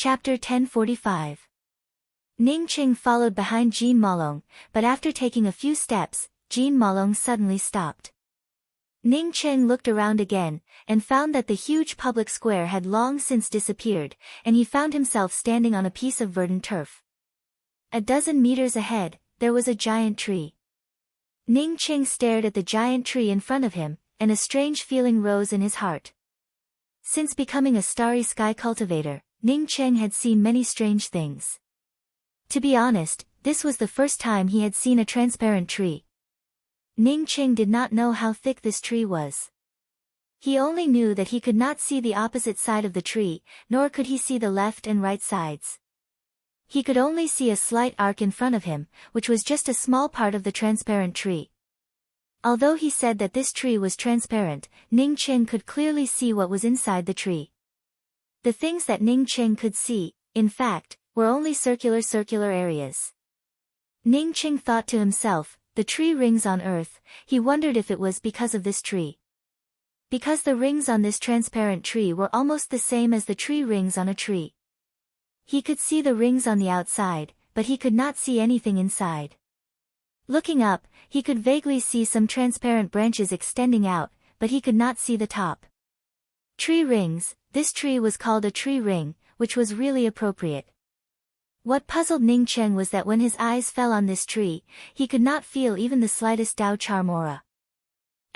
Chapter 1045. Ning Qing followed behind Jean Malong, but after taking a few steps, Jean Malong suddenly stopped. Ning Qing looked around again, and found that the huge public square had long since disappeared, and he found himself standing on a piece of verdant turf. A dozen meters ahead, there was a giant tree. Ning Qing stared at the giant tree in front of him, and a strange feeling rose in his heart. Since becoming a starry sky cultivator, Ning Qing had seen many strange things. To be honest, this was the first time he had seen a transparent tree. Ning Qing did not know how thick this tree was. He only knew that he could not see the opposite side of the tree, nor could he see the left and right sides. He could only see a slight arc in front of him, which was just a small part of the transparent tree. Although he said that this tree was transparent, Ning Qing could clearly see what was inside the tree. The things that Ning Qing could see, in fact, were only circular areas. Ning Qing thought to himself, the tree rings on earth. He wondered if it was because of this tree. Because the rings on this transparent tree were almost the same as the tree rings on a tree. He could see the rings on the outside, but he could not see anything inside. Looking up, he could vaguely see some transparent branches extending out, but he could not see the top. Tree rings. This tree was called a tree ring, which was really appropriate. What puzzled Ning Qing was that when his eyes fell on this tree, he could not feel even the slightest Tao charm aura.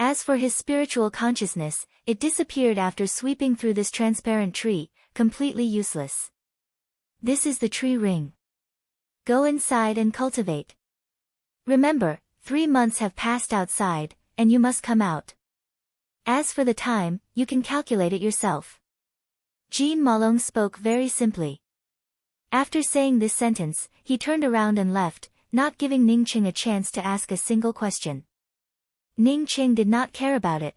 As for his spiritual consciousness, it disappeared after sweeping through this transparent tree, completely useless. This is the tree ring. Go inside and cultivate. Remember, 3 months have passed outside, and you must come out. As for the time, you can calculate it yourself. Jean Malong spoke very simply. After saying this sentence, he turned around and left, not giving Ning Qing a chance to ask a single question. Ning Qing did not care about it.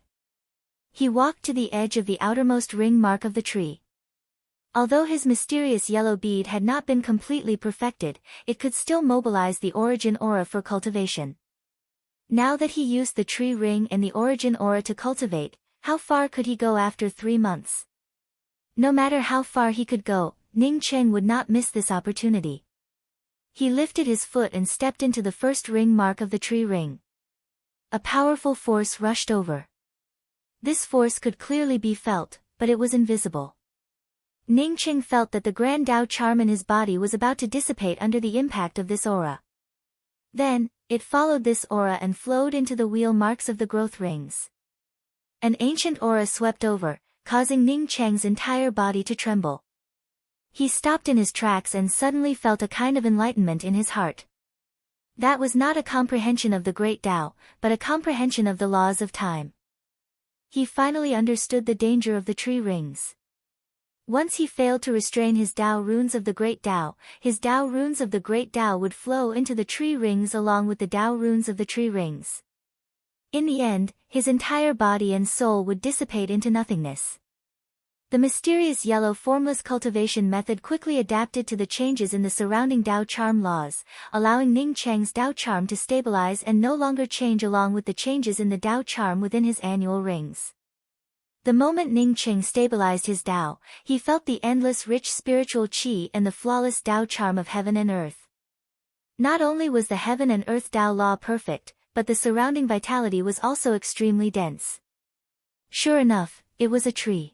He walked to the edge of the outermost ring mark of the tree. Although his mysterious yellow bead had not been completely perfected, it could still mobilize the origin aura for cultivation. Now that he used the tree ring and the origin aura to cultivate, how far could he go after 3 months? No matter how far he could go, Ning Qing would not miss this opportunity. He lifted his foot and stepped into the first ring mark of the tree ring. A powerful force rushed over. This force could clearly be felt, but it was invisible. Ning Qing felt that the grand Tao charm in his body was about to dissipate under the impact of this aura. Then, it followed this aura and flowed into the wheel marks of the growth rings. An ancient aura swept over, causing Ning Qing's entire body to tremble. He stopped in his tracks and suddenly felt a kind of enlightenment in his heart. That was not a comprehension of the great Tao, but a comprehension of the laws of time. He finally understood the danger of the tree rings. Once he failed to restrain his Tao runes of the great Tao, his Tao runes of the great Tao would flow into the tree rings along with the Tao runes of the tree rings. In the end, his entire body and soul would dissipate into nothingness. The mysterious yellow formless cultivation method quickly adapted to the changes in the surrounding Tao charm laws, allowing Ning Qing's Tao charm to stabilize and no longer change along with the changes in the Tao charm within his annual rings. The moment Ning Qing stabilized his Tao, he felt the endless rich spiritual qi and the flawless Tao charm of heaven and earth. Not only was the heaven and earth Tao law perfect, but the surrounding vitality was also extremely dense. Sure enough, it was a tree.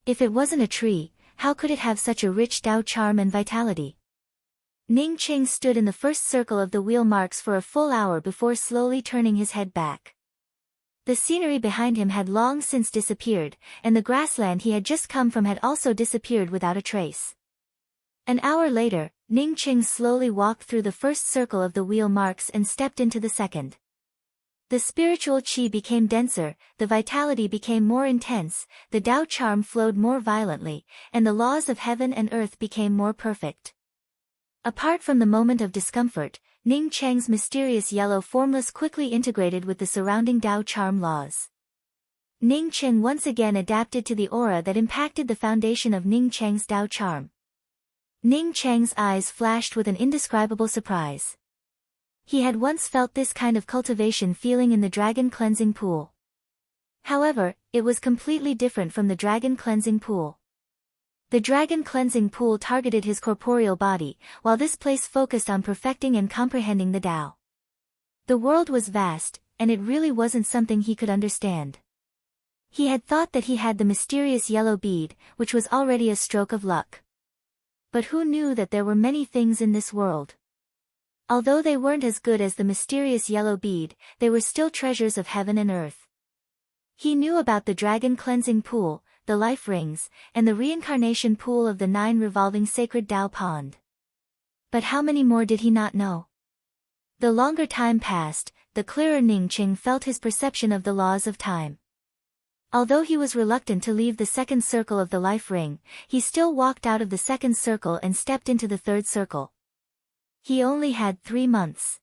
If it wasn't a tree, how could it have such a rich Tao charm and vitality? Ning Qing stood in the first circle of the wheel marks for a full hour before slowly turning his head back. The scenery behind him had long since disappeared, and the grassland he had just come from had also disappeared without a trace. An hour later, Ning Qing slowly walked through the first circle of the wheel marks and stepped into the second. The spiritual qi became denser, the vitality became more intense, the Tao charm flowed more violently, and the laws of heaven and earth became more perfect. Apart from the moment of discomfort, Ning Qing's mysterious yellow formless quickly integrated with the surrounding Tao charm laws. Ning Qing once again adapted to the aura that impacted the foundation of Ning Qing's Tao charm. Ning Qing's eyes flashed with an indescribable surprise. He had once felt this kind of cultivation feeling in the dragon cleansing pool. However, it was completely different from the dragon cleansing pool. The dragon cleansing pool targeted his corporeal body, while this place focused on perfecting and comprehending the Tao. The world was vast, and it really wasn't something he could understand. He had thought that he had the mysterious yellow bead, which was already a stroke of luck. But who knew that there were many things in this world? Although they weren't as good as the mysterious yellow bead, they were still treasures of heaven and earth. He knew about the dragon cleansing pool, the life rings, and the reincarnation pool of the 9 revolving sacred Tao pond. But how many more did he not know? The longer time passed, the clearer Ning Qing felt his perception of the laws of time. Although he was reluctant to leave the second circle of the life ring, he still walked out of the second circle and stepped into the third circle. He only had 3 months.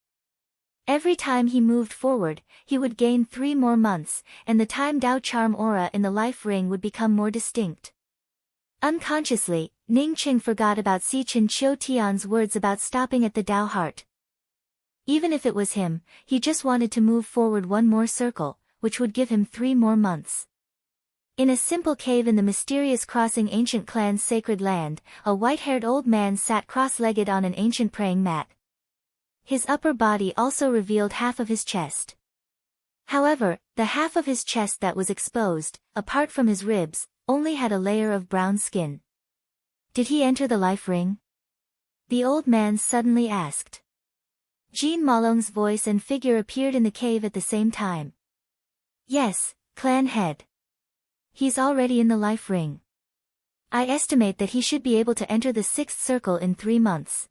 Every time he moved forward, he would gain 3 more months, and the time Tao charm aura in the life ring would become more distinct. Unconsciously, Ning Qing forgot about Si Chen Chiu Tian's words about stopping at the Tao heart. Even if it was him, he just wanted to move forward 1 more circle, which would give him 3 more months. In a simple cave in the mysterious crossing ancient clan's sacred land, a white-haired old man sat cross-legged on an ancient praying mat. His upper body also revealed half of his chest. However, the half of his chest that was exposed, apart from his ribs, only had a layer of brown skin. Did he enter the life ring? The old man suddenly asked. Jean Malong's voice and figure appeared in the cave at the same time. Yes, clan head. He's already in the life ring. I estimate that he should be able to enter the 6th circle in 3 months.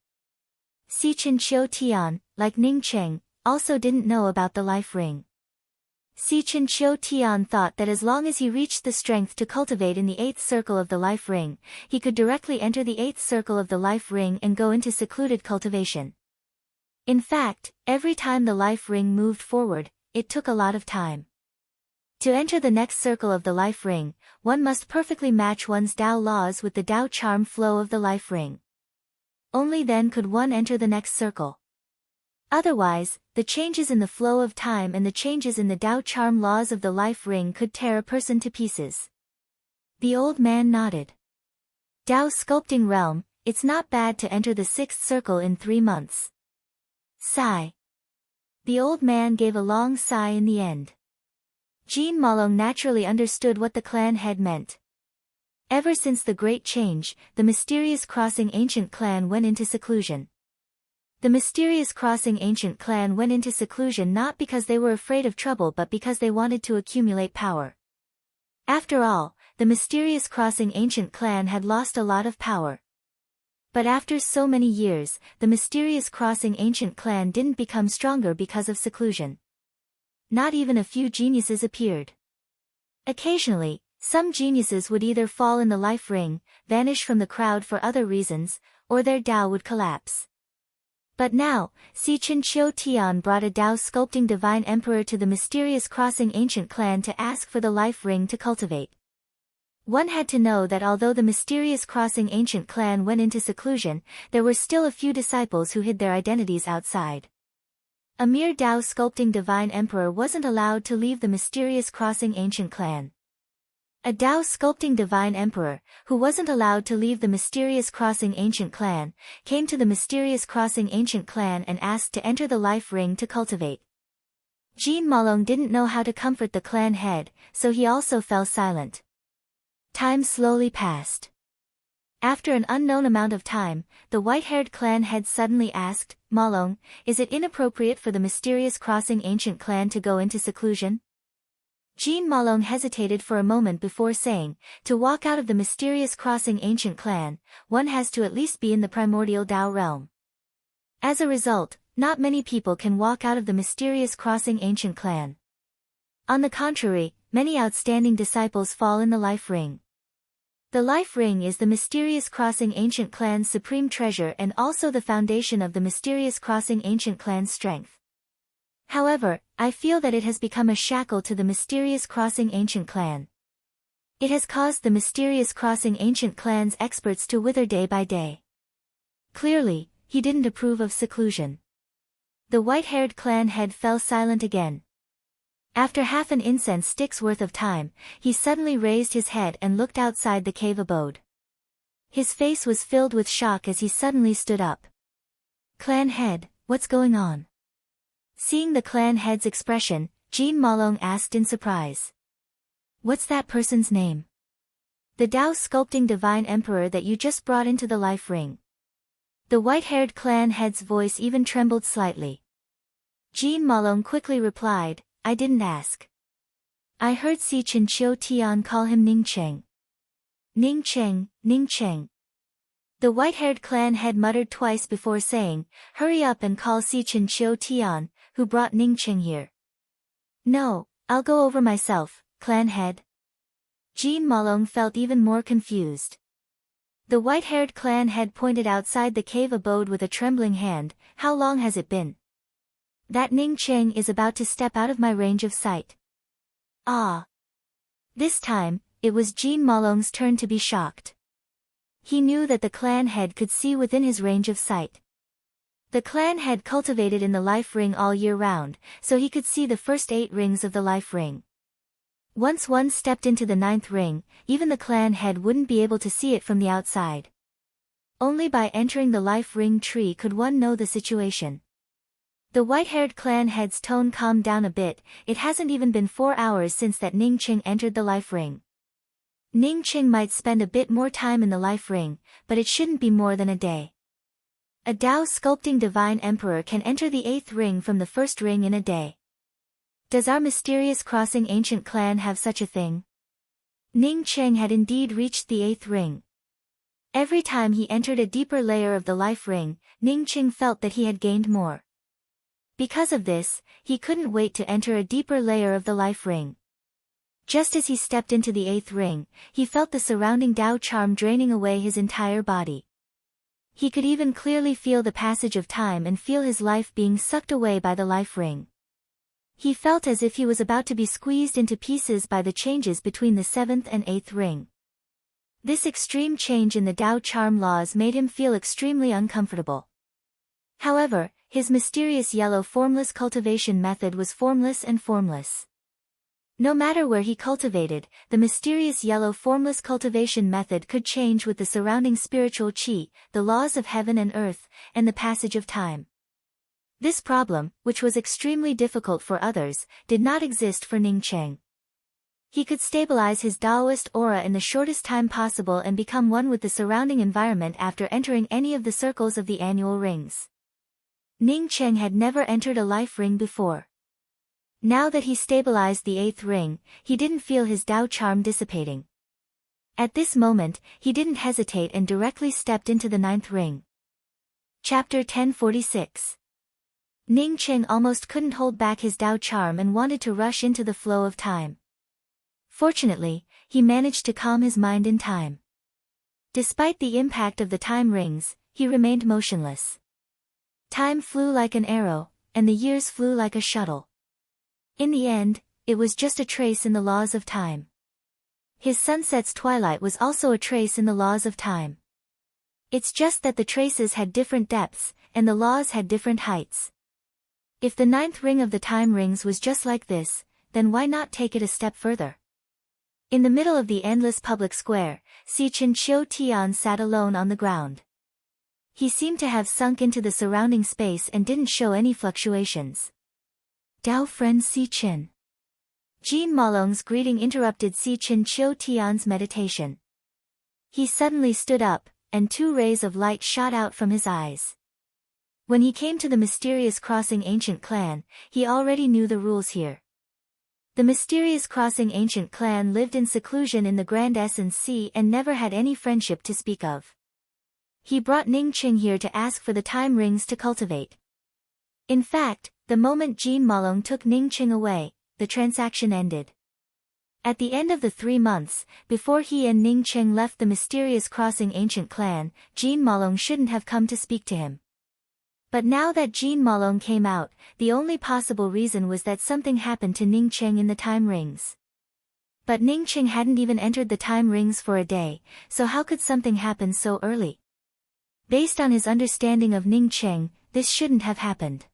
Si Chen Chiu Tian, like Ning Qing, also didn't know about the life ring. Si Chen Chiu Tian thought that as long as he reached the strength to cultivate in the 8th circle of the life ring, he could directly enter the 8th circle of the life ring and go into secluded cultivation. In fact, every time the life ring moved forward, it took a lot of time. To enter the next circle of the life ring, one must perfectly match one's Tao laws with the Tao charm flow of the life ring. Only then could one enter the next circle. Otherwise, the changes in the flow of time and the changes in the Tao charm laws of the life ring could tear a person to pieces. The old man nodded. Tao sculpting realm, it's not bad to enter the 6th circle in 3 months. Sigh. The old man gave a long sigh in the end. Jean Malong naturally understood what the clan head meant. Ever since the Great Change, the mysterious crossing ancient clan went into seclusion. The mysterious crossing ancient clan went into seclusion not because they were afraid of trouble but because they wanted to accumulate power. After all, the mysterious crossing ancient clan had lost a lot of power. But after so many years, the mysterious crossing ancient clan didn't become stronger because of seclusion. Not even a few geniuses appeared. Occasionally, some geniuses would either fall in the life ring, vanish from the crowd for other reasons, or their Tao would collapse. But now, Si Chen Chiu Tian brought a Tao sculpting divine emperor to the mysterious crossing ancient clan to ask for the life ring to cultivate. One had to know that although the mysterious crossing ancient clan went into seclusion, there were still a few disciples who hid their identities outside. A mere Tao sculpting divine emperor wasn't allowed to leave the mysterious crossing ancient clan. A Tao sculpting divine emperor, who wasn't allowed to leave the mysterious crossing ancient clan, came to the mysterious crossing ancient clan and asked to enter the life ring to cultivate. Jean Malong didn't know how to comfort the clan head, so he also fell silent. Time slowly passed. After an unknown amount of time, the white-haired clan head suddenly asked, Malong, is it inappropriate for the mysterious crossing ancient clan to go into seclusion? Jean Malong hesitated for a moment before saying, to walk out of the mysterious crossing ancient clan, one has to at least be in the primordial Tao realm. As a result, not many people can walk out of the mysterious crossing ancient clan. On the contrary, many outstanding disciples fall in the life ring. The life ring is the mysterious crossing ancient clan's supreme treasure and also the foundation of the mysterious crossing ancient clan's strength. However, I feel that it has become a shackle to the mysterious crossing ancient clan. It has caused the mysterious crossing ancient clan's experts to wither day by day. Clearly, he didn't approve of seclusion. The white-haired clan head fell silent again. After half an incense stick's worth of time, he suddenly raised his head and looked outside the cave abode. His face was filled with shock as he suddenly stood up. Clan head, what's going on? Seeing the clan head's expression, Jean Malong asked in surprise. What's that person's name? The Tao sculpting divine emperor that you just brought into the life ring. The white-haired clan head's voice even trembled slightly. Jean Malong quickly replied, I didn't ask. I heard Si Chen Chiu Tian call him Ning Cheng. Ning Cheng, Ning Cheng. The white-haired clan head muttered twice before saying, hurry up and call Si Chen Chiu Tian, who brought Ning Cheng here. No, I'll go over myself, clan head. Jean Malong felt even more confused. The white-haired clan head pointed outside the cave abode with a trembling hand, how long has it been? That Ning Cheng is about to step out of my range of sight. Ah! This time, it was Jean Malong's turn to be shocked. He knew that the clan head could see within his range of sight. The clan head cultivated in the life ring all year round, so he could see the first 8 rings of the life ring. Once one stepped into the 9th ring, even the clan head wouldn't be able to see it from the outside. Only by entering the life ring tree could one know the situation. The white-haired clan head's tone calmed down a bit. It hasn't even been 4 hours since that Ning Cheng entered the life ring. Ning Cheng might spend a bit more time in the life ring, but it shouldn't be more than a day. A Tao sculpting divine emperor can enter the 8th ring from the 1st ring in a day. Does our mysterious crossing ancient clan have such a thing? Ning Cheng had indeed reached the 8th ring. Every time he entered a deeper layer of the life ring, Ning Cheng felt that he had gained more. Because of this, he couldn't wait to enter a deeper layer of the life ring. Just as he stepped into the 8th ring, he felt the surrounding Tao charm draining away his entire body. He could even clearly feel the passage of time and feel his life being sucked away by the life ring. He felt as if he was about to be squeezed into pieces by the changes between the 7th and 8th ring. This extreme change in the Tao charm laws made him feel extremely uncomfortable. However, his mysterious yellow formless cultivation method was formless and formless. No matter where he cultivated, the mysterious yellow formless cultivation method could change with the surrounding spiritual qi, the laws of heaven and earth, and the passage of time. This problem, which was extremely difficult for others, did not exist for Ning Cheng. He could stabilize his Taoist aura in the shortest time possible and become one with the surrounding environment after entering any of the circles of the annual rings. Ning Cheng had never entered a life ring before. Now that he stabilized the 8th ring, he didn't feel his Tao charm dissipating. At this moment, he didn't hesitate and directly stepped into the 9th ring. Chapter 1046. Ning Cheng almost couldn't hold back his Tao charm and wanted to rush into the flow of time. Fortunately, he managed to calm his mind in time. Despite the impact of the time rings, he remained motionless. Time flew like an arrow, and the years flew like a shuttle. In the end, it was just a trace in the laws of time. His sunset's twilight was also a trace in the laws of time. It's just that the traces had different depths, and the laws had different heights. If the 9th ring of the time rings was just like this, then why not take it a step further? In the middle of the endless public square, Si Chen Chiu Tian sat alone on the ground. He seemed to have sunk into the surrounding space and didn't show any fluctuations. Tao friend Si Chen. Jean Malong's greeting interrupted Si Chen Chiu Tian's meditation. He suddenly stood up, and 2 rays of light shot out from his eyes. When he came to the mysterious crossing ancient clan, he already knew the rules here. The mysterious crossing ancient clan lived in seclusion in the Grand Essence Sea and never had any friendship to speak of. He brought Ning Cheng here to ask for the time rings to cultivate. In fact, the moment Jean Malong took Ning Cheng away, the transaction ended. At the end of the 3 months, before he and Ning Cheng left the mysterious crossing ancient clan, Jean Malong shouldn't have come to speak to him. But now that Jean Malong came out, the only possible reason was that something happened to Ning Cheng in the time rings. But Ning Cheng hadn't even entered the time rings for a day, so how could something happen so early? Based on his understanding of Ning Cheng, this shouldn't have happened.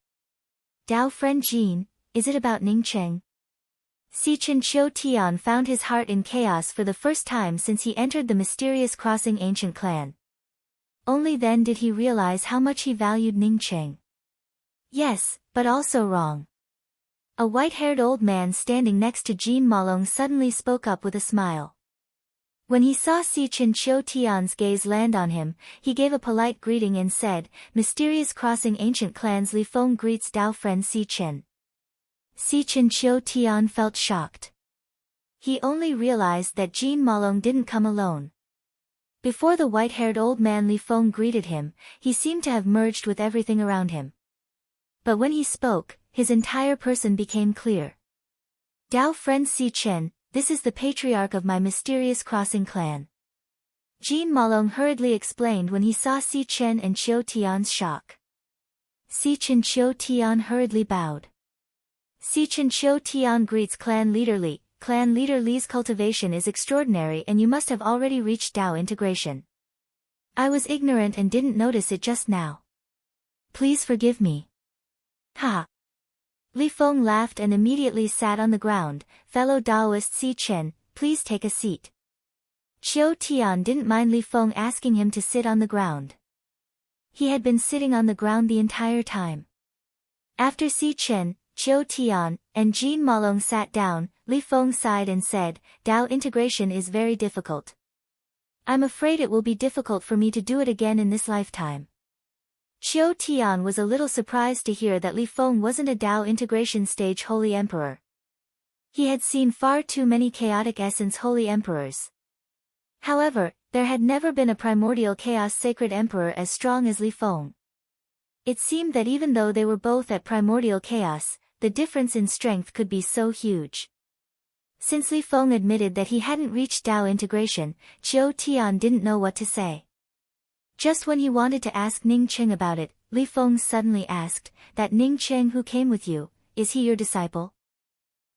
Tao friend Jean, is it about Ning Cheng? Sichin Chio Tian found his heart in chaos for the first time since he entered the mysterious crossing ancient clan. Only then did he realize how much he valued Ning Cheng. Yes, but also wrong. A white-haired old man standing next to Jean Malong suddenly spoke up with a smile. When he saw Sichin Chio Tian's gaze land on him, he gave a polite greeting and said, "Mysterious crossing ancient clans Li Feng greets Dao friend Sichin." Sichin Chio Tian felt shocked. He only realized that Jean Malong didn't come alone. Before the white-haired old man Li Feng greeted him, he seemed to have merged with everything around him. But when he spoke, his entire person became clear. "Dao friend Sichin, this is the patriarch of my mysterious crossing clan." Jean Malong hurriedly explained when he saw Sichin and Chio Tian's shock. Sichin Chio Tian hurriedly bowed. Sichin Chio Tian greets Clan Leader Li. Clan Leader Li's cultivation is extraordinary and you must have already reached Dao integration. I was ignorant and didn't notice it just now. Please forgive me. Ha! Li Feng laughed and immediately sat on the ground. Fellow Daoist Sichin, please take a seat. Chio Tian didn't mind Li Feng asking him to sit on the ground. He had been sitting on the ground the entire time. After Sichin, Chio Tian, and Jean Malong sat down, Li Feng sighed and said, "Dao integration is very difficult. I'm afraid it will be difficult for me to do it again in this lifetime." Chio Tian was a little surprised to hear that Li Feng wasn't a Dao integration stage Holy Emperor. He had seen far too many chaotic essence Holy Emperors. However, there had never been a primordial chaos sacred emperor as strong as Li Feng. It seemed that even though they were both at primordial chaos, the difference in strength could be so huge. Since Li Feng admitted that he hadn't reached Dao integration, Chio Tian didn't know what to say. Just when he wanted to ask Ning Cheng about it, Li Feng suddenly asked, "That Ning Cheng who came with you, is he your disciple?"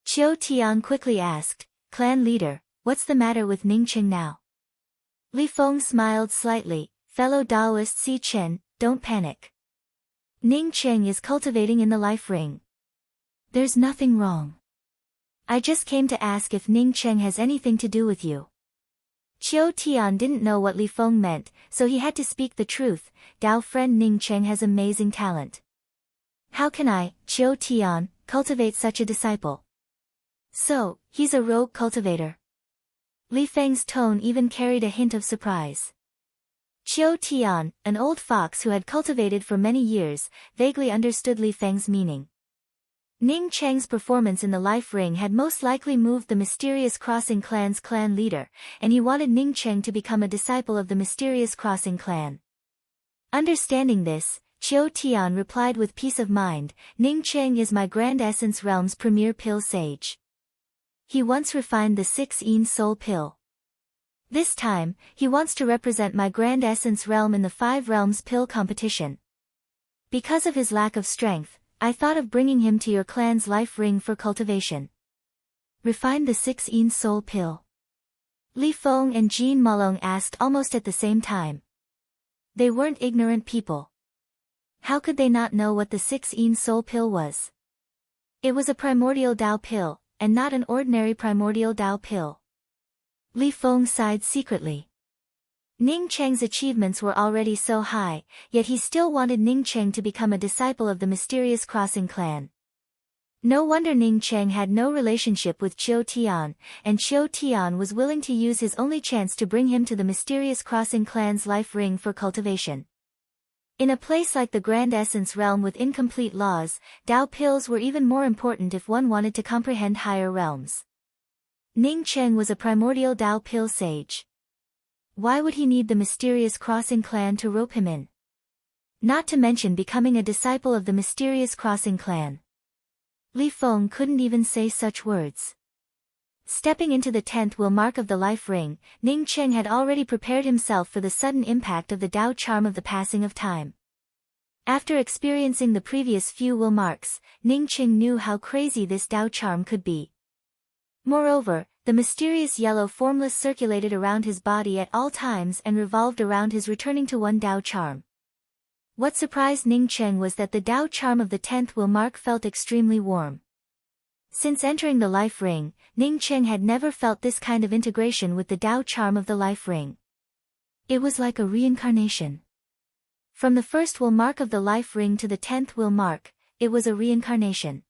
Chio Tian quickly asked, "Clan leader, what's the matter with Ning Cheng now?" Li Feng smiled slightly, "Fellow Daoist Sichin, don't panic. Ning Cheng is cultivating in the life ring. There's nothing wrong. I just came to ask if Ning Cheng has anything to do with you." Chio Tian didn't know what Li Feng meant, so he had to speak the truth. "Dao friend Ning Cheng has amazing talent. How can I, Chio Tian, cultivate such a disciple?" "So, he's a rogue cultivator?" Li Feng's tone even carried a hint of surprise. Chio Tian, an old fox who had cultivated for many years, vaguely understood Li Feng's meaning. Ning Cheng's performance in the life ring had most likely moved the mysterious crossing clan's clan leader, and he wanted Ning Cheng to become a disciple of the mysterious crossing clan. Understanding this, Chio Tian replied with peace of mind, "Ning Cheng is my Grand Essence Realm's premier pill sage. He once refined the 6-yin soul pill. This time, he wants to represent my Grand Essence Realm in the 5 Realms pill competition. Because of his lack of strength, I thought of bringing him to your clan's life ring for cultivation." Refined the 6-yin soul pill? Li Feng and Jean Malong asked almost at the same time. They weren't ignorant people. How could they not know what the 6-yin soul pill was? It was a primordial Dao pill, and not an ordinary primordial Dao pill. Li Feng sighed secretly. Ning Cheng's achievements were already so high, yet he still wanted Ning Cheng to become a disciple of the mysterious crossing clan. No wonder Ning Cheng had no relationship with Chio Tian, and Chio Tian was willing to use his only chance to bring him to the mysterious crossing clan's life ring for cultivation. In a place like the Grand Essence Realm with incomplete laws, Dao pills were even more important if one wanted to comprehend higher realms. Ning Cheng was a primordial Dao pill sage. Why would he need the mysterious crossing clan to rope him in? Not to mention becoming a disciple of the mysterious crossing clan. Li Feng couldn't even say such words. Stepping into the 10th will mark of the life ring, Ning Cheng had already prepared himself for the sudden impact of the Dao charm of the passing of time. After experiencing the previous few will marks, Ning Cheng knew how crazy this Dao charm could be. Moreover, the mysterious yellow formless circulated around his body at all times and revolved around his returning to one Dao charm. What surprised Ning Cheng was that the Dao charm of the 10th will mark felt extremely warm. Since entering the life ring, Ning Cheng had never felt this kind of integration with the Tao charm of the life ring. It was like a reincarnation. From the first will mark of the life ring to the 10th will mark, it was a reincarnation.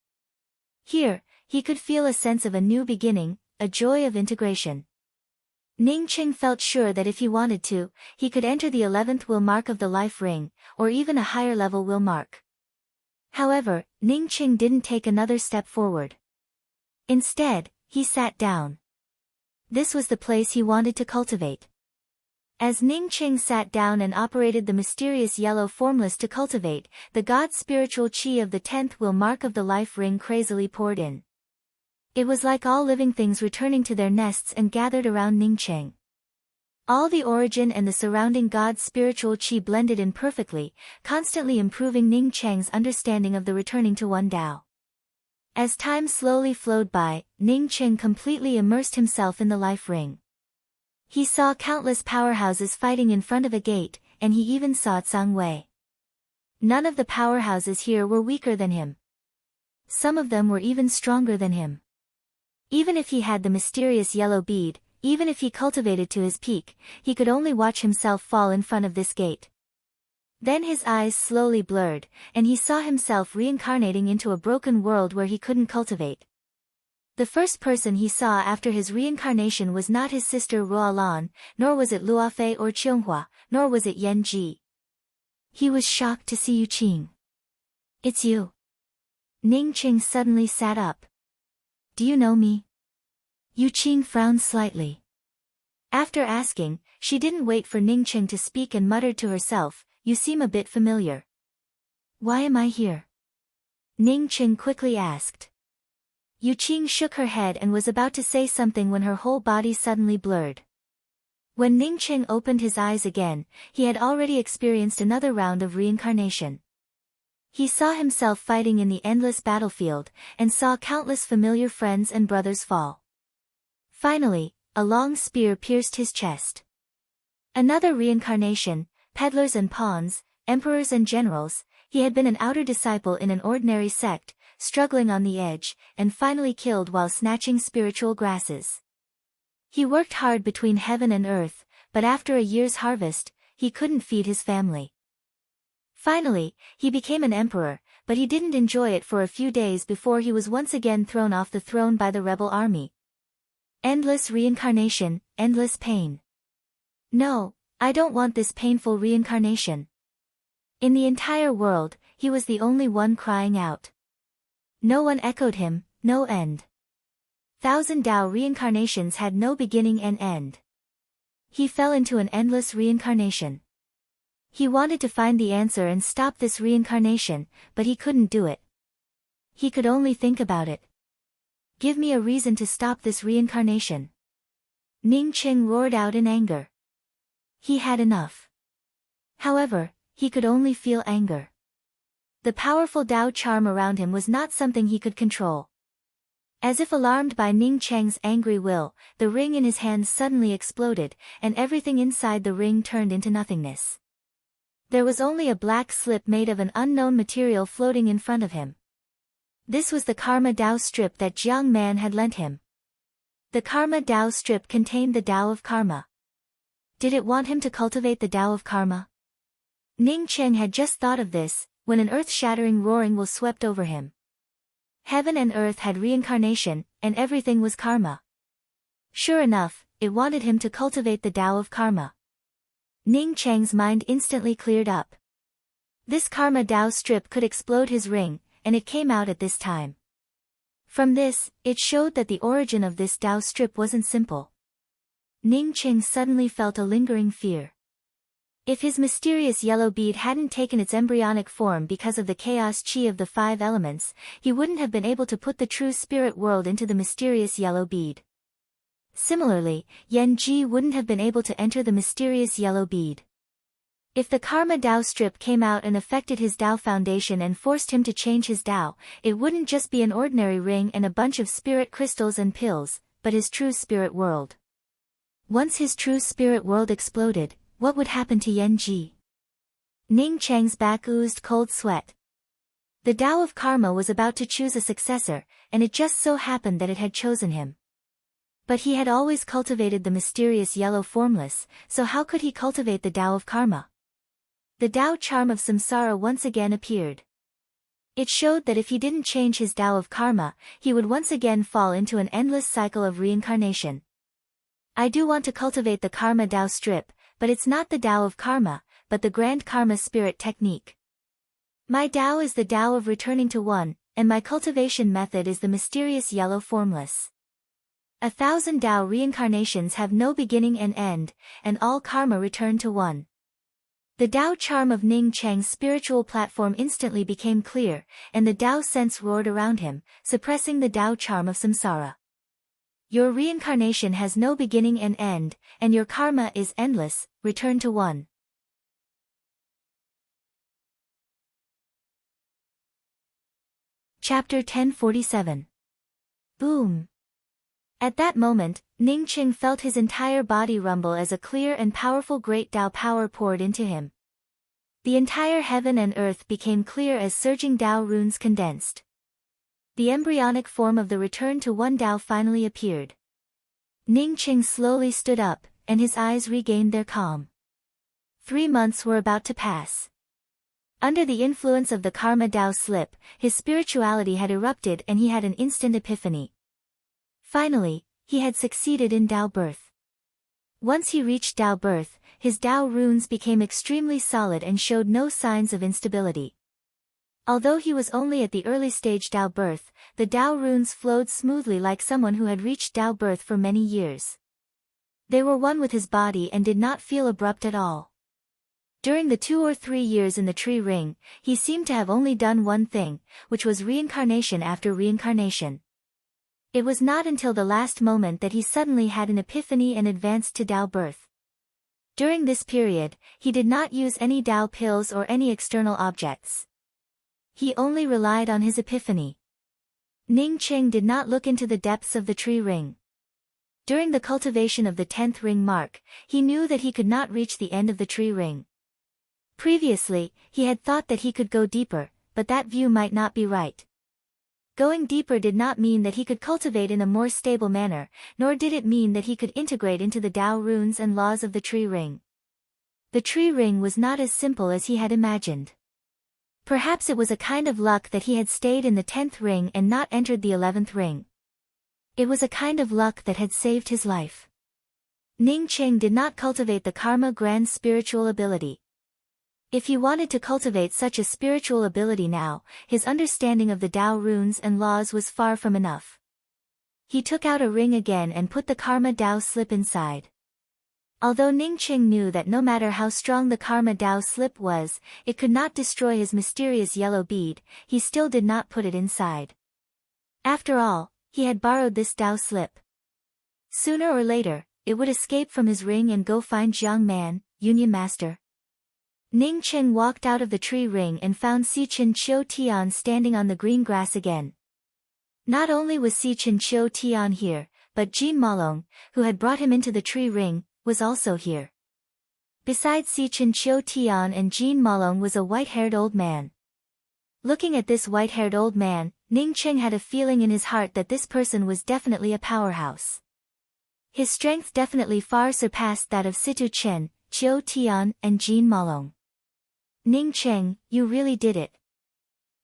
Here, he could feel a sense of a new beginning, a joy of integration. Ning Cheng felt sure that if he wanted to, he could enter the 11th will mark of the life ring, or even a higher level will mark. However, Ning Cheng didn't take another step forward. Instead, he sat down. This was the place he wanted to cultivate. As Ning Cheng sat down and operated the mysterious yellow formless to cultivate, the God's spiritual chi of the 10th will mark of the life ring crazily poured in. It was like all living things returning to their nests and gathered around Ning Cheng. All the origin and the surrounding God's spiritual chi blended in perfectly, constantly improving Ning Cheng's understanding of the returning to one Tao. As time slowly flowed by, Ning Cheng completely immersed himself in the life ring. He saw countless powerhouses fighting in front of a gate, and he even saw Tsang Wei. None of the powerhouses here were weaker than him. Some of them were even stronger than him. Even if he had the mysterious yellow bead, even if he cultivated to his peak, he could only watch himself fall in front of this gate. Then his eyes slowly blurred, and he saw himself reincarnating into a broken world where he couldn't cultivate. The first person he saw after his reincarnation was not his sister Ruolan, nor was it Luofei or Qianghua, nor was it Yan Ji. He was shocked to see Yu Qing. "It's you." Ning Cheng suddenly sat up. "Do you know me?" Yu Qing frowned slightly. After asking, she didn't wait for Ning Cheng to speak and muttered to herself, "You seem a bit familiar." "Why am I here?" Ning Cheng quickly asked. Yu Qing shook her head and was about to say something when her whole body suddenly blurred. When Ning Cheng opened his eyes again, he had already experienced another round of reincarnation. He saw himself fighting in the endless battlefield, and saw countless familiar friends and brothers fall. Finally, a long spear pierced his chest. Another reincarnation, peddlers and pawns, emperors and generals, he had been an outer disciple in an ordinary sect, struggling on the edge, and finally killed while snatching spiritual grasses. He worked hard between heaven and earth, but after a year's harvest, he couldn't feed his family. Finally, he became an emperor, but he didn't enjoy it for a few days before he was once again thrown off the throne by the rebel army. Endless reincarnation, endless pain. No, I don't want this painful reincarnation. In the entire world, he was the only one crying out. No one echoed him, no end. Thousand Tao reincarnations had no beginning and end. He fell into an endless reincarnation. He wanted to find the answer and stop this reincarnation, but he couldn't do it. He could only think about it. Give me a reason to stop this reincarnation. Ning Cheng roared out in anger. He had enough. However, he could only feel anger. The powerful Tao charm around him was not something he could control. As if alarmed by Ning Cheng's angry will, the ring in his hands suddenly exploded, and everything inside the ring turned into nothingness. There was only a black slip made of an unknown material floating in front of him. This was the Karma Tao strip that Jiang Man had lent him. The Karma Tao strip contained the Tao of Karma. Did it want him to cultivate the Tao of Karma? Ning Cheng had just thought of this, when an earth-shattering roaring will swept over him. Heaven and earth had reincarnation, and everything was karma. Sure enough, it wanted him to cultivate the Tao of Karma. Ning Cheng's mind instantly cleared up. This Karma Tao strip could explode his ring, and it came out at this time. From this, it showed that the origin of this Tao strip wasn't simple. Ning Cheng suddenly felt a lingering fear. If his mysterious yellow bead hadn't taken its embryonic form because of the chaos chi of the 5 elements, he wouldn't have been able to put the true spirit world into the mysterious yellow bead. Similarly, Yan Ji wouldn't have been able to enter the mysterious yellow bead. If the Karma Tao strip came out and affected his Tao foundation and forced him to change his Tao, it wouldn't just be an ordinary ring and a bunch of spirit crystals and pills, but his true spirit world. Once his true spirit world exploded, what would happen to Yan Ji? Ning Cheng's back oozed cold sweat. The Tao of Karma was about to choose a successor, and it just so happened that it had chosen him. But he had always cultivated the mysterious yellow formless, so how could he cultivate the Tao of Karma? The Tao charm of samsara once again appeared. It showed that if he didn't change his Tao of Karma, he would once again fall into an endless cycle of reincarnation. I do want to cultivate the Karma Tao strip, but it's not the Tao of Karma, but the Grand Karma Spirit technique. My Tao is the Tao of returning to one, and my cultivation method is the mysterious yellow formless. 1,000 Tao reincarnations have no beginning and end, and all karma return to one. The Tao charm of Ning Cheng's spiritual platform instantly became clear, and the Tao sense roared around him, suppressing the Tao charm of samsara. Your reincarnation has no beginning and end, and your karma is endless, return to one. Chapter 1047. Boom. At that moment, Ning Cheng felt his entire body rumble as a clear and powerful great Tao power poured into him. The entire heaven and earth became clear as surging Tao runes condensed. The embryonic form of the return to one Tao finally appeared. Ning Cheng slowly stood up, and his eyes regained their calm. 3 months were about to pass. Under the influence of the Karma Tao slip, his spirituality had erupted and he had an instant epiphany. Finally, he had succeeded in Tao birth. Once he reached Tao birth, his Tao runes became extremely solid and showed no signs of instability. Although he was only at the early stage Tao birth, the Tao runes flowed smoothly like someone who had reached Tao birth for many years. They were one with his body and did not feel abrupt at all. During the 2 or 3 years in the tree ring, he seemed to have only done one thing, which was reincarnation after reincarnation. It was not until the last moment that he suddenly had an epiphany and advanced to Tao birth. During this period, he did not use any Tao pills or any external objects. He only relied on his epiphany. Ning Cheng did not look into the depths of the tree ring. During the cultivation of the 10th ring mark, he knew that he could not reach the end of the tree ring. Previously, he had thought that he could go deeper, but that view might not be right. Going deeper did not mean that he could cultivate in a more stable manner, nor did it mean that he could integrate into the Tao runes and laws of the tree ring. The tree ring was not as simple as he had imagined. Perhaps it was a kind of luck that he had stayed in the 10th ring and not entered the 11th ring. It was a kind of luck that had saved his life. Ning Cheng did not cultivate the karma grand spiritual ability. If he wanted to cultivate such a spiritual ability now, his understanding of the Tao runes and laws was far from enough. He took out a ring again and put the Karma Tao slip inside. Although Ning Cheng knew that no matter how strong the Karma Tao slip was, it could not destroy his mysterious yellow bead, he still did not put it inside. After all, he had borrowed this Tao slip. Sooner or later, it would escape from his ring and go find Jiang Man, Union Master. Ning Cheng walked out of the tree ring and found Sichin Chiu Tian standing on the green grass again. Not only was Sichin Chiu Tian here, but Jean Malong, who had brought him into the tree ring, was also here. Besides Sichin Chiu Tian and Jean Malong was a white-haired old man. Looking at this white-haired old man, Ning Cheng had a feeling in his heart that this person was definitely a powerhouse. His strength definitely far surpassed that of Situ Chen, Chiu Tian, and Jean Malong. Ning Cheng, you really did it.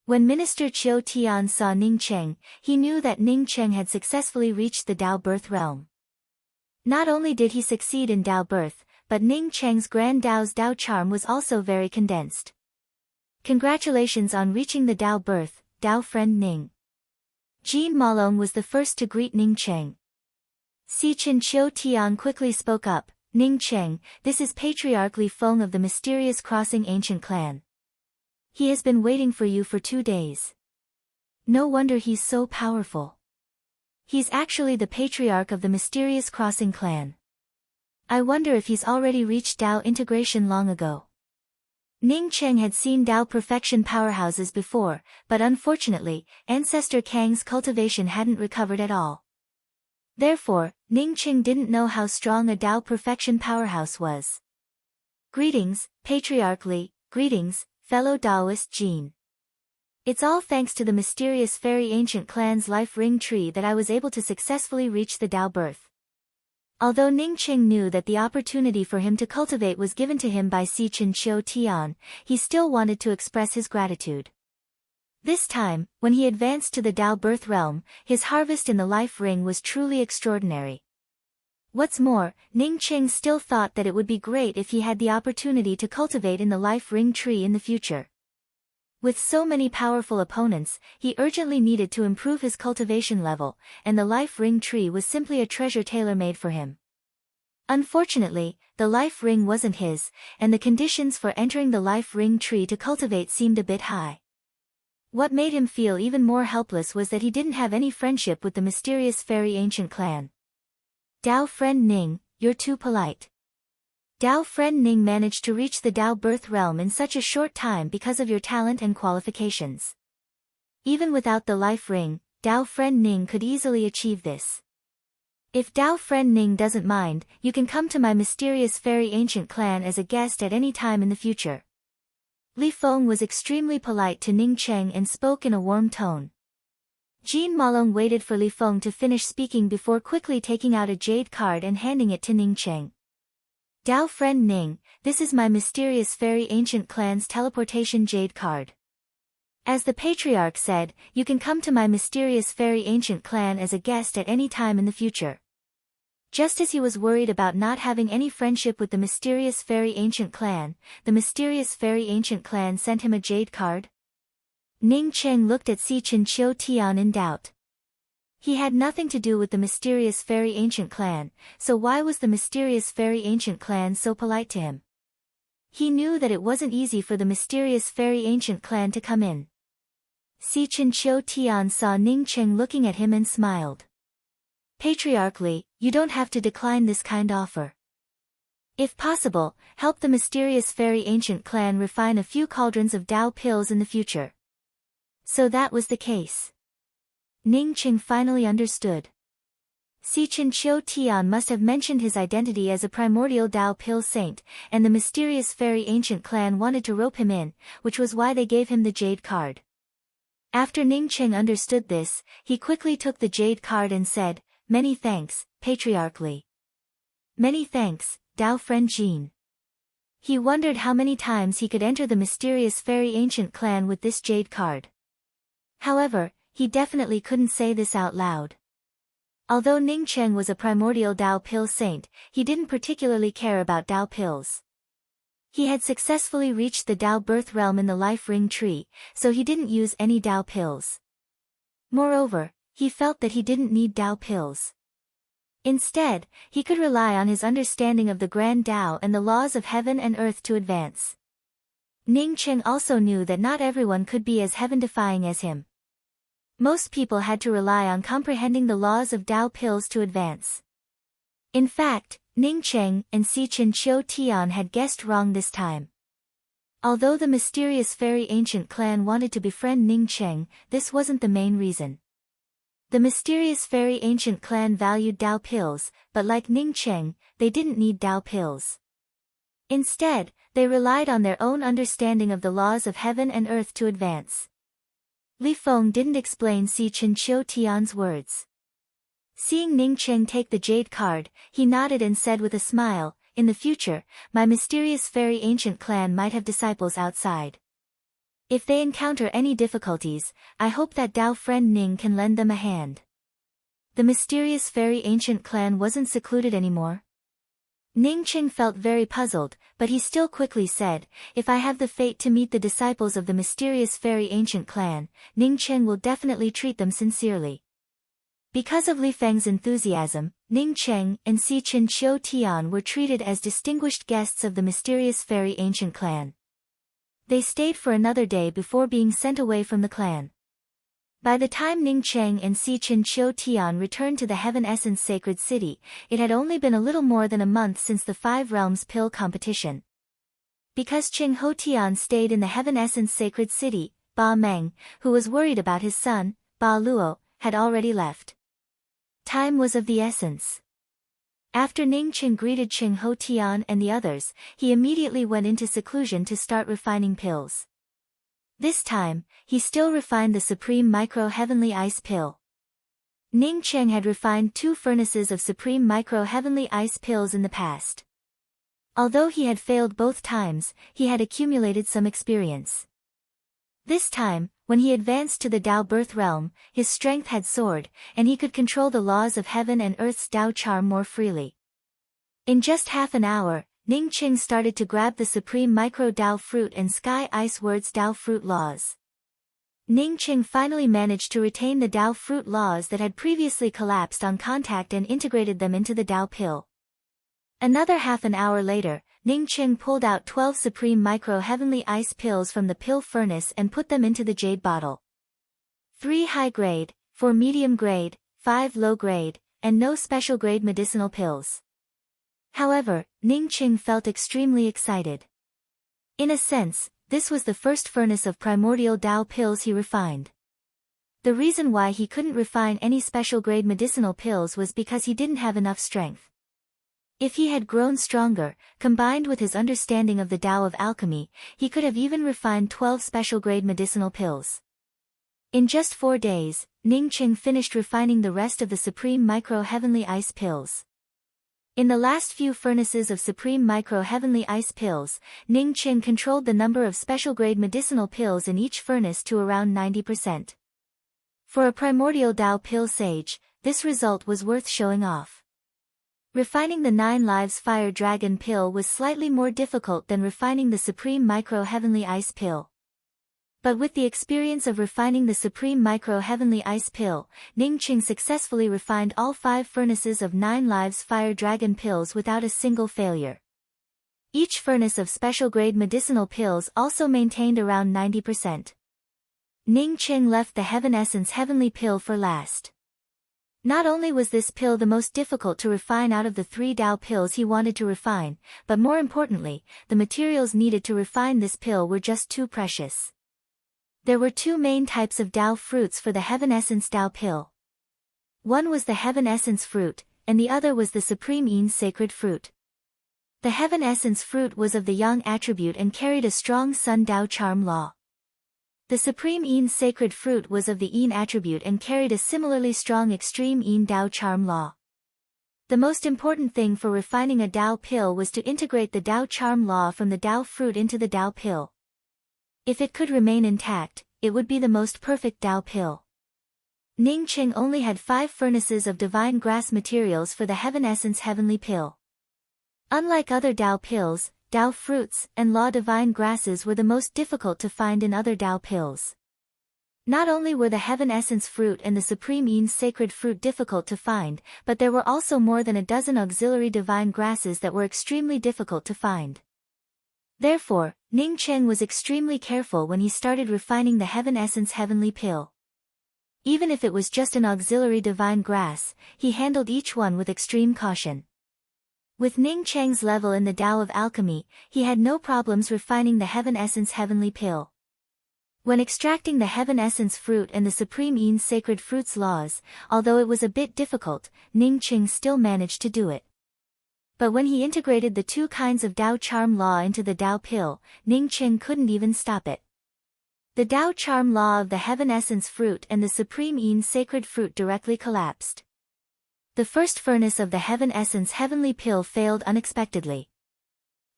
When Minister Chiu Tian saw Ning Cheng, he knew that Ning Cheng had successfully reached the Tao birth realm. Not only did he succeed in Tao birth, but Ning Cheng's grand Tao's Tao charm was also very condensed. Congratulations on reaching the Tao birth, Tao friend Ning. Jean Malong was the first to greet Ning Cheng. Sichin Chiu Tian quickly spoke up, Ning Cheng, this is Patriarch Li Feng of the mysterious crossing ancient clan. He has been waiting for you for 2 days. No wonder he's so powerful. He's actually the Patriarch of the mysterious crossing clan. I wonder if he's already reached Tao integration long ago. Ning Cheng had seen Tao perfection powerhouses before, but unfortunately, Ancestor Kang's cultivation hadn't recovered at all. Therefore, Ning Cheng didn't know how strong a Tao perfection powerhouse was. Greetings, Patriarch Li, greetings, fellow Taoist Jean. It's all thanks to the mysterious fairy ancient clan's life ring tree that I was able to successfully reach the Tao birth. Although Ning Qing knew that the opportunity for him to cultivate was given to him by Si Chen Qiu Tian, he still wanted to express his gratitude. This time, when he advanced to the Tao birth realm, his harvest in the life ring was truly extraordinary. What's more, Ning Qing still thought that it would be great if he had the opportunity to cultivate in the life ring tree in the future. With so many powerful opponents, he urgently needed to improve his cultivation level, and the life ring tree was simply a treasure tailor-made for him. Unfortunately, the life ring wasn't his, and the conditions for entering the life ring tree to cultivate seemed a bit high. What made him feel even more helpless was that he didn't have any friendship with the mysterious fairy ancient clan. Tao friend Ning, you're too polite. Tao friend Ning managed to reach the Tao birth realm in such a short time because of your talent and qualifications. Even without the life ring, Tao friend Ning could easily achieve this. If Tao friend Ning doesn't mind, you can come to my mysterious fairy ancient clan as a guest at any time in the future. Li Feng was extremely polite to Ning Cheng and spoke in a warm tone. Jean Malong waited for Li Feng to finish speaking before quickly taking out a jade card and handing it to Ning Cheng. Tao friend Ning, this is my mysterious fairy ancient clan's teleportation jade card. As the patriarch said, you can come to my mysterious fairy ancient clan as a guest at any time in the future. Just as he was worried about not having any friendship with the mysterious fairy ancient clan, the mysterious fairy ancient clan sent him a jade card. Ning Cheng looked at Si Chen Qiu Tian in doubt. He had nothing to do with the mysterious fairy ancient clan, so why was the mysterious fairy ancient clan so polite to him? He knew that it wasn't easy for the mysterious fairy ancient clan to come in. Si Chen Qiu Tian saw Ning Cheng looking at him and smiled. Patriarch Li, you don't have to decline this kind offer. If possible, help the mysterious fairy ancient clan refine a few cauldrons of Tao pills in the future. So that was the case. Ning Cheng finally understood. Si Chen Qiu Tian must have mentioned his identity as a primordial Tao pill saint, and the mysterious fairy ancient clan wanted to rope him in, which was why they gave him the jade card. After Ning Cheng understood this, he quickly took the jade card and said, "Many thanks, Patriarch Li." "Many thanks, Tao friend Jean." He wondered how many times he could enter the mysterious fairy ancient clan with this jade card. However, he definitely couldn't say this out loud. Although Ning Cheng was a primordial Tao pill saint, he didn't particularly care about Tao pills. He had successfully reached the Tao birth realm in the life ring tree, so he didn't use any Tao pills. Moreover, he felt that he didn't need Tao pills. Instead, he could rely on his understanding of the grand Tao and the laws of heaven and earth to advance. Ning Cheng also knew that not everyone could be as heaven-defying as him. Most people had to rely on comprehending the laws of Tao pills to advance. In fact, Ning Cheng and Si Chen Qiu Tian had guessed wrong this time. Although the mysterious fairy ancient clan wanted to befriend Ning Cheng, this wasn't the main reason. The mysterious fairy ancient clan valued Tao pills, but like Ning Cheng, they didn't need Tao pills. Instead, they relied on their own understanding of the laws of heaven and earth to advance. Li Feng didn't explain Si Chen Qiu Tian's words. Seeing Ning Cheng take the jade card, he nodded and said with a smile, "In the future, my mysterious fairy ancient clan might have disciples outside. If they encounter any difficulties, I hope that Tao friend Ning can lend them a hand." The mysterious fairy ancient clan wasn't secluded anymore. Ning Cheng felt very puzzled, but he still quickly said, "If I have the fate to meet the disciples of the mysterious fairy ancient clan, Ning Cheng will definitely treat them sincerely." Because of Li Feng's enthusiasm, Ning Cheng and Si Chen Qiu Tian were treated as distinguished guests of the mysterious fairy ancient clan. They stayed for another day before being sent away from the clan. By the time Ning Cheng and Si Chen Qiu Tian returned to the Heaven Essence Sacred City, it had only been a little more than a month since the Five Realms Pill competition. Because Qing Ho Tian stayed in the Heaven Essence Sacred City, Ba Meng, who was worried about his son, Ba Luo, had already left. Time was of the essence. After Ning Cheng greeted Qing Ho Tian and the others, he immediately went into seclusion to start refining pills. This time, he still refined the Supreme Micro Heavenly Ice Pill. Ning Cheng had refined 2 furnaces of Supreme Micro Heavenly Ice Pills in the past. Although he had failed both times, he had accumulated some experience. This time, when he advanced to the Tao Birth Realm, his strength had soared, and he could control the laws of heaven and earth's Tao charm more freely. In just half an hour, Ning Cheng started to grab the Supreme Micro Tao Fruit and Sky Ice Words Tao Fruit laws. Ning Cheng finally managed to retain the Tao Fruit laws that had previously collapsed on contact and integrated them into the Tao Pill. Another half an hour later, Ning Cheng pulled out 12 Supreme Micro Heavenly Ice Pills from the pill furnace and put them into the jade bottle. 3 high grade, 4 medium grade, 5 low grade, and no special grade medicinal pills. However, Ning Cheng felt extremely excited. In a sense, this was the first furnace of primordial Tao pills he refined. The reason why he couldn't refine any special grade medicinal pills was because he didn't have enough strength. If he had grown stronger, combined with his understanding of the Tao of alchemy, he could have even refined 12 special grade medicinal pills. In just 4 days, Ning Cheng finished refining the rest of the Supreme Micro Heavenly Ice Pills. In the last few furnaces of Supreme Micro Heavenly Ice Pills, Ning Cheng controlled the number of special grade medicinal pills in each furnace to around 90%. For a primordial Tao pill sage, this result was worth showing off. Refining the 9 Lives Fire Dragon pill was slightly more difficult than refining the Supreme Micro Heavenly Ice pill. But with the experience of refining the Supreme Micro Heavenly Ice pill, Ning Cheng successfully refined all 5 furnaces of 9 Lives Fire Dragon pills without a single failure. Each furnace of special grade medicinal pills also maintained around 90%. Ning Cheng left the Heaven Essence Heavenly pill for last. Not only was this pill the most difficult to refine out of the 3 Tao pills he wanted to refine, but more importantly, the materials needed to refine this pill were just too precious. There were 2 main types of Tao fruits for the Heaven Essence Tao pill. One was the Heaven Essence fruit, and the other was the Supreme Yin Sacred fruit. The Heaven Essence fruit was of the Yang attribute and carried a strong Sun Tao charm law. The Supreme Yin Sacred fruit was of the Yin attribute and carried a similarly strong Extreme Yin Tao charm law. The most important thing for refining a Tao pill was to integrate the Tao charm law from the Tao fruit into the Tao pill. If it could remain intact, it would be the most perfect Tao pill. Ning Cheng only had 5 furnaces of divine grass materials for the Heaven Essence Heavenly pill. Unlike other Tao pills, Tao fruits and law divine grasses were the most difficult to find in other Tao pills. Not only were the Heaven Essence fruit and the Supreme Yin Sacred fruit difficult to find, but there were also more than a dozen auxiliary divine grasses that were extremely difficult to find. Therefore, Ning Cheng was extremely careful when he started refining the Heaven Essence Heavenly pill. Even if it was just an auxiliary divine grass, he handled each one with extreme caution. With Ning Cheng's level in the Tao of alchemy, he had no problems refining the Heaven Essence Heavenly pill. When extracting the Heaven Essence fruit and the Supreme Yin Sacred fruit's laws, although it was a bit difficult, Ning Cheng still managed to do it. But when he integrated the 2 kinds of Tao charm law into the Tao pill, Ning Cheng couldn't even stop it. The Tao charm law of the Heaven Essence fruit and the Supreme Yin Sacred fruit directly collapsed. The first furnace of the Heaven Essence Heavenly pill failed unexpectedly.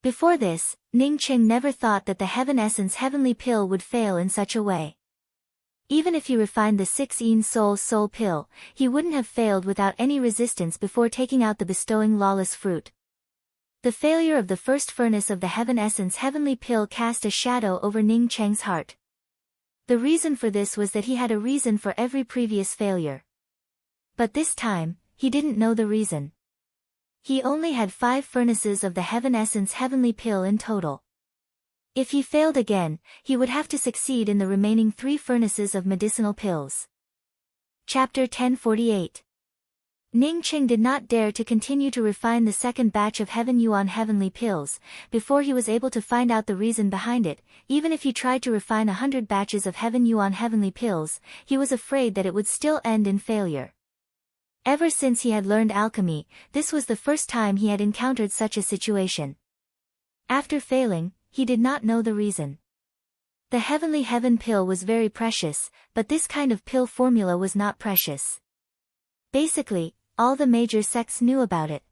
Before this, Ning Cheng never thought that the Heaven Essence Heavenly pill would fail in such a way. Even if he refined the 6 Yin Soul pill, he wouldn't have failed without any resistance before taking out the bestowing lawless fruit. The failure of the first furnace of the Heaven Essence Heavenly pill cast a shadow over Ning Cheng's heart. The reason for this was that he had a reason for every previous failure. But this time, he didn't know the reason. He only had 5 furnaces of the Heaven Essence Heavenly pill in total. If he failed again, he would have to succeed in the remaining 3 furnaces of medicinal pills. Chapter 1048. Ning Cheng did not dare to continue to refine the second batch of Heaven Yuan Heavenly pills, before he was able to find out the reason behind it. Even if he tried to refine 100 batches of Heaven Yuan Heavenly pills, he was afraid that it would still end in failure. Ever since he had learned alchemy, this was the first time he had encountered such a situation. After failing, he did not know the reason. The heavenly heaven pill was very precious, but this kind of pill formula was not precious. Basically, all the major sects knew about it.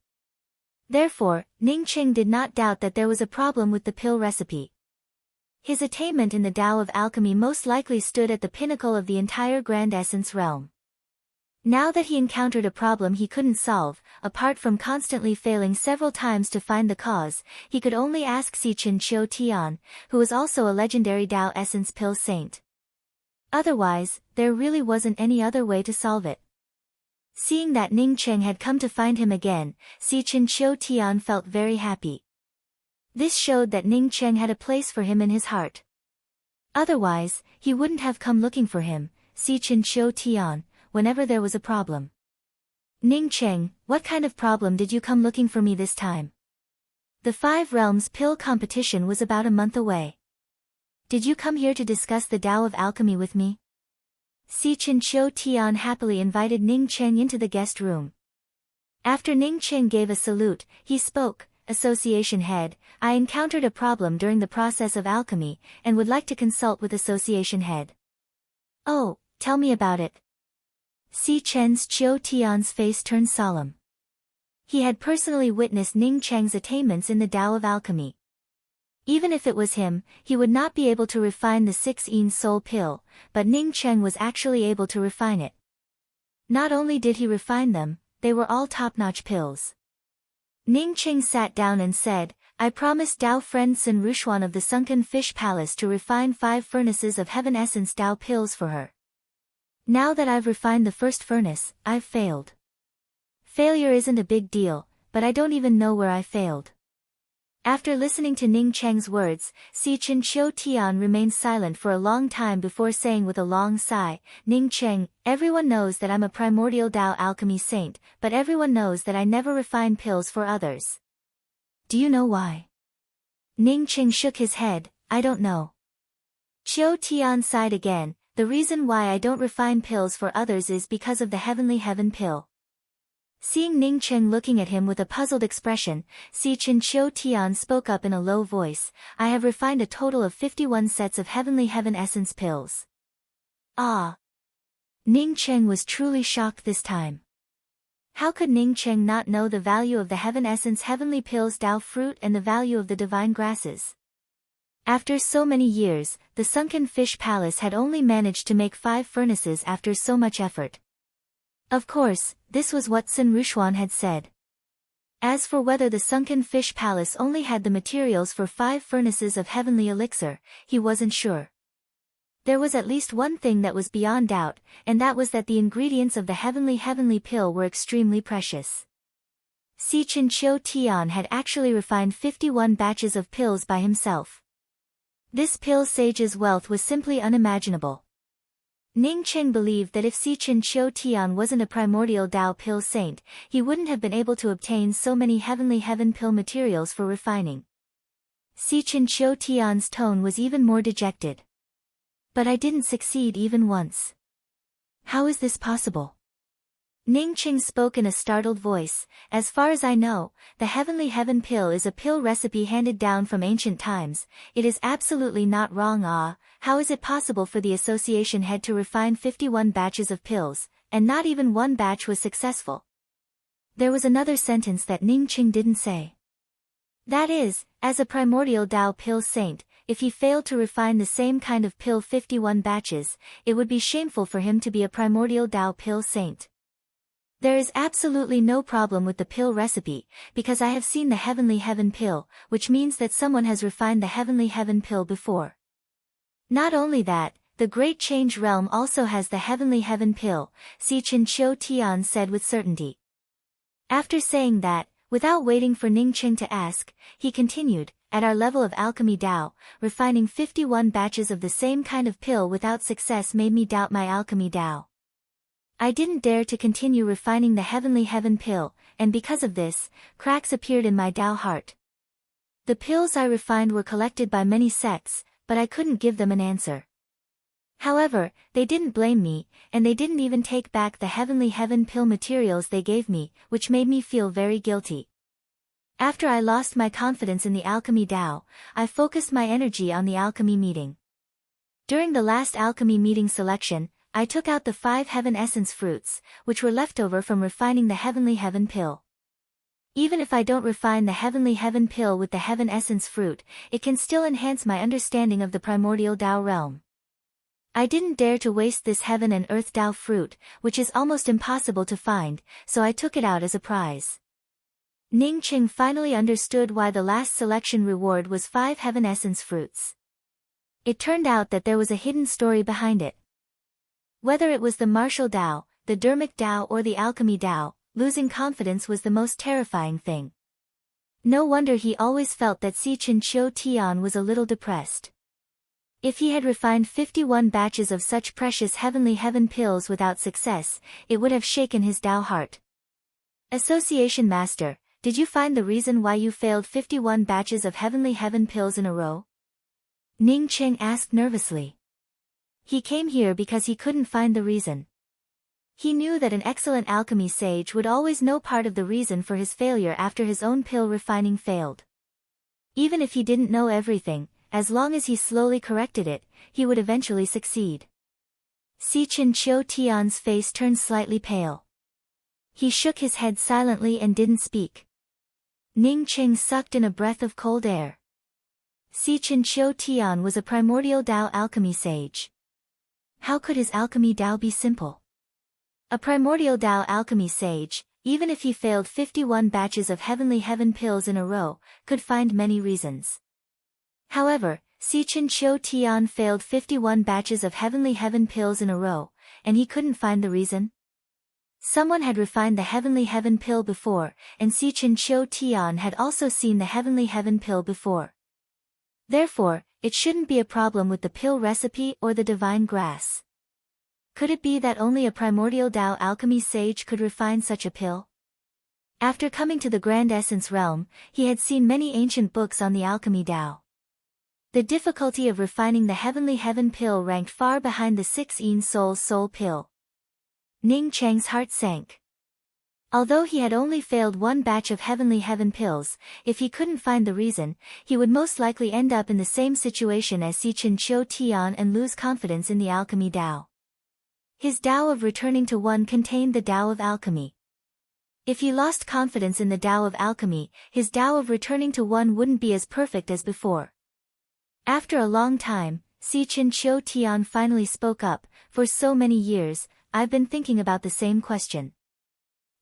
Therefore, Ning Qing did not doubt that there was a problem with the pill recipe. His attainment in the Tao of alchemy most likely stood at the pinnacle of the entire grand essence realm. Now that he encountered a problem he couldn't solve, apart from constantly failing several times to find the cause, he could only ask Sichin Chiu Tian, who was also a legendary Tao essence pill saint. Otherwise, there really wasn't any other way to solve it. Seeing that Ning Cheng had come to find him again, Sichin Chiu Tian felt very happy. This showed that Ning Cheng had a place for him in his heart. Otherwise, he wouldn't have come looking for him, Sichin Chiu Tian, whenever there was a problem. Ning Cheng, what kind of problem did you come looking for me this time? The Five Realms pill competition was about a month away. Did you come here to discuss the Tao of alchemy with me? Sichin Chiu Tian happily invited Ning Cheng into the guest room. After Ning Cheng gave a salute, he spoke, Association Head, I encountered a problem during the process of alchemy, and would like to consult with Association Head. Oh, tell me about it. Sichin Chiu Tian's face turned solemn. He had personally witnessed Ning Cheng's attainments in the Tao of alchemy. Even if it was him, he would not be able to refine the 6-yin soul pill, but Ning Cheng was actually able to refine it. Not only did he refine them, they were all top-notch pills. Ning Cheng sat down and said, I promised Tao friend Sun Rushuan of the Sunken Fish Palace to refine 5 furnaces of Heaven Essence Tao pills for her. Now that I've refined the first furnace, I've failed. Failure isn't a big deal, but I don't even know where I failed. After listening to Ning Cheng's words, Sichin Chiu Tian remained silent for a long time before saying with a long sigh, Ning Cheng, everyone knows that I'm a primordial Tao alchemy saint, but everyone knows that I never refine pills for others. Do you know why? Ning Cheng shook his head, I don't know. Chiu Tian sighed again, the reason why I don't refine pills for others is because of the heavenly heaven pill. Seeing Ning Cheng looking at him with a puzzled expression, Sichin Chiu Tian spoke up in a low voice, I have refined a total of 51 sets of heavenly heaven essence pills. Ah! Ning Cheng was truly shocked this time. How could Ning Cheng not know the value of the heaven essence heavenly pills Tao fruit and the value of the divine grasses? After so many years, the Sunken Fish Palace had only managed to make 5 furnaces after so much effort. Of course, this was what Sun Rushuan had said. As for whether the Sunken Fish Palace only had the materials for 5 furnaces of heavenly elixir, he wasn't sure. There was at least one thing that was beyond doubt, and that was that the ingredients of the heavenly pill were extremely precious. Sichin Chiu Tian had actually refined 51 batches of pills by himself. This pill sage's wealth was simply unimaginable. Ning Cheng believed that if Sichin Chiu Tian wasn't a primordial Tao pill saint, he wouldn't have been able to obtain so many heavenly heaven pill materials for refining. Sichin Chiu Tian's tone was even more dejected. But I didn't succeed even once. How is this possible? Ning Cheng spoke in a startled voice, as far as I know, the heavenly heaven pill is a pill recipe handed down from ancient times, it is absolutely not wrong. How is it possible for the association head to refine 51 batches of pills, and not even one batch was successful? There was another sentence that Ning Cheng didn't say. That is, as a primordial Tao pill saint, if he failed to refine the same kind of pill 51 batches, it would be shameful for him to be a primordial Tao pill saint. There is absolutely no problem with the pill recipe, because I have seen the heavenly heaven pill, which means that someone has refined the heavenly heaven pill before. Not only that, the Great Change Realm also has the heavenly heaven pill, Sichin Chiu Tian said with certainty. After saying that, without waiting for Ning Cheng to ask, he continued, at our level of alchemy Tao, refining 51 batches of the same kind of pill without success made me doubt my alchemy Tao. I didn't dare to continue refining the heavenly heaven pill, and because of this, cracks appeared in my Tao heart. The pills I refined were collected by many sects, but I couldn't give them an answer. However, they didn't blame me, and they didn't even take back the heavenly heaven pill materials they gave me, which made me feel very guilty. After I lost my confidence in the alchemy Tao, I focused my energy on the alchemy meeting. During the last alchemy meeting selection, I took out the 5 heaven essence fruits, which were left over from refining the heavenly heaven pill. Even if I don't refine the heavenly heaven pill with the heaven essence fruit, it can still enhance my understanding of the primordial Tao realm. I didn't dare to waste this heaven and earth Tao fruit, which is almost impossible to find, so I took it out as a prize. Ning Qing finally understood why the last selection reward was 5 heaven essence fruits. It turned out that there was a hidden story behind it. Whether it was the martial Tao, the dermic Tao or the alchemy Tao, losing confidence was the most terrifying thing. No wonder he always felt that Si Chen Chiu Tian was a little depressed. If he had refined 51 batches of such precious heavenly heaven pills without success, it would have shaken his Tao heart. Association Master, did you find the reason why you failed 51 batches of heavenly heaven pills in a row? Ning Qing asked nervously. He came here because he couldn't find the reason. He knew that an excellent alchemy sage would always know part of the reason for his failure after his own pill refining failed. Even if he didn't know everything, as long as he slowly corrected it, he would eventually succeed. Si Chen Chiu Tian's face turned slightly pale. He shook his head silently and didn't speak. Ning Qing sucked in a breath of cold air. Si Chen Chiu Tian was a primordial Tao alchemy sage. How could his alchemy Tao be simple? A primordial Tao alchemy sage, even if he failed 51 batches of heavenly heaven pills in a row, could find many reasons. However, Si Chen Chiu Tian failed 51 batches of heavenly heaven pills in a row, and he couldn't find the reason. Someone had refined the heavenly heaven pill before, and Si Chen Chiu Tian had also seen the heavenly heaven pill before. Therefore, it shouldn't be a problem with the pill recipe or the divine grass. Could it be that only a primordial Tao alchemy sage could refine such a pill? After coming to the Grand Essence realm, he had seen many ancient books on the alchemy Tao. The difficulty of refining the heavenly heaven pill ranked far behind the 6 Yin Soul's soul pill. Ning Cheng's heart sank. Although he had only failed 1 batch of heavenly heaven pills, if he couldn't find the reason, he would most likely end up in the same situation as Si Chen Chiu Tian and lose confidence in the alchemy Tao. His Tao of returning to one contained the Tao of alchemy. If he lost confidence in the Tao of alchemy, his Tao of returning to one wouldn't be as perfect as before. After a long time, Si Chen Chiu Tian finally spoke up. For so many years, I've been thinking about the same question.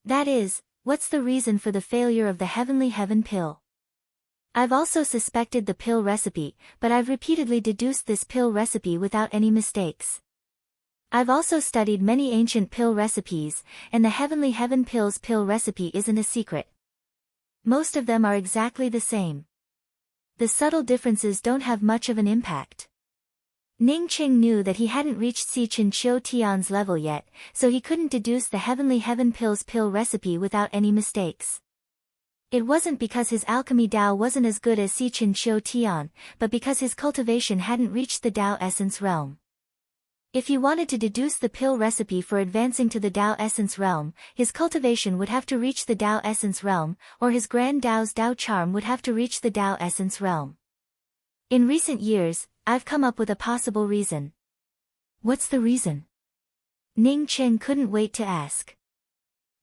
That is, what's the reason for the failure of the heavenly heaven pill? I've also suspected the pill recipe, but I've repeatedly deduced this pill recipe without any mistakes. I've also studied many ancient pill recipes, and the heavenly heaven pill's pill recipe isn't a secret. Most of them are exactly the same. The subtle differences don't have much of an impact. Ning Qing knew that he hadn't reached Si Chen Chiu Tian's level yet, so he couldn't deduce the heavenly heaven pill's pill recipe without any mistakes. It wasn't because his alchemy Tao wasn't as good as Si Chen Chiu Tian, but because his cultivation hadn't reached the Tao essence realm. If he wanted to deduce the pill recipe for advancing to the Tao essence realm, his cultivation would have to reach the Tao essence realm, or his grand Tao's Tao charm would have to reach the Tao essence realm. In recent years, I've come up with a possible reason. What's the reason? Ning Qing couldn't wait to ask.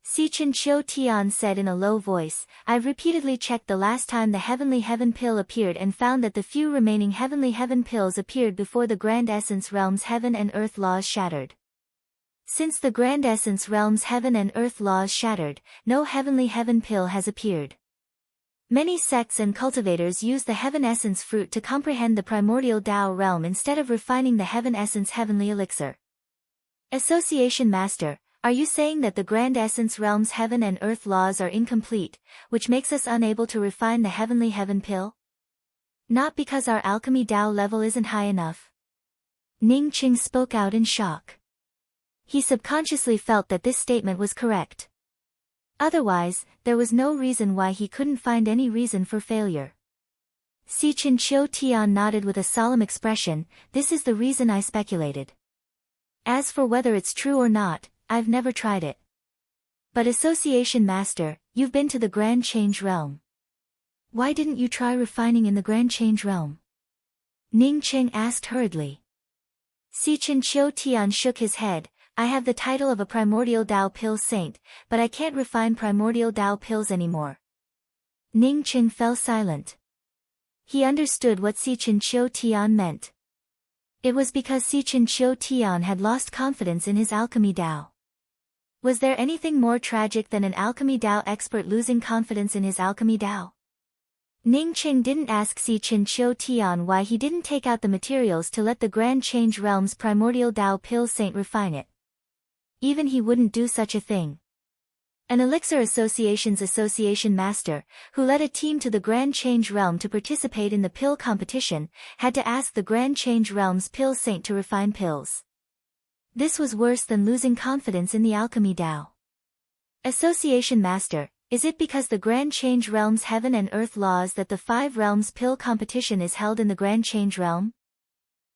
Si Chen Chiu Tian said in a low voice, I've repeatedly checked the last time the heavenly heaven pill appeared and found that the few remaining heavenly heaven pills appeared before the Grand Essence realm's heaven and earth laws shattered. Since the Grand Essence realm's heaven and earth laws shattered, no heavenly heaven pill has appeared. Many sects and cultivators use the heaven essence fruit to comprehend the primordial Tao realm instead of refining the heaven essence heavenly elixir. Association Master, are you saying that the Grand Essence realm's heaven and earth laws are incomplete, which makes us unable to refine the heavenly heaven pill? Not because our alchemy Tao level isn't high enough. Ning Qing spoke out in shock. He subconsciously felt that this statement was correct. Otherwise, there was no reason why he couldn't find any reason for failure. Si Chen Chiu Tian nodded with a solemn expression, this is the reason I speculated. As for whether it's true or not, I've never tried it. But Association Master, you've been to the Grand Change Realm. Why didn't you try refining in the Grand Change Realm? Ning Qing asked hurriedly. Sichin Chiu Tian shook his head. I have the title of a primordial Tao pill saint, but I can't refine primordial Tao pills anymore. Ning Qing fell silent. He understood what Sichin Chiu Tian meant. It was because Sichin Chiu Tian had lost confidence in his alchemy Tao. Was there anything more tragic than an alchemy Tao expert losing confidence in his alchemy Tao? Ning Qing didn't ask Sichin Chiu Tian why he didn't take out the materials to let the Grand Change Realm's primordial Tao pill saint refine it. Even he wouldn't do such a thing. An Elixir Association's association master, who led a team to the Grand Change Realm to participate in the pill competition, had to ask the Grand Change Realm's pill saint to refine pills. This was worse than losing confidence in the alchemy Tao. Association master, is it because the Grand Change Realm's heaven and earth laws that the 5 realms pill competition is held in the Grand Change Realm?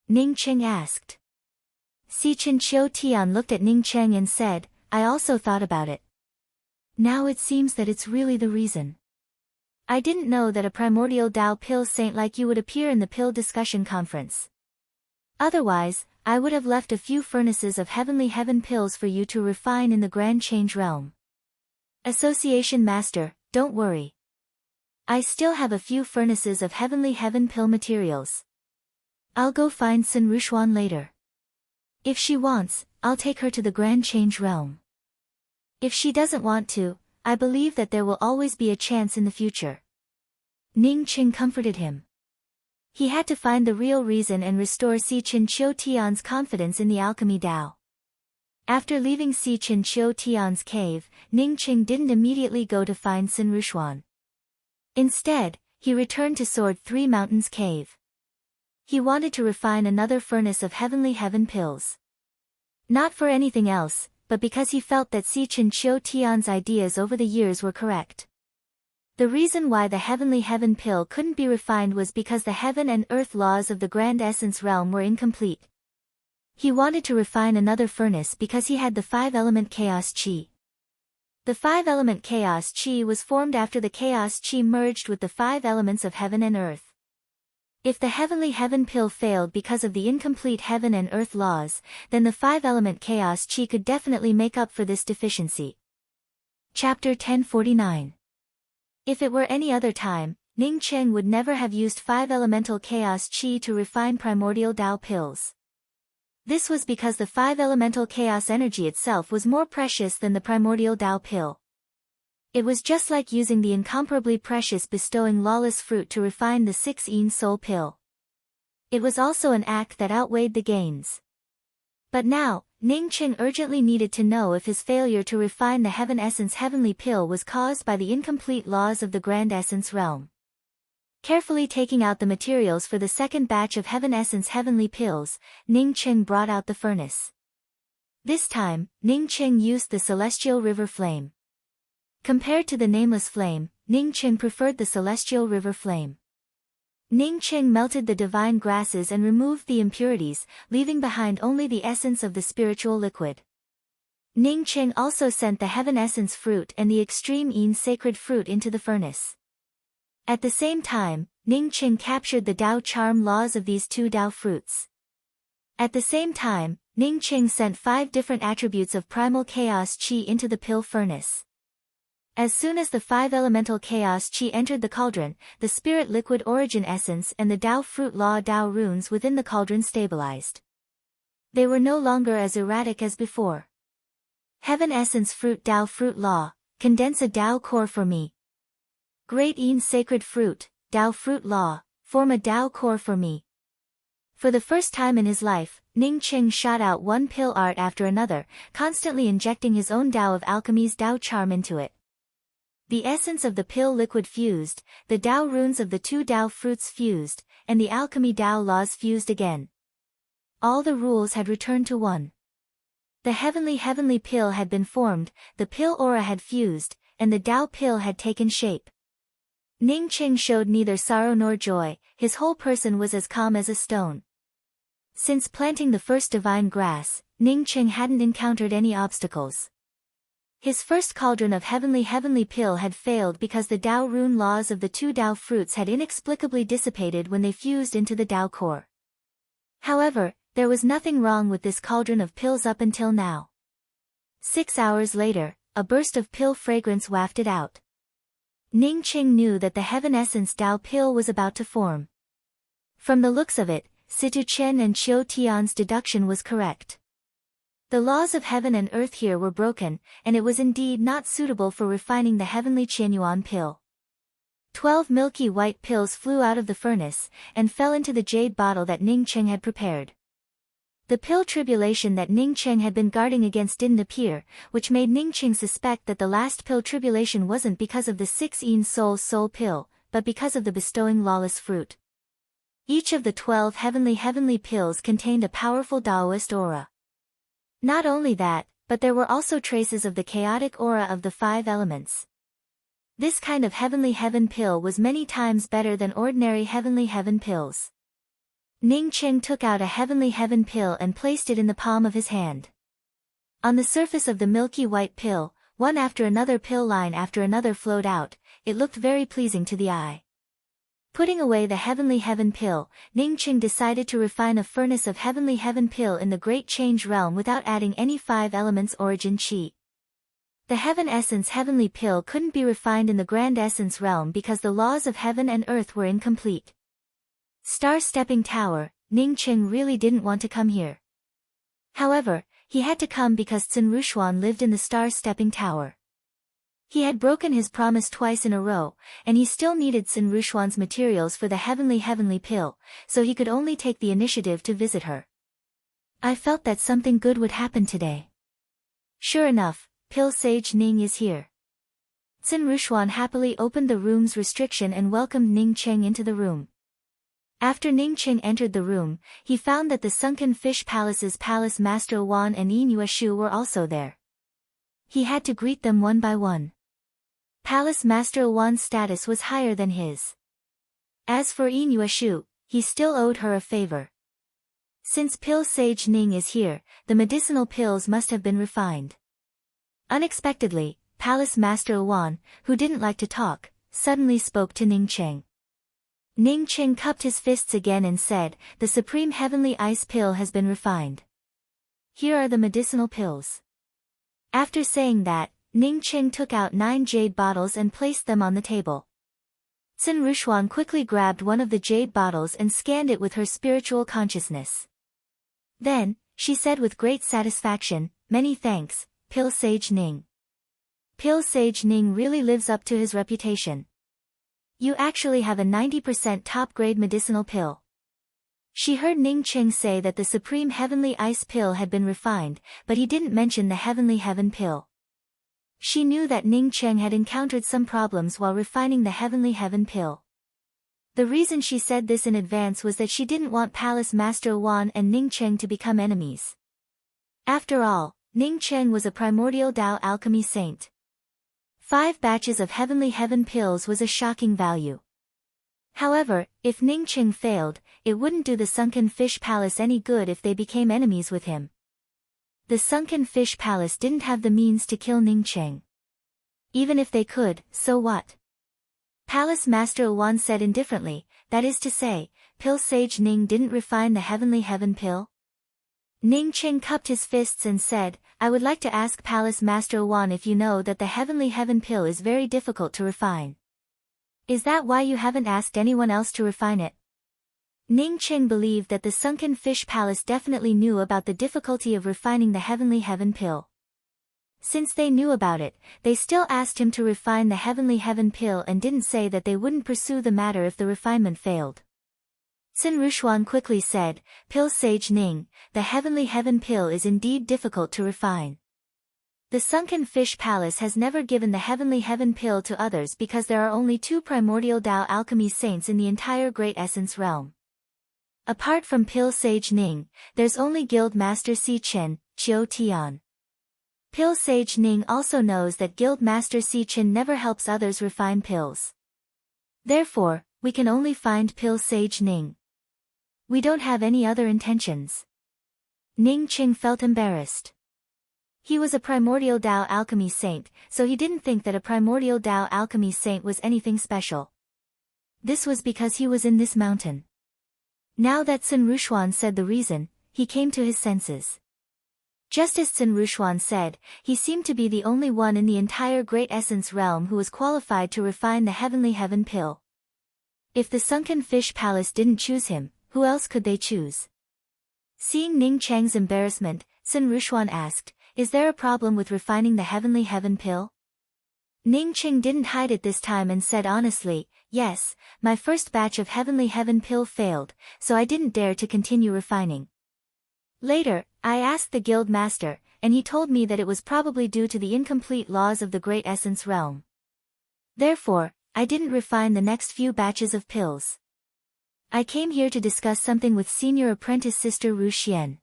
Ning Qing asked. Sichin Chiu Tian looked at Ning Qing and said, I also thought about it. Now it seems that it's really the reason. I didn't know that a primordial Tao pill saint like you would appear in the pill discussion conference. Otherwise, I would have left a few furnaces of heavenly heaven pills for you to refine in the Grand Change Realm. Association master, don't worry. I still have a few furnaces of heavenly heaven pill materials. I'll go find Sun Rushuan later. If she wants, I'll take her to the Grand Change Realm. If she doesn't want to, I believe that there will always be a chance in the future. Ning Qing comforted him. He had to find the real reason and restore Sichin Chiu Tian's confidence in the alchemy Tao. After leaving Sichin Chiu Tian's cave, Ning Qing didn't immediately go to find Sun Rushuan. Instead, he returned to Sword 3 Mountains Cave. He wanted to refine another furnace of heavenly heaven pills. Not for anything else, but because he felt that Sichin Chiu Tian's ideas over the years were correct. The reason why the heavenly heaven pill couldn't be refined was because the heaven and earth laws of the Grand Essence Realm were incomplete. He wanted to refine another furnace because he had the 5-element Chaos Qi. The 5-element Chaos Qi was formed after the Chaos Qi merged with the 5 elements of heaven and earth. If the heavenly heaven pill failed because of the incomplete heaven and earth laws, then the 5-element Chaos Qi could definitely make up for this deficiency. Chapter 1049. If it were any other time, Ning Qing would never have used 5-elemental Chaos Qi to refine primordial Tao pills. This was because the 5-elemental chaos energy itself was more precious than the primordial Tao pill. It was just like using the incomparably precious bestowing lawless fruit to refine the 6-yin soul pill. It was also an act that outweighed the gains. But now, Ning Qing urgently needed to know if his failure to refine the Heaven Essence Heavenly Pill was caused by the incomplete laws of the Grand Essence Realm. Carefully taking out the materials for the second batch of Heaven Essence Heavenly Pills, Ning Qing brought out the furnace. This time, Ning Qing used the Celestial River Flame. Compared to the Nameless Flame, Ning Qing preferred the Celestial River Flame. Ning Qing melted the divine grasses and removed the impurities, leaving behind only the essence of the spiritual liquid. Ning Qing also sent the Heaven Essence Fruit and the Extreme Yin Sacred Fruit into the furnace. At the same time, Ning Qing captured the Tao charm laws of these 2 Tao fruits. At the same time, Ning Qing sent 5 different attributes of primal chaos qi into the pill furnace. As soon as the 5 elemental chaos qi entered the cauldron, the spirit liquid origin essence and the Tao fruit law Tao runes within the cauldron stabilized. They were no longer as erratic as before. Heaven essence fruit Tao fruit law, condense a Tao core for me. Great Yin sacred fruit, Tao fruit law, form a Tao core for me. For the first time in his life, Ning Qing shot out one pill art after another, constantly injecting his own Tao of alchemy's Tao charm into it. The essence of the pill liquid fused, the Tao runes of the 2 Tao fruits fused, and the alchemy Tao laws fused again. All the rules had returned to one. The heavenly pill had been formed, the pill aura had fused, and the Tao pill had taken shape. Ning Qing showed neither sorrow nor joy, his whole person was as calm as a stone. Since planting the first divine grass, Ning Qing hadn't encountered any obstacles. His first cauldron of heavenly pill had failed because the Tao rune laws of the 2 Tao fruits had inexplicably dissipated when they fused into the Tao core. However, there was nothing wrong with this cauldron of pills up until now. 6 hours later, a burst of pill fragrance wafted out. Ning Qing knew that the heaven essence Dao pill was about to form. From the looks of it, Situ Chen and Qiu Tian's deduction was correct. The laws of heaven and earth here were broken, and it was indeed not suitable for refining the heavenly Qianyuan pill. 12 milky white pills flew out of the furnace, and fell into the jade bottle that Ning Qing had prepared. The pill tribulation that Ning Qing had been guarding against didn't appear, which made Ning Qing suspect that the last pill tribulation wasn't because of the 6 soul pill, but because of the bestowing lawless fruit. Each of the 12 heavenly pills contained a powerful Taoist aura. Not only that, but there were also traces of the chaotic aura of the 5 elements. This kind of heavenly heaven pill was many times better than ordinary heavenly heaven pills. Ning Qing took out a heavenly heaven pill and placed it in the palm of his hand. On the surface of the milky white pill, one after another pill line after another flowed out. It looked very pleasing to the eye. Putting away the heavenly heaven pill, Ning Qing decided to refine a furnace of heavenly heaven pill in the Great Change Realm without adding any 5 elements origin qi. The heaven essence heavenly pill couldn't be refined in the grand essence realm because the laws of heaven and earth were incomplete. Star-stepping tower, Ning Qing really didn't want to come here. However, he had to come because Qin Rushuan lived in the star-stepping tower. He had broken his promise twice in a row, and he still needed Qin Rushuan's materials for the heavenly pill, so he could only take the initiative to visit her. I felt that something good would happen today. Sure enough, Pill Sage Ning is here. Qin Rushuan happily opened the room's restriction and welcomed Ning Qing into the room. After Ning Qing entered the room, he found that the Sunken Fish Palace's Palace Master Wan and Yin Yueshu were also there. He had to greet them one by one. Palace Master Wan's status was higher than his. As for Yin Yueshu, he still owed her a favor. Since Pill Sage Ning is here, the medicinal pills must have been refined. Unexpectedly, Palace Master Wan, who didn't like to talk, suddenly spoke to Ning Qing. Ning Qing cupped his fists again and said, "The supreme heavenly ice pill has been refined. Here are the medicinal pills." After saying that, Ning Qing took out 9 jade bottles and placed them on the table. Qin Rushuan quickly grabbed one of the jade bottles and scanned it with her spiritual consciousness. Then, she said with great satisfaction, "Many thanks, Pill Sage Ning. Pill Sage Ning really lives up to his reputation. You actually have a 90% top-grade medicinal pill." She heard Ning Qing say that the supreme heavenly ice pill had been refined, but he didn't mention the heavenly heaven pill. She knew that Ning Qing had encountered some problems while refining the heavenly heaven pill. The reason she said this in advance was that she didn't want Palace Master Wan and Ning Qing to become enemies. After all, Ning Qing was a primordial Dao alchemy saint. 5 batches of heavenly heaven pills was a shocking value. However, if Ning Qing failed, it wouldn't do the Sunken Fish Palace any good if they became enemies with him. The Sunken Fish Palace didn't have the means to kill Ning Qing. Even if they could, so what? Palace Master Wan said indifferently, "That is to say, Pill Sage Ning didn't refine the heavenly heaven pill?" Ning Qing cupped his fists and said, "I would like to ask Palace Master Wan if you know that the heavenly heaven pill is very difficult to refine. Is that why you haven't asked anyone else to refine it?" Ning Qing believed that the Sunken Fish Palace definitely knew about the difficulty of refining the heavenly heaven pill. Since they knew about it, they still asked him to refine the heavenly heaven pill and didn't say that they wouldn't pursue the matter if the refinement failed. Qin Rushuan quickly said, "Pill Sage Ning, the heavenly heaven pill is indeed difficult to refine. The Sunken Fish Palace has never given the heavenly heaven pill to others because there are only 2 primordial Dao alchemy saints in the entire Great Essence realm. Apart from Pill Sage Ning, there's only Guild Master Si Chen, Qiu Tian. Pill Sage Ning also knows that Guild Master Si Chen never helps others refine pills. Therefore, we can only find Pill Sage Ning. We don't have any other intentions." Ning Qing felt embarrassed. He was a primordial Dao alchemy saint, so he didn't think that a primordial Dao alchemy saint was anything special. This was because he was in this mountain. Now that Qin Rushuan said the reason, he came to his senses. Just as Sun Rushuan said, he seemed to be the only one in the entire Great Essence realm who was qualified to refine the Heavenly Heaven Pill. If the Sunken Fish Palace didn't choose him, who else could they choose? Seeing Ning Cheng's embarrassment, Sun Rushuan asked, "Is there a problem with refining the Heavenly Heaven Pill?" Ning Cheng didn't hide it this time and said honestly, "Yes, my first batch of Heavenly Heaven Pill failed, so I didn't dare to continue refining. Later, I asked the guild master, and he told me that it was probably due to the incomplete laws of the Great Essence realm. Therefore, I didn't refine the next few batches of pills. I came here to discuss something with senior apprentice sister Ru Xian.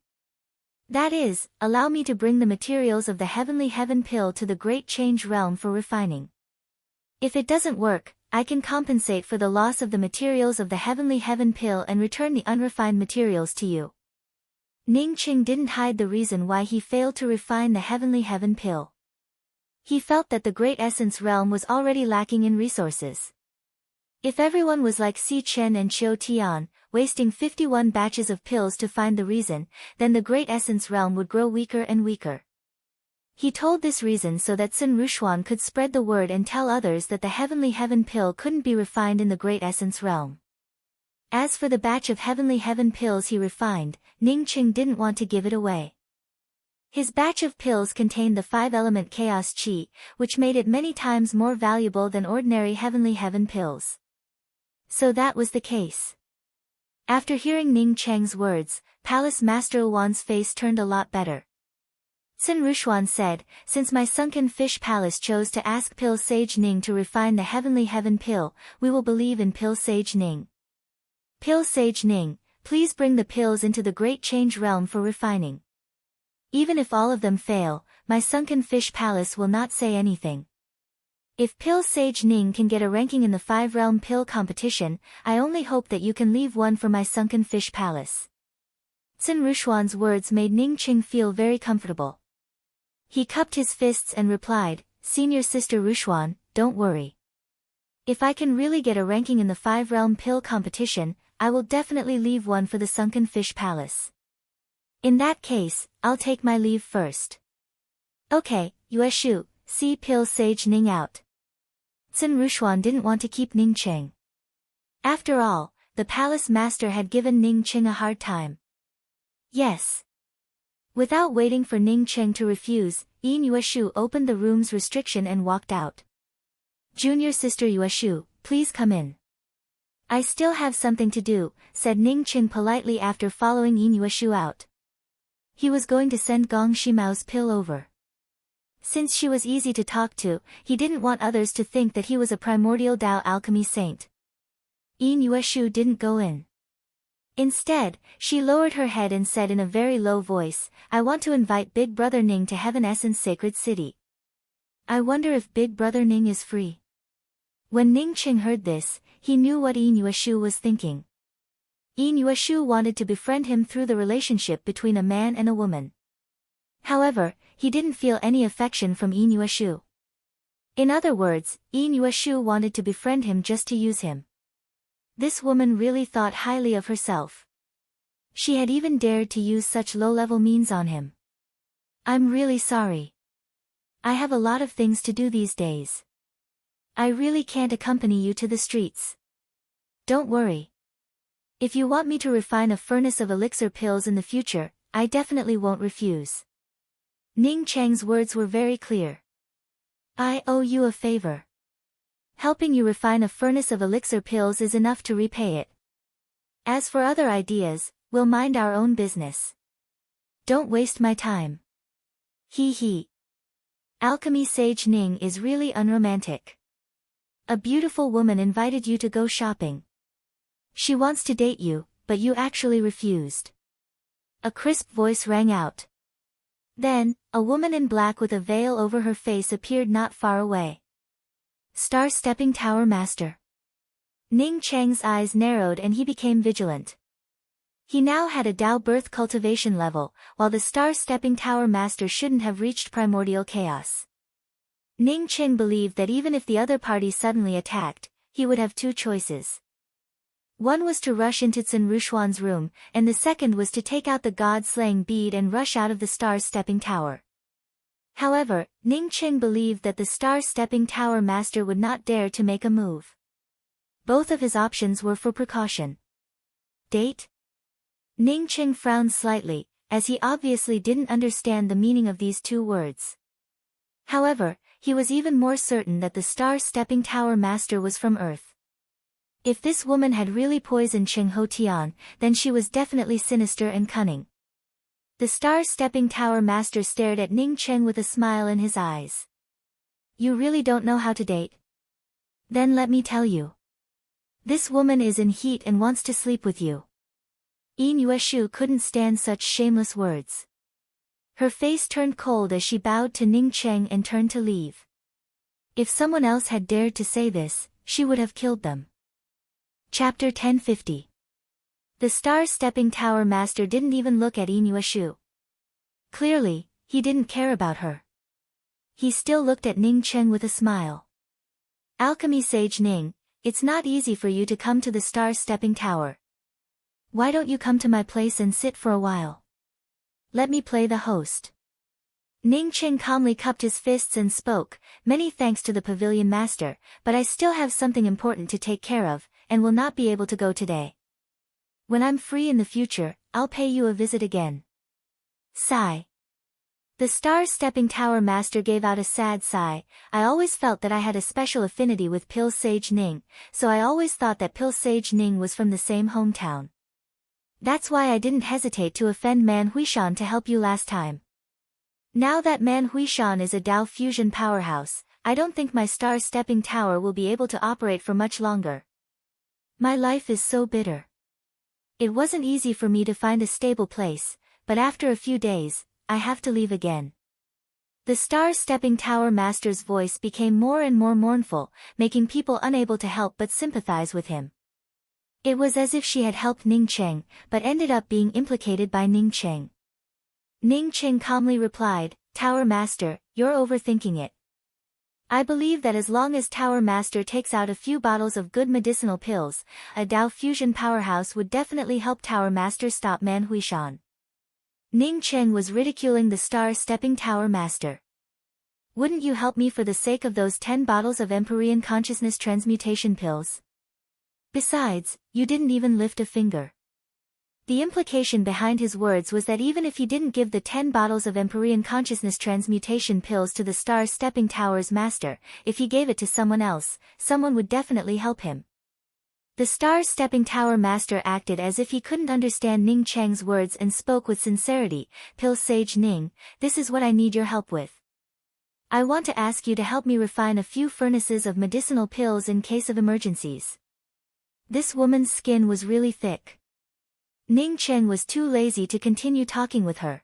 That is, allow me to bring the materials of the Heavenly Heaven Pill to the Great Change realm for refining. If it doesn't work, I can compensate for the loss of the materials of the Heavenly Heaven Pill and return the unrefined materials to you." Ning Qing didn't hide the reason why he failed to refine the Heavenly Heaven Pill. He felt that the Great Essence realm was already lacking in resources. If everyone was like Si Chen and Qiu Tian, wasting 51 batches of pills to find the reason, then the Great Essence realm would grow weaker and weaker. He told this reason so that Sun Rushuan could spread the word and tell others that the Heavenly Heaven Pill couldn't be refined in the Great Essence realm. As for the batch of Heavenly Heaven Pills he refined, Ning Qing didn't want to give it away. His batch of pills contained the 5-element Chaos Qi, which made it many times more valuable than ordinary Heavenly Heaven Pills. So that was the case. After hearing Ning Cheng's words, Palace Master Wan's face turned a lot better. Sun Rushuan said, "Since my Sunken Fish Palace chose to ask Pill Sage Ning to refine the Heavenly Heaven Pill, we will believe in Pill Sage Ning. Pill Sage Ning, please bring the pills into the Great Change realm for refining. Even if all of them fail, my Sunken Fish Palace will not say anything. If Pill Sage Ning can get a ranking in the 5-realm pill competition, I only hope that you can leave one for my Sunken Fish Palace." Sun Rushuan's words made Ning Qing feel very comfortable. He cupped his fists and replied, "Senior Sister Rushuan, don't worry. If I can really get a ranking in the 5-realm pill competition, I will definitely leave one for the Sunken Fish Palace. In that case, I'll take my leave first." "Okay, Yue Shu, see Pill Sage Ning out." Sun Rushuan didn't want to keep Ning Qing. After all, the palace master had given Ning Qing a hard time. "Yes." Without waiting for Ning Qing to refuse, Yin Yueshu opened the room's restriction and walked out. "Junior Sister Yueshu, please come in." "I still have something to do," said Ning Qing politely after following Yin Yueshu out. He was going to send Gong Shimao's pill over. Since she was easy to talk to, he didn't want others to think that he was a primordial Dao alchemy saint. Yin Yueshu didn't go in. Instead, she lowered her head and said in a very low voice, "I want to invite Big Brother Ning to Heaven Essence Sacred City. I wonder if Big Brother Ning is free." When Ning Qing heard this, he knew what Yin Yueshu was thinking. Yin Yueshu wanted to befriend him through the relationship between a man and a woman. However, he didn't feel any affection from Yin Yueshu. In other words, Yin Yueshu wanted to befriend him just to use him. This woman really thought highly of herself. She had even dared to use such low-level means on him. "I'm really sorry. I have a lot of things to do these days. I really can't accompany you to the streets." "Don't worry. If you want me to refine a furnace of elixir pills in the future, I definitely won't refuse." Ning Cheng's words were very clear. "I owe you a favor. Helping you refine a furnace of elixir pills is enough to repay it. As for other ideas, we'll mind our own business. Don't waste my time." He he. Alchemy Sage Ning is really unromantic. A beautiful woman invited you to go shopping. She wants to date you, but you actually refused. A crisp voice rang out. Then, a woman in black with a veil over her face appeared not far away. Star Stepping Tower Master. Ning Cheng's eyes narrowed and he became vigilant. He now had a Dao birth cultivation level, while the Star Stepping Tower Master shouldn't have reached primordial chaos. Ning Cheng believed that even if the other party suddenly attacked, he would have two choices. One was to rush into Tsun Rushuan's room, and the second was to take out the god-slaying bead and rush out of the star-stepping tower. However, Ning Qing believed that the star-stepping tower master would not dare to make a move. Both of his options were for precaution. Date? Ning Qing frowned slightly, as he obviously didn't understand the meaning of these two words. However, he was even more certain that the star-stepping tower master was from Earth. If this woman had really poisoned Cheng Ho Tian, then she was definitely sinister and cunning. The star-stepping tower master stared at Ning Qing with a smile in his eyes. You really don't know how to date? Then let me tell you. This woman is in heat and wants to sleep with you. Yin Yueshu couldn't stand such shameless words. Her face turned cold as she bowed to Ning Qing and turned to leave. If someone else had dared to say this, she would have killed them. Chapter 1050. The star-stepping tower master didn't even look at Yin Yueshu. Clearly, he didn't care about her. He still looked at Ning Qing with a smile. Alchemy Sage Ning, it's not easy for you to come to the star-stepping tower. Why don't you come to my place and sit for a while? Let me play the host. Ning Qing calmly cupped his fists and spoke, many thanks to the pavilion master, but I still have something important to take care of, and will not be able to go today. When I'm free in the future, I'll pay you a visit again. Sigh. The star-stepping tower master gave out a sad sigh. I always felt that I had a special affinity with Pil Sage Ning, so I always thought that Pil Sage Ning was from the same hometown. That's why I didn't hesitate to offend Man Huishan to help you last time. Now that Man Huishan is a Dao fusion powerhouse, I don't think my star-stepping tower will be able to operate for much longer. My life is so bitter. It wasn't easy for me to find a stable place, but after a few days, I have to leave again. The star-stepping tower master's voice became more and more mournful, making people unable to help but sympathize with him. It was as if she had helped Ning Qing, but ended up being implicated by Ning Qing. Ning Qing calmly replied, Tower Master, you're overthinking it. I believe that as long as Tower Master takes out a few bottles of good medicinal pills, a Dao fusion powerhouse would definitely help Tower Master stop Man Huishan. Ning Qing was ridiculing the star-stepping Tower Master. Wouldn't you help me for the sake of those 10 bottles of Empyrean consciousness transmutation pills? Besides, you didn't even lift a finger. The implication behind his words was that even if he didn't give the 10 bottles of Empyrean consciousness transmutation pills to the star-stepping tower's master, if he gave it to someone else, someone would definitely help him. The star-stepping tower master acted as if he couldn't understand Ning Cheng's words and spoke with sincerity, Pil Sage Ning, this is what I need your help with. I want to ask you to help me refine a few furnaces of medicinal pills in case of emergencies. This woman's skin was really thick. Ning Cheng was too lazy to continue talking with her.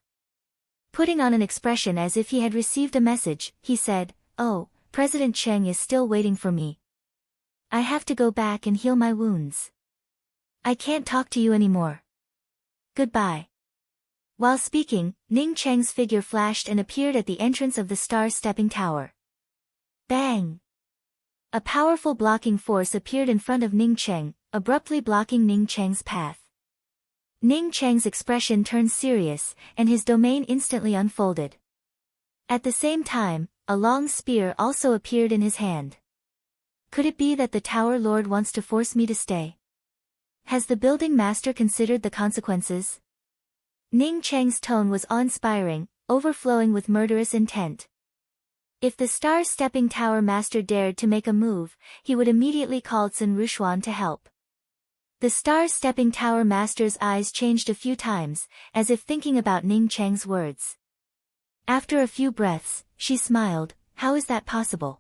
Putting on an expression as if he had received a message, he said, Oh, President Cheng is still waiting for me. I have to go back and heal my wounds. I can't talk to you anymore. Goodbye. While speaking, Ning Cheng's figure flashed and appeared at the entrance of the star-stepping tower. Bang! A powerful blocking force appeared in front of Ning Cheng, abruptly blocking Ning Cheng's path. Ning Cheng's expression turned serious, and his domain instantly unfolded. At the same time, a long spear also appeared in his hand. Could it be that the Tower Lord wants to force me to stay? Has the building master considered the consequences? Ning Cheng's tone was awe-inspiring, overflowing with murderous intent. If the star-stepping tower master dared to make a move, he would immediately call Tsun Rushuan to help. The star-stepping tower master's eyes changed a few times, as if thinking about Ning Cheng's words. After a few breaths, she smiled, how is that possible?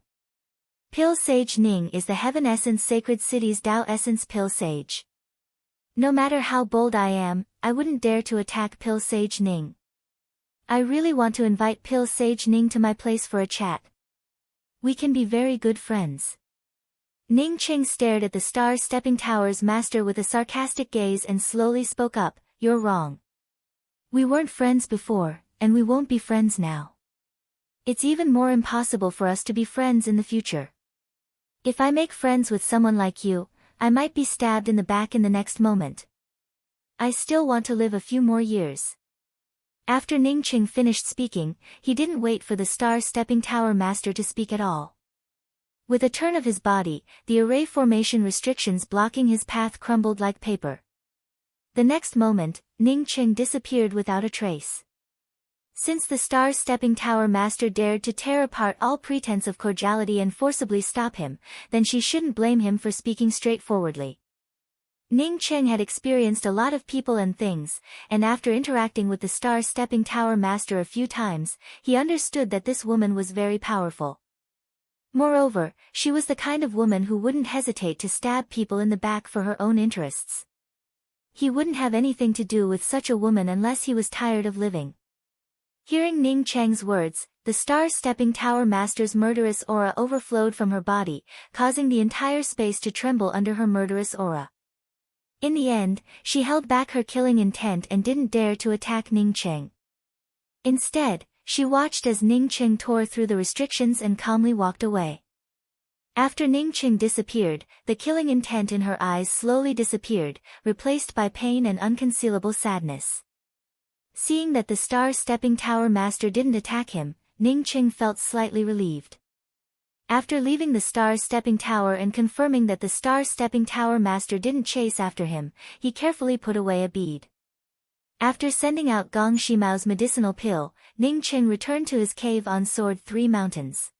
Pil Sage Ning is the Heaven Essence Sacred City's Dao Essence Pil Sage. No matter how bold I am, I wouldn't dare to attack Pil Sage Ning. I really want to invite Pil Sage Ning to my place for a chat. We can be very good friends. Ning Cheng stared at the star-stepping tower's master with a sarcastic gaze and slowly spoke up, You're wrong. We weren't friends before, and we won't be friends now. It's even more impossible for us to be friends in the future. If I make friends with someone like you, I might be stabbed in the back in the next moment. I still want to live a few more years. After Ning Qing finished speaking, he didn't wait for the star-stepping tower master to speak at all. With a turn of his body, the array formation restrictions blocking his path crumbled like paper. The next moment, Ning Qing disappeared without a trace. Since the star-stepping tower master dared to tear apart all pretense of cordiality and forcibly stop him, then she shouldn't blame him for speaking straightforwardly. Ning Qing had experienced a lot of people and things, and after interacting with the star-stepping tower master a few times, he understood that this woman was very powerful. Moreover, she was the kind of woman who wouldn't hesitate to stab people in the back for her own interests. He wouldn't have anything to do with such a woman unless he was tired of living. Hearing Ning Cheng's words, the star-stepping tower master's murderous aura overflowed from her body, causing the entire space to tremble under her murderous aura. In the end, she held back her killing intent and didn't dare to attack Ning Cheng. Instead, she watched as Ning Cheng tore through the restrictions and calmly walked away. After Ning Cheng disappeared, the killing intent in her eyes slowly disappeared, replaced by pain and unconcealable sadness. Seeing that the star-stepping tower master didn't attack him, Ning Cheng felt slightly relieved. After leaving the star-stepping tower and confirming that the star-stepping tower master didn't chase after him, he carefully put away a bead. After sending out Gong Shimao's medicinal pill, Ning Cheng returned to his cave on Sword 3 Mountains.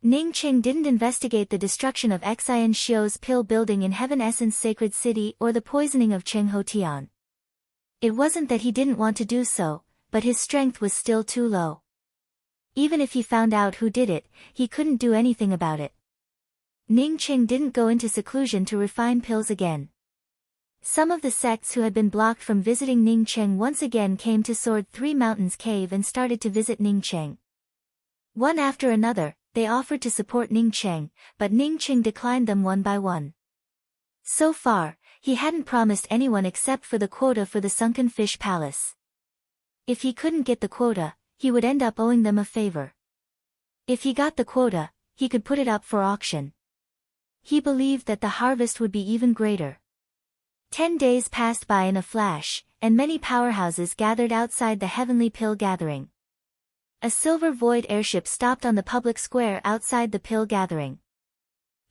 Ning Cheng didn't investigate the destruction of Xian Xiu's pill building in Heaven Essence Sacred City or the poisoning of Cheng Ho Tian. It wasn't that he didn't want to do so, but his strength was still too low. Even if he found out who did it, he couldn't do anything about it. Ning Cheng didn't go into seclusion to refine pills again. Some of the sects who had been blocked from visiting Ning Cheng once again came to Sword 3 Mountains Cave and started to visit Ning Cheng. One after another, they offered to support Ning Cheng, but Ning Cheng declined them one by one. So far, he hadn't promised anyone except for the quota for the Sunken Fish Palace. If he couldn't get the quota, he would end up owing them a favor. If he got the quota, he could put it up for auction. He believed that the harvest would be even greater. 10 days passed by in a flash, and many powerhouses gathered outside the Heavenly Pill Gathering. A silver void airship stopped on the public square outside the Pill Gathering.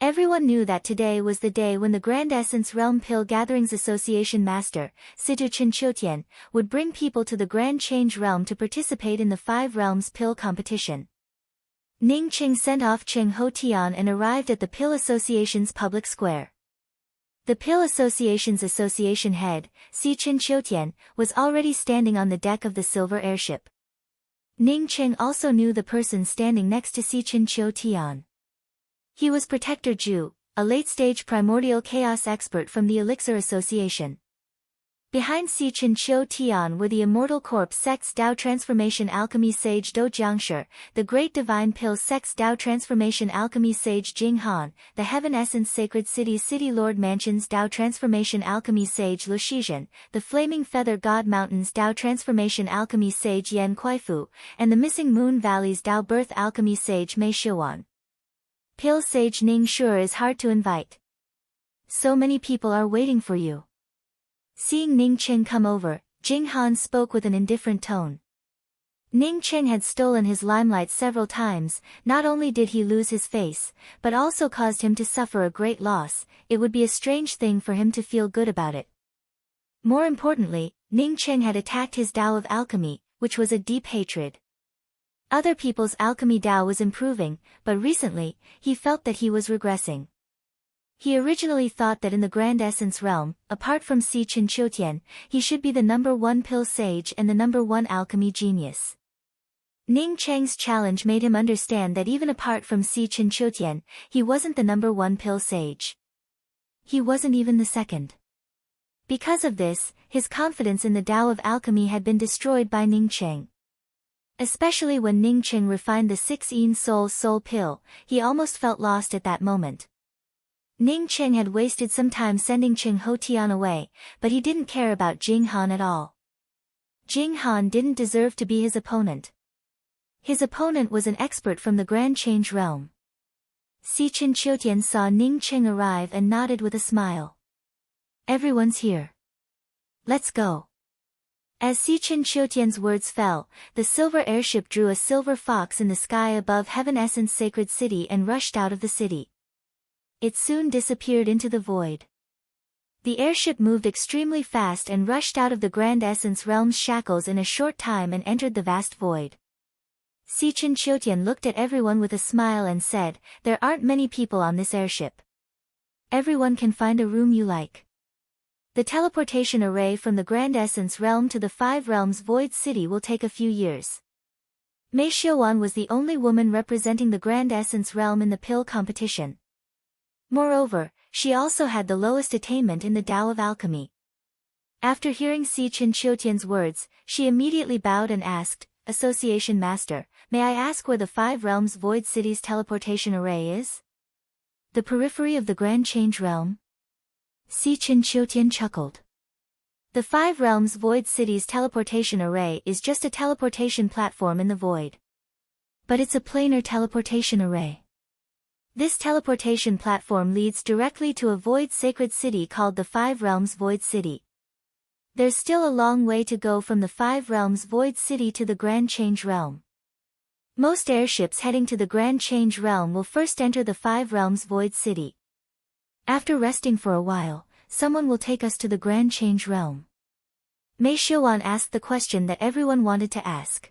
Everyone knew that today was the day when the Grand Essence Realm Pill Gatherings Association Master, Situ Chinchiotian, would bring people to the Grand Change Realm to participate in the 5 Realms Pill competition. Ning Cheng sent off Cheng Ho Tian and arrived at the Pill Association's public square. The Pill Association's association head, Si Chinchiotian, was already standing on the deck of the silver airship. Ning Cheng also knew the person standing next to Si Chinchiotian. He was Protector Zhu, a late-stage primordial chaos expert from the Elixir Association. Behind Si Chinchiotian were the Immortal Corpse Sect's Dao Transformation Alchemy Sage Do Jiangshi, the Great Divine Pill Sect's Dao Transformation Alchemy Sage Jing Han, the Heaven Essence Sacred City's City Lord Mansion's Dao Transformation Alchemy Sage Lu Shizhen, the Flaming Feather God Mountain's Dao Transformation Alchemy Sage Yan Kuifu, and the Missing Moon Valley's Dao Birth Alchemy Sage Mei Shiwan. Pill Sage Ning sure is hard to invite. So many people are waiting for you. Seeing Ning Cheng come over, Jing Han spoke with an indifferent tone. Ning Cheng had stolen his limelight several times. Not only did he lose his face, but also caused him to suffer a great loss. It would be a strange thing for him to feel good about it. More importantly, Ning Cheng had attacked his Dao of alchemy, which was a deep hatred. Other people's alchemy Dao was improving, but recently, he felt that he was regressing. He originally thought that in the Grand Essence realm, apart from Si Chinchiotian, he should be the #1 pill sage and the #1 alchemy genius. Ning Cheng's challenge made him understand that even apart from Si Chinchiotian, he wasn't the #1 pill sage. He wasn't even the second. Because of this, his confidence in the Dao of alchemy had been destroyed by Ning Cheng. Especially when Ning Cheng refined the 6 soul pill, he almost felt lost at that moment. Ning Cheng had wasted some time sending Cheng Ho Tian away, but he didn't care about Jing Han at all. Jing Han didn't deserve to be his opponent. His opponent was an expert from the Grand Change Realm. Sichin Qiutian saw Ning Qing arrive and nodded with a smile. Everyone's here. Let's go. As Sichin Qiutian's words fell, the silver airship drew a silver fox in the sky above Heaven Essence Sacred City and rushed out of the city. It soon disappeared into the void. The airship moved extremely fast and rushed out of the Grand Essence Realm's shackles in a short time and entered the vast void. Sichin Qiutian looked at everyone with a smile and said, "There aren't many people on this airship. Everyone can find a room you like." The teleportation array from the Grand Essence Realm to the Five Realms Void City will take a few years. Mei Xiuan was the only woman representing the Grand Essence Realm in the pill competition. Moreover, she also had the lowest attainment in the Tao of Alchemy. After hearing Sichin Qiutian's words, she immediately bowed and asked, "Association Master, may I ask where the Five Realms Void City's teleportation array is?" "The periphery of the Grand Change Realm?" Sichin Qiutian chuckled. The Five Realms Void City's teleportation array is just a teleportation platform in the void. But it's a planar teleportation array. This teleportation platform leads directly to a void sacred city called the Five Realms Void City. There's still a long way to go from the Five Realms Void City to the Grand Change Realm. Most airships heading to the Grand Change Realm will first enter the Five Realms Void City. After resting for a while, someone will take us to the Grand Change Realm. Mei Xiuan asked the question that everyone wanted to ask.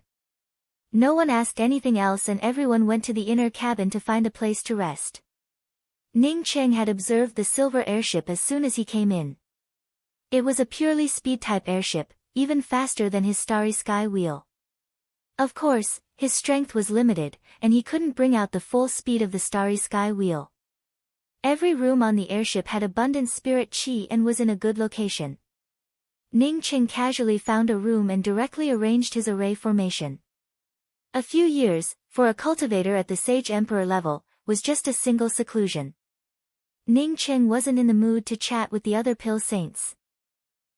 No one asked anything else and everyone went to the inner cabin to find a place to rest. Ning Qing had observed the silver airship as soon as he came in. It was a purely speed-type airship, even faster than his starry sky wheel. Of course, his strength was limited, and he couldn't bring out the full speed of the starry sky wheel. Every room on the airship had abundant spirit qi and was in a good location. Ning Qing casually found a room and directly arranged his array formation. A few years, for a cultivator at the Sage Emperor level, was just a single seclusion. Ning Qing wasn't in the mood to chat with the other pill saints.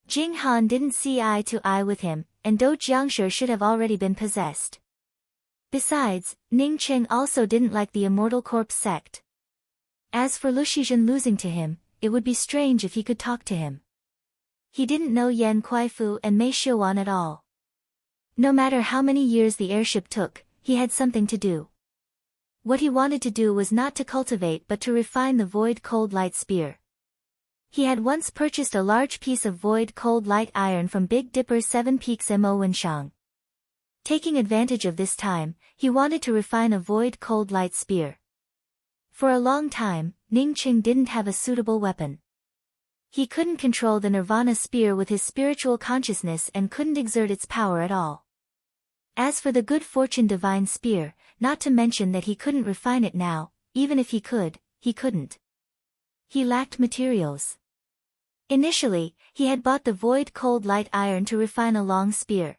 Jing Han didn't see eye to eye with him, and Do Jiangshi should have already been possessed. Besides, Ning Qing also didn't like the Immortal Corpse sect. As for Lu Shizhen losing to him, it would be strange if he could talk to him. He didn't know Yan Kuaifu and Mei Xiuan at all. No matter how many years the airship took, he had something to do. What he wanted to do was not to cultivate but to refine the Void Cold Light Spear. He had once purchased a large piece of Void Cold Light Iron from Big Dipper 7 Peaks Mo Wenshang. Taking advantage of this time, he wanted to refine a Void Cold Light Spear. For a long time, Ning Qing didn't have a suitable weapon. He couldn't control the Nirvana Spear with his spiritual consciousness and couldn't exert its power at all. As for the Good Fortune Divine Spear, not to mention that he couldn't refine it now, even if he could, he couldn't. He lacked materials. Initially, he had bought the Void Cold Light Iron to refine a long spear.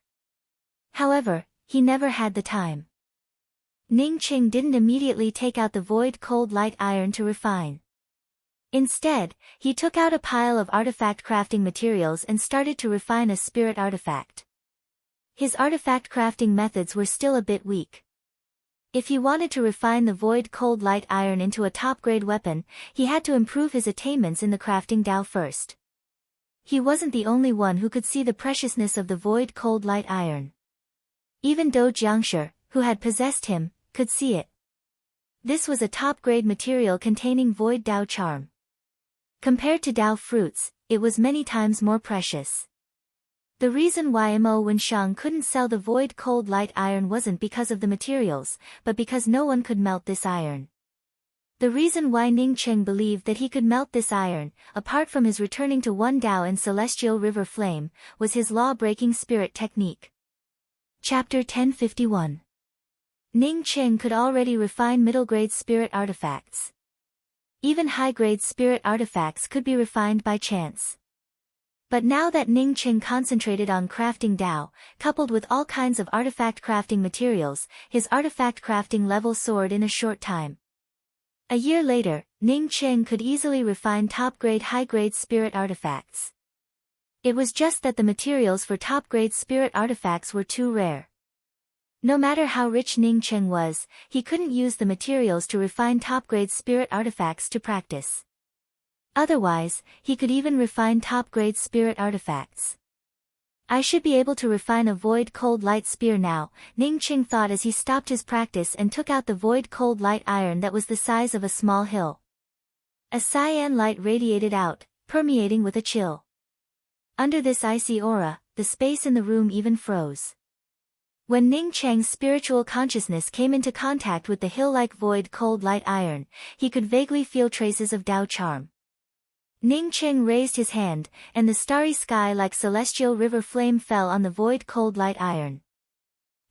However, he never had the time. Ning Qing didn't immediately take out the Void Cold Light Iron to refine. Instead, he took out a pile of artifact crafting materials and started to refine a spirit artifact. His artifact crafting methods were still a bit weak. If he wanted to refine the Void Cold Light Iron into a top-grade weapon, he had to improve his attainments in the crafting Tao first. He wasn't the only one who could see the preciousness of the Void Cold Light Iron. Even Do Jiangshi, who had possessed him, could see it. This was a top-grade material containing Void Tao charm. Compared to Tao fruits, it was many times more precious. The reason why Mo Wenshang couldn't sell the Void Cold Light Iron wasn't because of the materials, but because no one could melt this iron. The reason why Ning Qing believed that he could melt this iron, apart from his returning to One Tao and Celestial River Flame, was his law-breaking spirit technique. Chapter 1051. Ning Qing could already refine middle-grade spirit artifacts. Even high-grade spirit artifacts could be refined by chance. But now that Ning Qing concentrated on crafting Tao, coupled with all kinds of artifact crafting materials, his artifact crafting level soared in a short time. A year later, Ning Qing could easily refine top-grade high-grade spirit artifacts. It was just that the materials for top-grade spirit artifacts were too rare. No matter how rich Ning Cheng was, he couldn't use the materials to refine top-grade spirit artifacts to practice. Otherwise, he could even refine top-grade spirit artifacts. I should be able to refine a void cold light spear now, Ning Cheng thought as he stopped his practice and took out the void cold light iron that was the size of a small hill. A cyan light radiated out, permeating with a chill. Under this icy aura, the space in the room even froze. When Ning Cheng's spiritual consciousness came into contact with the hill-like void cold light iron, he could vaguely feel traces of Tao charm. Ning Cheng raised his hand, and the starry sky like celestial river flame fell on the void cold light iron.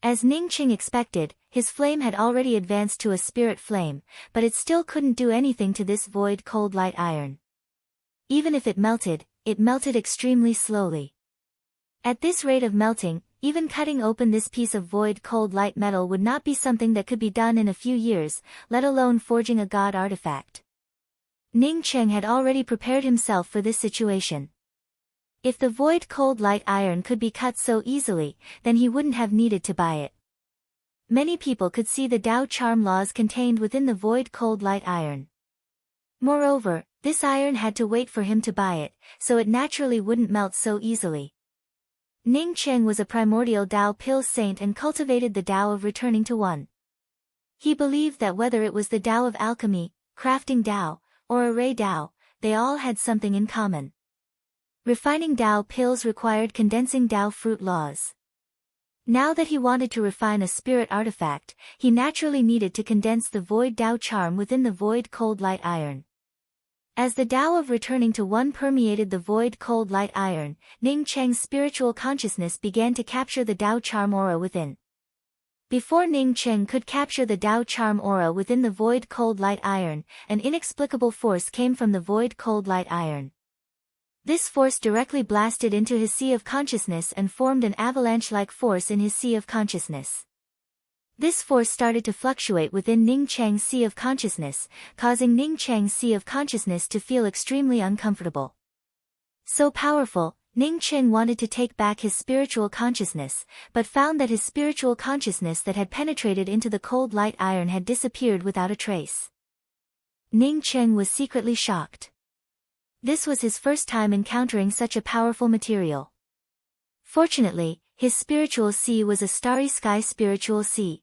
As Ning Cheng expected, his flame had already advanced to a spirit flame, but it still couldn't do anything to this void cold light iron. Even if it melted extremely slowly. At this rate of melting, even cutting open this piece of void cold light metal would not be something that could be done in a few years, let alone forging a god artifact. Ning Cheng had already prepared himself for this situation. If the void cold light iron could be cut so easily, then he wouldn't have needed to buy it. Many people could see the Tao charm laws contained within the void cold light iron. Moreover, this iron had to wait for him to buy it, so it naturally wouldn't melt so easily. Ning Cheng was a primordial Tao pill saint and cultivated the Tao of returning to one. He believed that whether it was the Tao of alchemy, crafting Tao, or array Tao, they all had something in common. Refining Tao pills required condensing Tao fruit laws. Now that he wanted to refine a spirit artifact, he naturally needed to condense the void Tao charm within the void cold light iron. As the Tao of returning to one permeated the void cold light iron, Ning Cheng's spiritual consciousness began to capture the Tao charm aura within. Before Ning Cheng could capture the Tao charm aura within the void cold light iron, an inexplicable force came from the void cold light iron. This force directly blasted into his sea of consciousness and formed an avalanche-like force in his sea of consciousness. This force started to fluctuate within Ning Cheng's sea of consciousness, causing Ning Cheng's sea of consciousness to feel extremely uncomfortable. So powerful, Ning Cheng wanted to take back his spiritual consciousness, but found that his spiritual consciousness that had penetrated into the cold light iron had disappeared without a trace. Ning Cheng was secretly shocked. This was his first time encountering such a powerful material. Fortunately, his spiritual sea was a starry sky spiritual sea.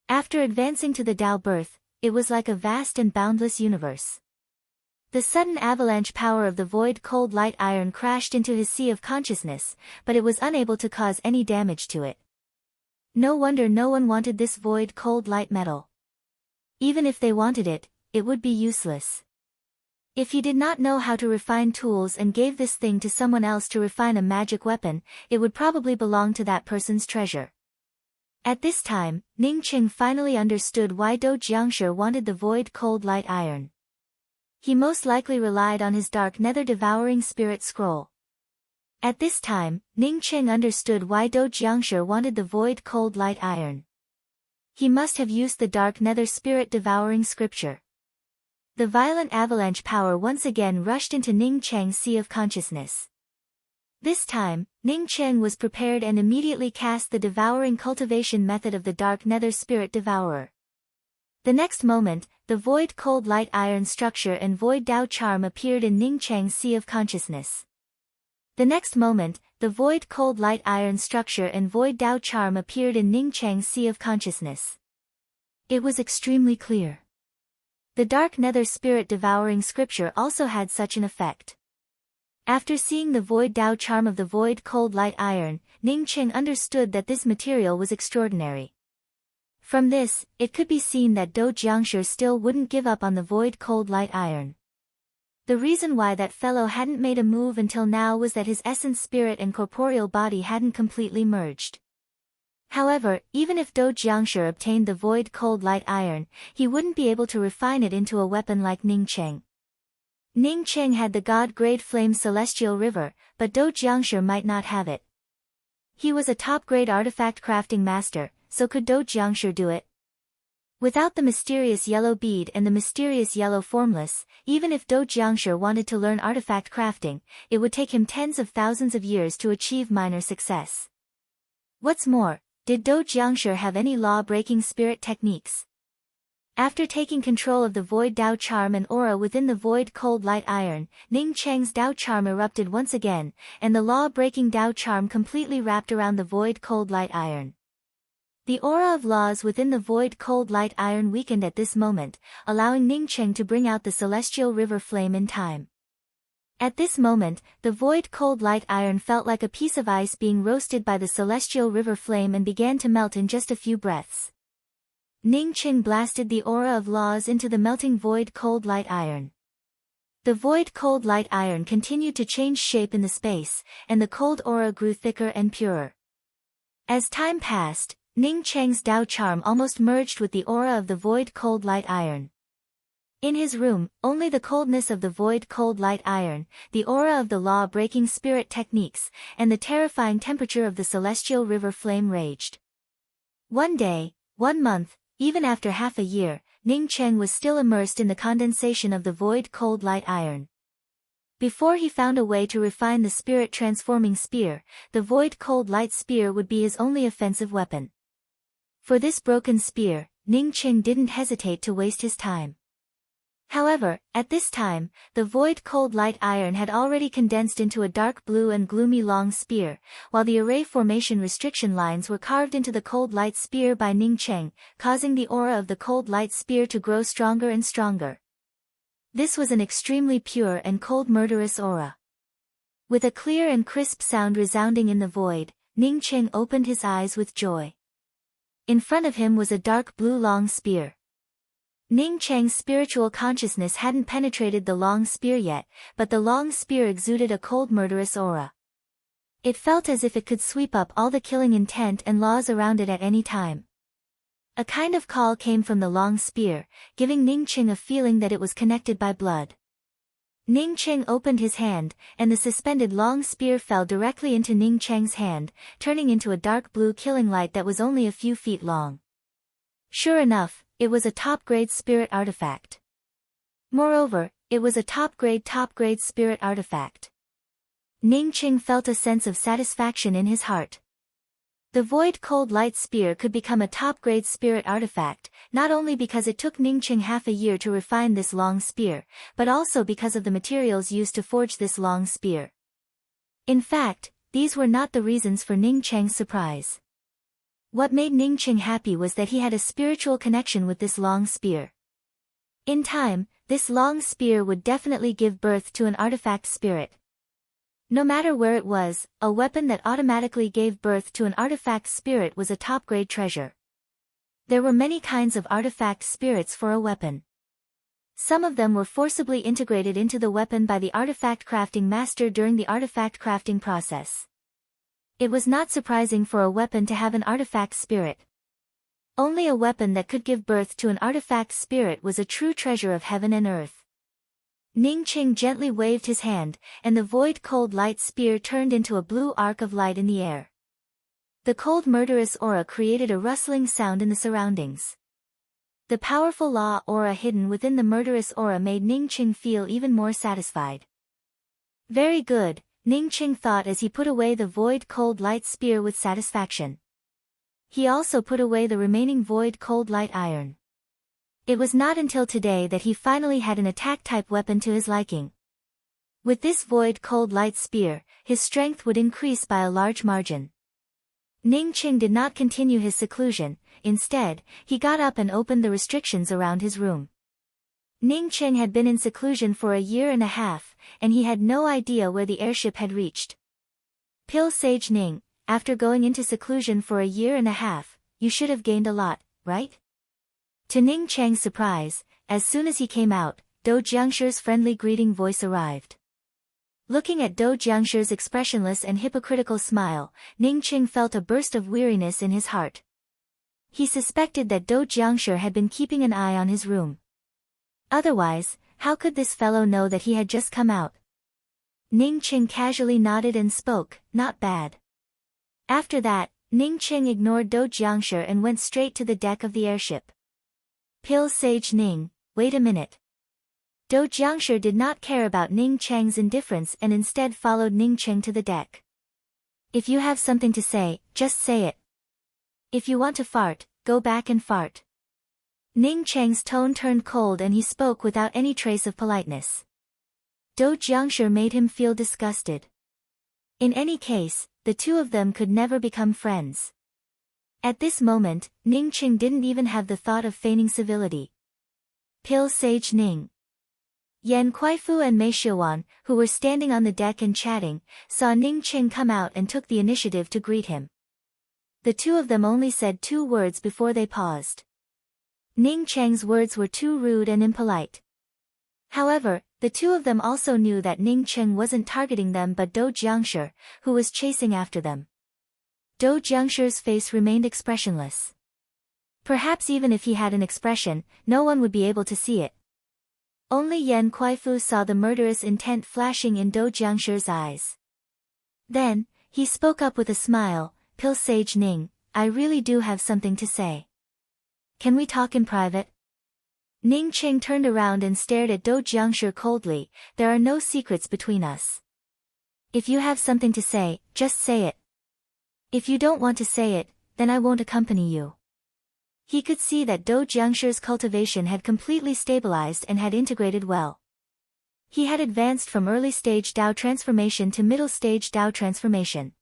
After advancing to the Tao birth, it was like a vast and boundless universe. The sudden avalanche power of the void cold light iron crashed into his sea of consciousness, but it was unable to cause any damage to it. No wonder no one wanted this void cold light metal. Even if they wanted it, it would be useless. If he did not know how to refine tools and gave this thing to someone else to refine a magic weapon, it would probably belong to that person's treasure. At this time, Ning Cheng finally understood why Do Jiangshi wanted the void cold light iron. He most likely relied on his dark nether devouring spirit scroll. At this time, Ning Cheng understood why Do Jiangshi wanted the void cold light iron. He must have used the dark nether spirit devouring scripture. The violent avalanche power once again rushed into Ning Cheng's sea of consciousness. This time, Ning Cheng was prepared and immediately cast the devouring cultivation method of the dark nether spirit devourer. The next moment, the void cold light iron structure and void Tao charm appeared in Ning Cheng's sea of consciousness. The next moment, the void cold light iron structure and void Tao charm appeared in Ning Cheng's sea of consciousness. It was extremely clear. The dark nether spirit devouring scripture also had such an effect. After seeing the void Tao charm of the void cold light iron, Ning Cheng understood that this material was extraordinary. From this, it could be seen that Do Jiangshi still wouldn't give up on the void cold light iron. The reason why that fellow hadn't made a move until now was that his essence spirit and corporeal body hadn't completely merged. However, even if Do Jiangshi obtained the void cold light iron, he wouldn't be able to refine it into a weapon like Ning Cheng. Ning Cheng had the god-grade flame celestial river, but Do Jiangshi might not have it. He was a top-grade artifact crafting master, so could Do Jiangshi do it? Without the mysterious yellow bead and the mysterious yellow formless, even if Do Jiangshi wanted to learn artifact crafting, it would take him tens of thousands of years to achieve minor success. What's more, Did Do Jiangshi have any law-breaking spirit techniques? After taking control of the void Dao charm and aura within the void cold light iron, Ning Cheng's Dao charm erupted once again, and the law-breaking Dao charm completely wrapped around the void cold light iron. The aura of laws within the void cold light iron weakened at this moment, allowing Ning Cheng to bring out the celestial river flame in time. At this moment, the void cold light iron felt like a piece of ice being roasted by the celestial river flame and began to melt in just a few breaths. Ning Cheng blasted the aura of laws into the melting void cold light iron. The void cold light iron continued to change shape in the space, and the cold aura grew thicker and purer. As time passed, Ning Cheng's Dao charm almost merged with the aura of the void cold light iron. In his room, only the coldness of the void cold light iron, the aura of the law-breaking spirit techniques, and the terrifying temperature of the celestial river flame raged. One day, 1 month, even after half a year, Ning Cheng was still immersed in the condensation of the void cold light iron. Before he found a way to refine the spirit-transforming spear, the void cold light spear would be his only offensive weapon. For this broken spear, Ning Cheng didn't hesitate to waste his time. However, at this time, the void cold light iron had already condensed into a dark blue and gloomy long spear, while the array formation restriction lines were carved into the cold light spear by Ning Cheng, causing the aura of the cold light spear to grow stronger and stronger. This was an extremely pure and cold murderous aura. With a clear and crisp sound resounding in the void, Ning Cheng opened his eyes with joy. In front of him was a dark blue long spear. Ning Cheng's spiritual consciousness hadn't penetrated the long spear yet, but the long spear exuded a cold murderous aura. It felt as if it could sweep up all the killing intent and laws around it at any time. A kind of call came from the long spear, giving Ning Cheng a feeling that it was connected by blood. Ning Cheng opened his hand, and the suspended long spear fell directly into Ning Cheng's hand, turning into a dark blue killing light that was only a few feet long. Sure enough, it was a top-grade spirit artifact. Moreover, it was a top-grade spirit artifact. Ning Cheng felt a sense of satisfaction in his heart. The void cold light spear could become a top-grade spirit artifact, not only because it took Ning Cheng half a year to refine this long spear, but also because of the materials used to forge this long spear. In fact, these were not the reasons for Ning Cheng's surprise. What made Ning Cheng happy was that he had a spiritual connection with this long spear. In time, this long spear would definitely give birth to an artifact spirit. No matter where it was, a weapon that automatically gave birth to an artifact spirit was a top-grade treasure. There were many kinds of artifact spirits for a weapon. Some of them were forcibly integrated into the weapon by the artifact crafting master during the artifact crafting process. It was not surprising for a weapon to have an artifact spirit. Only a weapon that could give birth to an artifact spirit was a true treasure of heaven and earth. Ning Cheng gently waved his hand, and the void cold light spear turned into a blue arc of light in the air. The cold murderous aura created a rustling sound in the surroundings. The powerful law aura hidden within the murderous aura made Ning Cheng feel even more satisfied. Very good, Ning Cheng thought as he put away the void cold light spear with satisfaction. He also put away the remaining void cold light iron. It was not until today that he finally had an attack-type weapon to his liking. With this void cold light spear, his strength would increase by a large margin. Ning Cheng did not continue his seclusion, instead, he got up and opened the restrictions around his room. Ning Cheng had been in seclusion for a year and a half, and he had no idea where the airship had reached. Pill Sage Ning, after going into seclusion for a year and a half, you should have gained a lot, right? To Ning Cheng's surprise, as soon as he came out, Do Jiangshi's friendly greeting voice arrived. Looking at Do Jiangshi's expressionless and hypocritical smile, Ning Cheng felt a burst of weariness in his heart. He suspected that Do Jiangshi had been keeping an eye on his room. Otherwise, how could this fellow know that he had just come out? Ning Cheng casually nodded and spoke, not bad. After that, Ning Cheng ignored Do Jiangshi and went straight to the deck of the airship. Pill Sage Ning, wait a minute. Do Jiangshi did not care about Ning Cheng's indifference and instead followed Ning Cheng to the deck. If you have something to say, just say it. If you want to fart, go back and fart. Ning Cheng's tone turned cold and he spoke without any trace of politeness. Dou Jiangshi made him feel disgusted. In any case, the two of them could never become friends. At this moment, Ning Cheng didn't even have the thought of feigning civility. Pill Sage Ning. Yan Kuaifu and Mei Xiuan, who were standing on the deck and chatting, saw Ning Cheng come out and took the initiative to greet him. The two of them only said 2 words before they paused. Ning Cheng's words were too rude and impolite. However, the two of them also knew that Ning Cheng wasn't targeting them but Dou Jiangshi, who was chasing after them. Dou Jiangshi's face remained expressionless. Perhaps even if he had an expression, no one would be able to see it. Only Yan Kuaifu saw the murderous intent flashing in Dou Jiangshi's eyes. Then, he spoke up with a smile, Pill Sage Ning, I really do have something to say. Can we talk in private? Ning Cheng turned around and stared at Dou Jiangshi coldly, there are no secrets between us. If you have something to say, just say it. If you don't want to say it, then I won't accompany you. He could see that Dou Jiangshi's cultivation had completely stabilized and had integrated well. He had advanced from early-stage Dao transformation to middle-stage Dao transformation.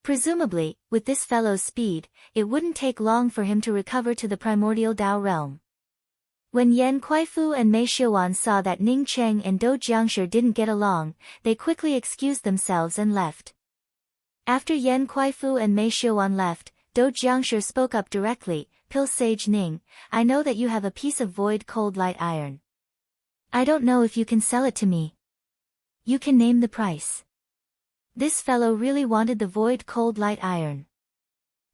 Presumably, with this fellow's speed, it wouldn't take long for him to recover to the primordial Dao realm. When Yan Kuaifu and Mei Xiuan saw that Ning Cheng and Dou Jiangshi didn't get along, they quickly excused themselves and left. After Yan Kuaifu and Mei Xiuan left, Dou Jiangshi spoke up directly, Pill Sage Ning, I know that you have a piece of void cold light iron. I don't know if you can sell it to me. You can name the price. This fellow really wanted the void cold light iron.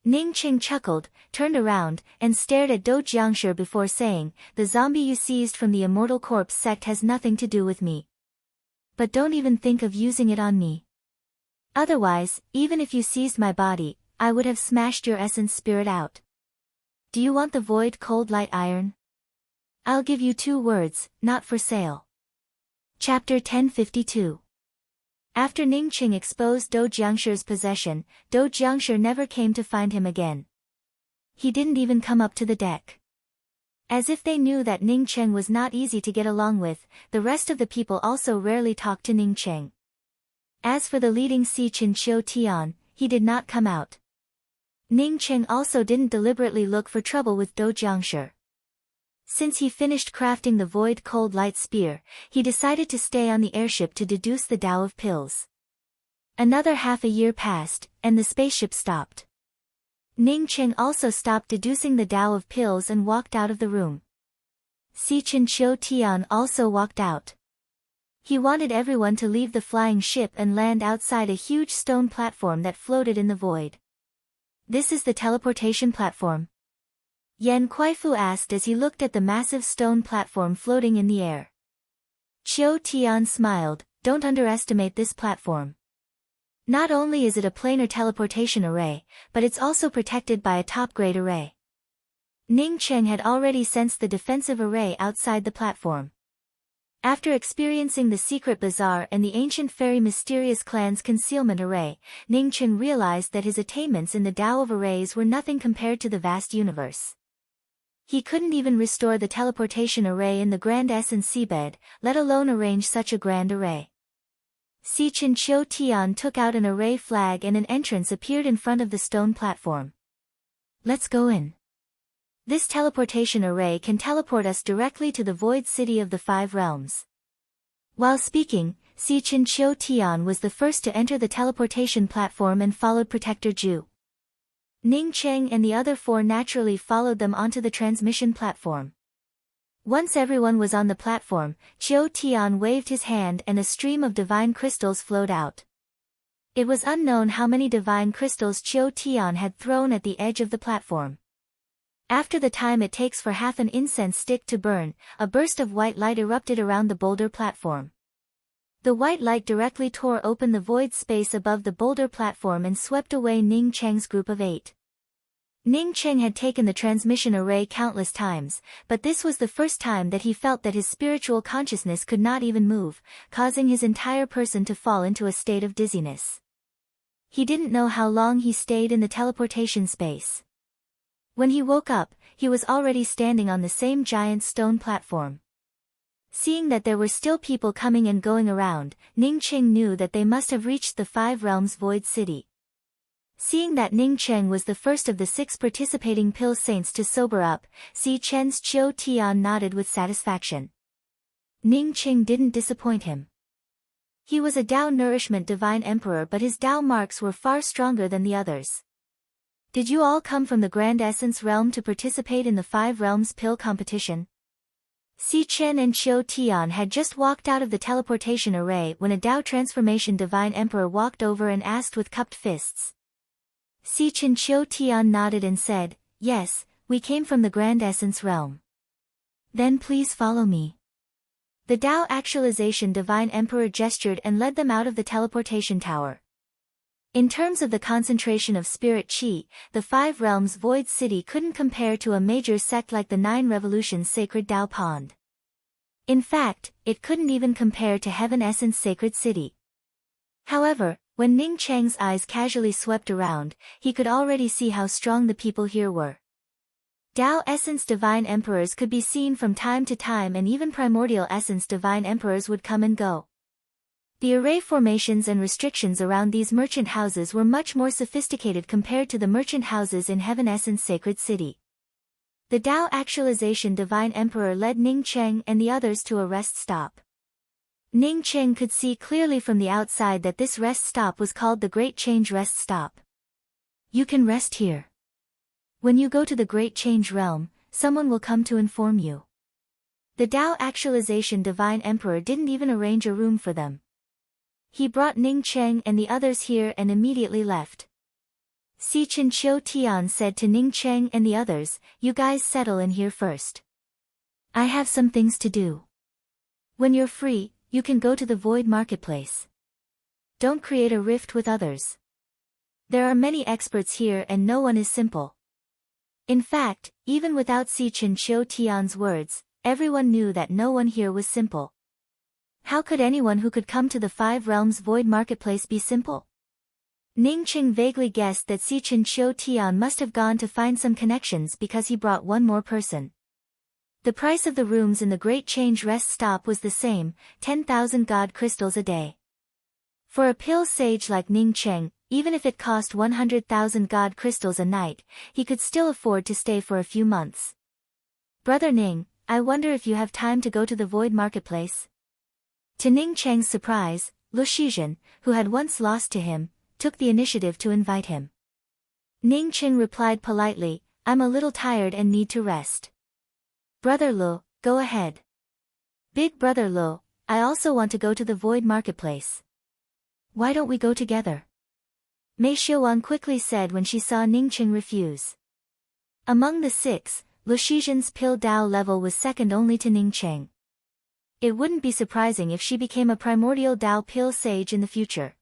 Ning Cheng chuckled, turned around, and stared at Dou Jiangshi before saying, the zombie you seized from the Immortal Corpse sect has nothing to do with me. But don't even think of using it on me. Otherwise, even if you seized my body, I would have smashed your essence spirit out. Do you want the void cold light iron? I'll give you 2 words, not for sale. Chapter 1052. After Ning Cheng exposed Dou Jiangshi's possession, Dou Jiangshi never came to find him again. He didn't even come up to the deck. As if they knew that Ning Cheng was not easy to get along with, the rest of the people also rarely talked to Ning Cheng. As for the leading Si Chen Chiu Tian, he did not come out. Ning Cheng also didn't deliberately look for trouble with Dou Jiangshi. Since he finished crafting the void cold light spear, he decided to stay on the airship to deduce the Tao of pills. Another half a year passed, and the spaceship stopped. Ning Cheng also stopped deducing the Tao of pills and walked out of the room. Si Chen Chiu Tian also walked out. He wanted everyone to leave the flying ship and land outside a huge stone platform that floated in the void. This is the teleportation platform? Yan Kuaifu asked as he looked at the massive stone platform floating in the air. Chiu Tian smiled, don't underestimate this platform. Not only is it a planar teleportation array, but it's also protected by a top-grade array. Ning Cheng had already sensed the defensive array outside the platform. After experiencing the secret bazaar and the ancient fairy mysterious clan's concealment array, Ning Cheng realized that his attainments in the Tao of arrays were nothing compared to the vast universe. He couldn't even restore the teleportation array in the Grand Essence seabed, let alone arrange such a grand array. Si Chen Chiu Tian took out an array flag and an entrance appeared in front of the stone platform. Let's go in. This teleportation array can teleport us directly to the void city of the 5 realms. While speaking, Si Chen Chiu Tian was the first to enter the teleportation platform and followed Protector Ju. Ning Cheng and the other 4 naturally followed them onto the transmission platform. Once everyone was on the platform, Chiu Tian waved his hand and a stream of divine crystals flowed out. It was unknown how many divine crystals Chiu Tian had thrown at the edge of the platform. After the time it takes for half an incense stick to burn, a burst of white light erupted around the boulder platform. The white light directly tore open the void space above the boulder platform and swept away Ning Cheng's group of 8. Ning Cheng had taken the transmission array countless times, but this was the first time that he felt that his spiritual consciousness could not even move, causing his entire person to fall into a state of dizziness. He didn't know how long he stayed in the teleportation space. When he woke up, he was already standing on the same giant stone platform. Seeing that there were still people coming and going around, Ning Qing knew that they must have reached the Five Realms Void City. Seeing that Ning Cheng was the first of the 6 participating pill saints to sober up, Si Chen's Chiu Tian nodded with satisfaction. Ning Qing didn't disappoint him. He was a Tao Nourishment Divine Emperor, but his Tao marks were far stronger than the others. Did you all come from the Grand Essence Realm to participate in the 5 Realms Pill competition? Si Chen and Chiu Tian had just walked out of the teleportation array when a Tao Transformation Divine Emperor walked over and asked with cupped fists. Si Chen Chiu Tian nodded and said, "Yes, we came from the Grand Essence Realm." "Then please follow me." The Tao Actualization Divine Emperor gestured and led them out of the teleportation tower. In terms of the concentration of spirit qi, the 5 Realms Void City couldn't compare to a major sect like the 9 Revolutions Sacred Tao Pond. In fact, it couldn't even compare to Heaven Essence Sacred City. However, when Ning Cheng's eyes casually swept around, he could already see how strong the people here were. Tao Essence Divine Emperors could be seen from time to time, and even Primordial Essence Divine Emperors would come and go. The array formations and restrictions around these merchant houses were much more sophisticated compared to the merchant houses in Heaven Essence Sacred City. The Tao Actualization Divine Emperor led Ning Cheng and the others to a rest stop. Ning Cheng could see clearly from the outside that this rest stop was called the Great Change Rest Stop. You can rest here. When you go to the Great Change Realm, someone will come to inform you. The Tao Actualization Divine Emperor didn't even arrange a room for them. He brought Ning Cheng and the others here and immediately left. Si Chen Chiu Tian said to Ning Cheng and the others, "You guys settle in here first. I have some things to do. When you're free, you can go to the Void Marketplace. Don't create a rift with others. There are many experts here and no one is simple." In fact, even without Si Chen Chiu Tian's words, everyone knew that no one here was simple. How could anyone who could come to the 5 Realms Void Marketplace be simple? Ning Qing vaguely guessed that Si Chen Chiu Tian must have gone to find some connections because he brought one more person. The price of the rooms in the Great Change Rest Stop was the same, 10,000 God crystals a day. For a pill sage like Ning Cheng, even if it cost 100,000 God crystals a night, he could still afford to stay for a few months. "Brother Ning, I wonder if you have time to go to the Void Marketplace?" To Ning Cheng's surprise, Lu Shizhen, who had once lost to him, took the initiative to invite him. Ning Cheng replied politely, "I'm a little tired and need to rest." "Brother Lu, go ahead." "Big brother Lu, I also want to go to the Void Marketplace. Why don't we go together?" Mei Xiuan quickly said when she saw Ning Cheng refuse. Among the 6, Lu Shizhen's pill Dao level was second only to Ning Cheng. It wouldn't be surprising if she became a primordial Tao pill sage in the future.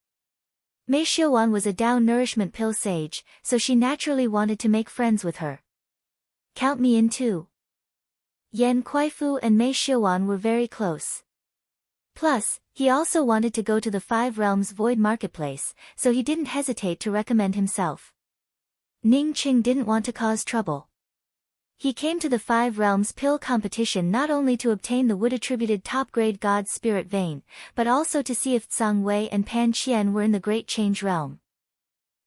Mei Xiuan was a Tao nourishment pill sage, so she naturally wanted to make friends with her. "Count me in too." Yan Kuaifu and Mei Xiuan were very close. Plus, he also wanted to go to the 5 Realms Void Marketplace, so he didn't hesitate to recommend himself. Ning Qing didn't want to cause trouble. He came to the 5 Realms Pill competition not only to obtain the wood-attributed top-grade God Spirit Vein, but also to see if Zhang Wei and Pan Qian were in the Great Change Realm.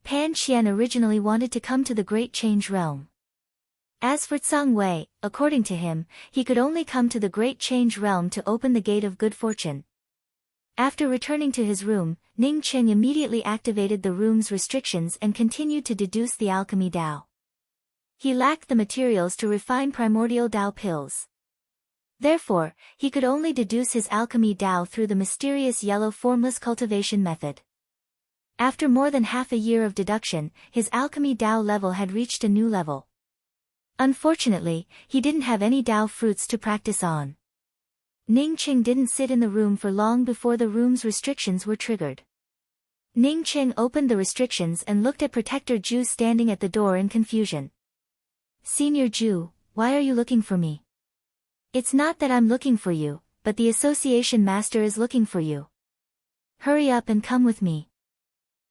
Pan Qian originally wanted to come to the Great Change Realm. As for Zhang Wei, according to him, he could only come to the Great Change Realm to open the Gate of Good Fortune. After returning to his room, Ning Qing immediately activated the room's restrictions and continued to deduce the alchemy Dao. He lacked the materials to refine primordial Dao pills. Therefore, he could only deduce his alchemy Dao through the mysterious yellow formless cultivation method. After more than half a year of deduction, his alchemy Dao level had reached a new level. Unfortunately, he didn't have any Dao fruits to practice on. Ning Qing didn't sit in the room for long before the room's restrictions were triggered. Ning Qing opened the restrictions and looked at Protector Zhu standing at the door in confusion. "Senior Zhu, why are you looking for me?" "It's not that I'm looking for you, but the association master is looking for you. Hurry up and come with me."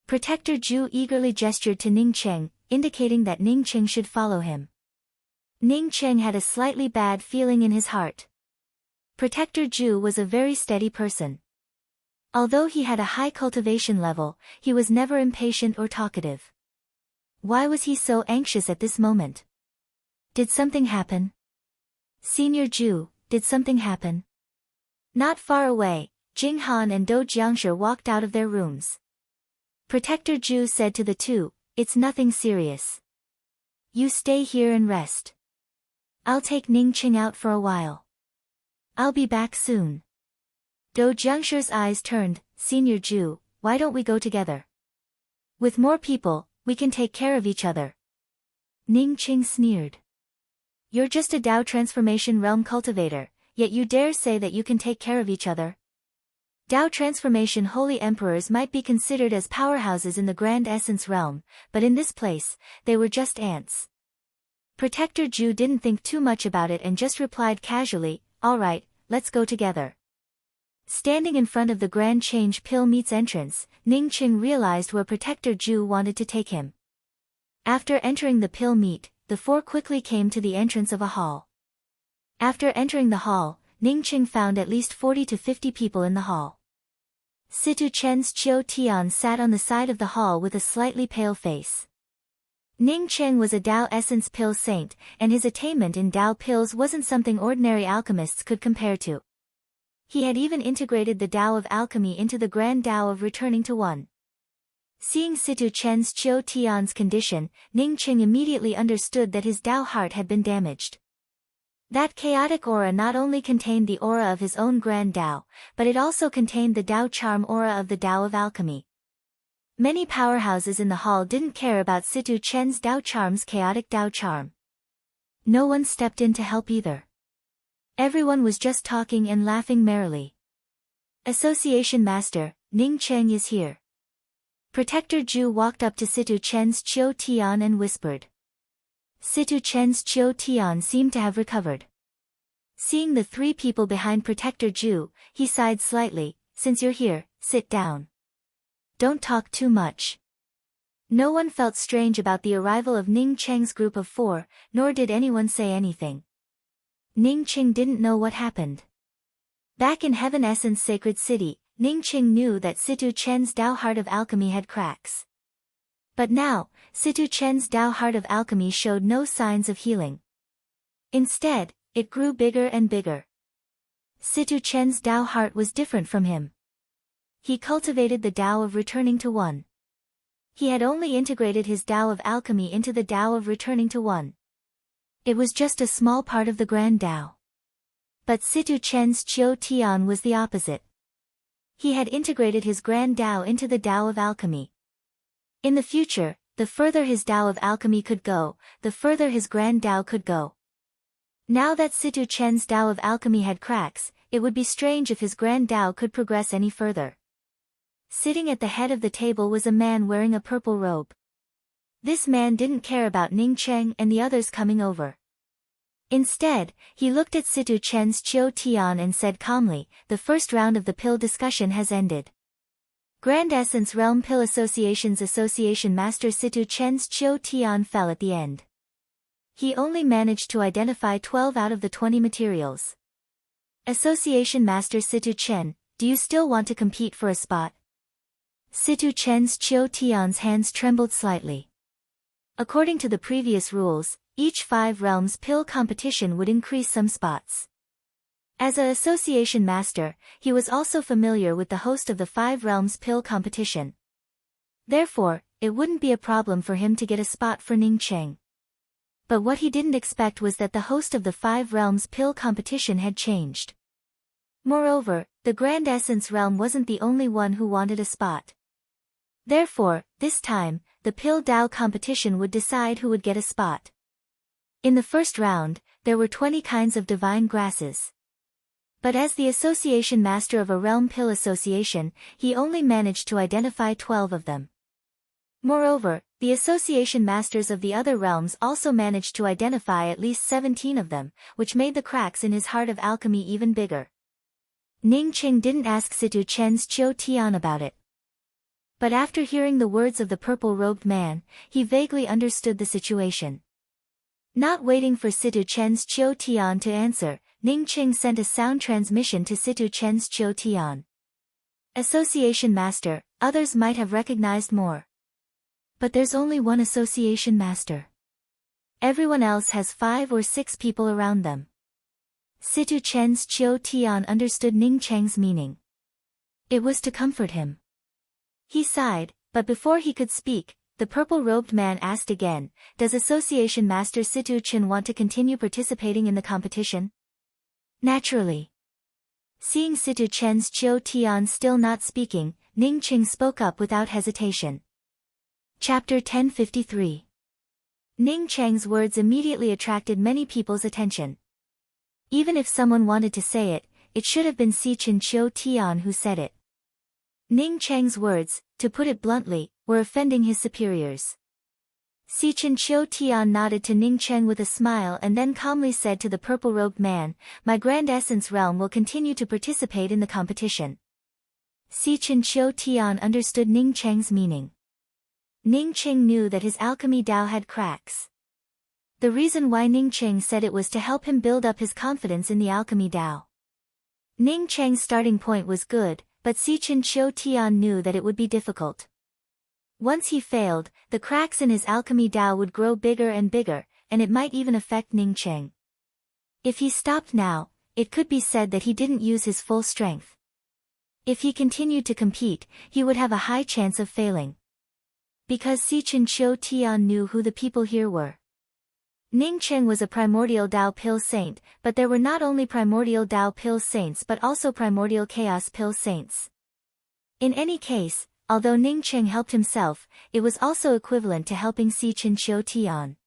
Protector Zhu eagerly gestured to Ning Qing, indicating that Ning Qing should follow him. Ning Cheng had a slightly bad feeling in his heart. Protector Ju was a very steady person. Although he had a high cultivation level, he was never impatient or talkative. Why was he so anxious at this moment? Did something happen? Senior Ju, did something happen? Not far away, Jing Han and Do Jiangshi walked out of their rooms. Protector Ju said to the two, "It's nothing serious. You stay here and rest. I'll take Ning Cheng out for a while. I'll be back soon." Do Jiangshi's eyes turned, "Senior Ju, why don't we go together? With more people, we can take care of each other." Ning Cheng sneered. "You're just a Dao Transformation Realm cultivator, yet you dare say that you can take care of each other? Dao Transformation Holy Emperors might be considered as powerhouses in the Grand Essence Realm, but in this place, they were just ants." Protector Ju didn't think too much about it and just replied casually, "All right, let's go together." Standing in front of the Grand Change Pill Meet's entrance, Ning Cheng realized where Protector Ju wanted to take him. After entering the Pill Meet, the four quickly came to the entrance of a hall. After entering the hall, Ning Cheng found at least 40 to 50 people in the hall. Situ Chen's Chiu Tian sat on the side of the hall with a slightly pale face. Ning Cheng was a Dao Essence Pill Saint, and his attainment in Dao pills wasn't something ordinary alchemists could compare to. He had even integrated the Dao of alchemy into the Grand Dao of returning to one. Seeing Situ Chen's Chiu Tian's condition, Ning Cheng immediately understood that his Dao heart had been damaged. That chaotic aura not only contained the aura of his own Grand Dao, but it also contained the Dao charm aura of the Dao of alchemy. Many powerhouses in the hall didn't care about Situ Chen's Dao charm's chaotic Dao charm. No one stepped in to help either. Everyone was just talking and laughing merrily. "Association Master, Ning Cheng is here." Protector Ju walked up to Situ Chen's Chiu Tian and whispered. Situ Chen's Chiu Tian seemed to have recovered. Seeing the three people behind Protector Ju, he sighed slightly, "Since you're here, sit down. Don't talk too much." No one felt strange about the arrival of Ning Cheng's group of four, nor did anyone say anything. Ning Cheng didn't know what happened. Back in Heaven Essence Sacred City, Ning Cheng knew that Situ Chen's Dao Heart of Alchemy had cracks. But now, Situ Chen's Dao Heart of Alchemy showed no signs of healing. Instead, it grew bigger and bigger. Situ Chen's Dao Heart was different from him. He cultivated the Dao of returning to one. He had only integrated his Dao of alchemy into the Dao of returning to one. It was just a small part of the Grand Dao. But Situ Chen's Chiu Tian was the opposite. He had integrated his Grand Dao into the Dao of alchemy. In the future, the further his Dao of alchemy could go, the further his Grand Dao could go. Now that Situ Chen's Dao of alchemy had cracks, it would be strange if his Grand Dao could progress any further. Sitting at the head of the table was a man wearing a purple robe. This man didn't care about Ning Cheng and the others coming over. Instead, he looked at Situ Chen's Chiu Tian and said calmly, "The first round of the pill discussion has ended. Grand Essence Realm Pill Association's Association Master Situ Chen's Chiu Tian fell at the end. He only managed to identify 12 out of the 20 materials. Association Master Situ Chen, do you still want to compete for a spot?" Situ Chen's Chiu Tian's hands trembled slightly. According to the previous rules, each 5 realms pill competition would increase some spots. As a association master, he was also familiar with the host of the 5 realms pill competition. Therefore, it wouldn't be a problem for him to get a spot for Ning Cheng. But what he didn't expect was that the host of the 5 realms pill competition had changed. Moreover, the Grand Essence realm wasn't the only one who wanted a spot. Therefore, this time, the Pill Dao competition would decide who would get a spot. In the first round, there were 20 kinds of divine grasses. But as the association master of a realm pill association, he only managed to identify 12 of them. Moreover, the association masters of the other realms also managed to identify at least 17 of them, which made the cracks in his heart of alchemy even bigger. Ning Cheng didn't ask Situ Chen's Chiu Tian about it. But after hearing the words of the purple-robed man, he vaguely understood the situation. Not waiting for Situ Chen's Chiu Tian to answer, Ning Qing sent a sound transmission to Situ Chen's Chiu Tian. Association Master, others might have recognized more. But there's only one Association Master. Everyone else has 5 or 6 people around them. Situ Chen's Chiu Tian understood Ning Cheng's meaning. It was to comfort him. He sighed, but before he could speak, the purple-robed man asked again, "Does Association Master Situ Chen want to continue participating in the competition?" "Naturally." Seeing Situ Chen's Chiu Tian still not speaking, Ning Qing spoke up without hesitation. Chapter 1053. Ning Cheng's words immediately attracted many people's attention. Even if someone wanted to say it, it should have been Sichin Chiu Tian who said it. Ning Cheng's words, to put it bluntly, were offending his superiors. Sichin Chiu Tian nodded to Ning Cheng with a smile and then calmly said to the purple-robed man, "My Grand Essence Realm will continue to participate in the competition." Sichin Chiu Tian understood Ning Cheng's meaning. Ning Cheng knew that his alchemy Dao had cracks. The reason why Ning Cheng said it was to help him build up his confidence in the alchemy Dao. Ning Cheng's starting point was good, but Sichin Chiu Tian knew that it would be difficult. Once he failed, the cracks in his alchemy Dao would grow bigger and bigger, and it might even affect Ning Cheng. If he stopped now, it could be said that he didn't use his full strength. If he continued to compete, he would have a high chance of failing. Because Sichin Chiu Tian knew who the people here were. Ning Cheng was a primordial Dao Pill Saint, but there were not only primordial Dao Pill Saints but also primordial Chaos Pill Saints. In any case, although Ning Cheng helped himself, it was also equivalent to helping Sichin Chiu Tian.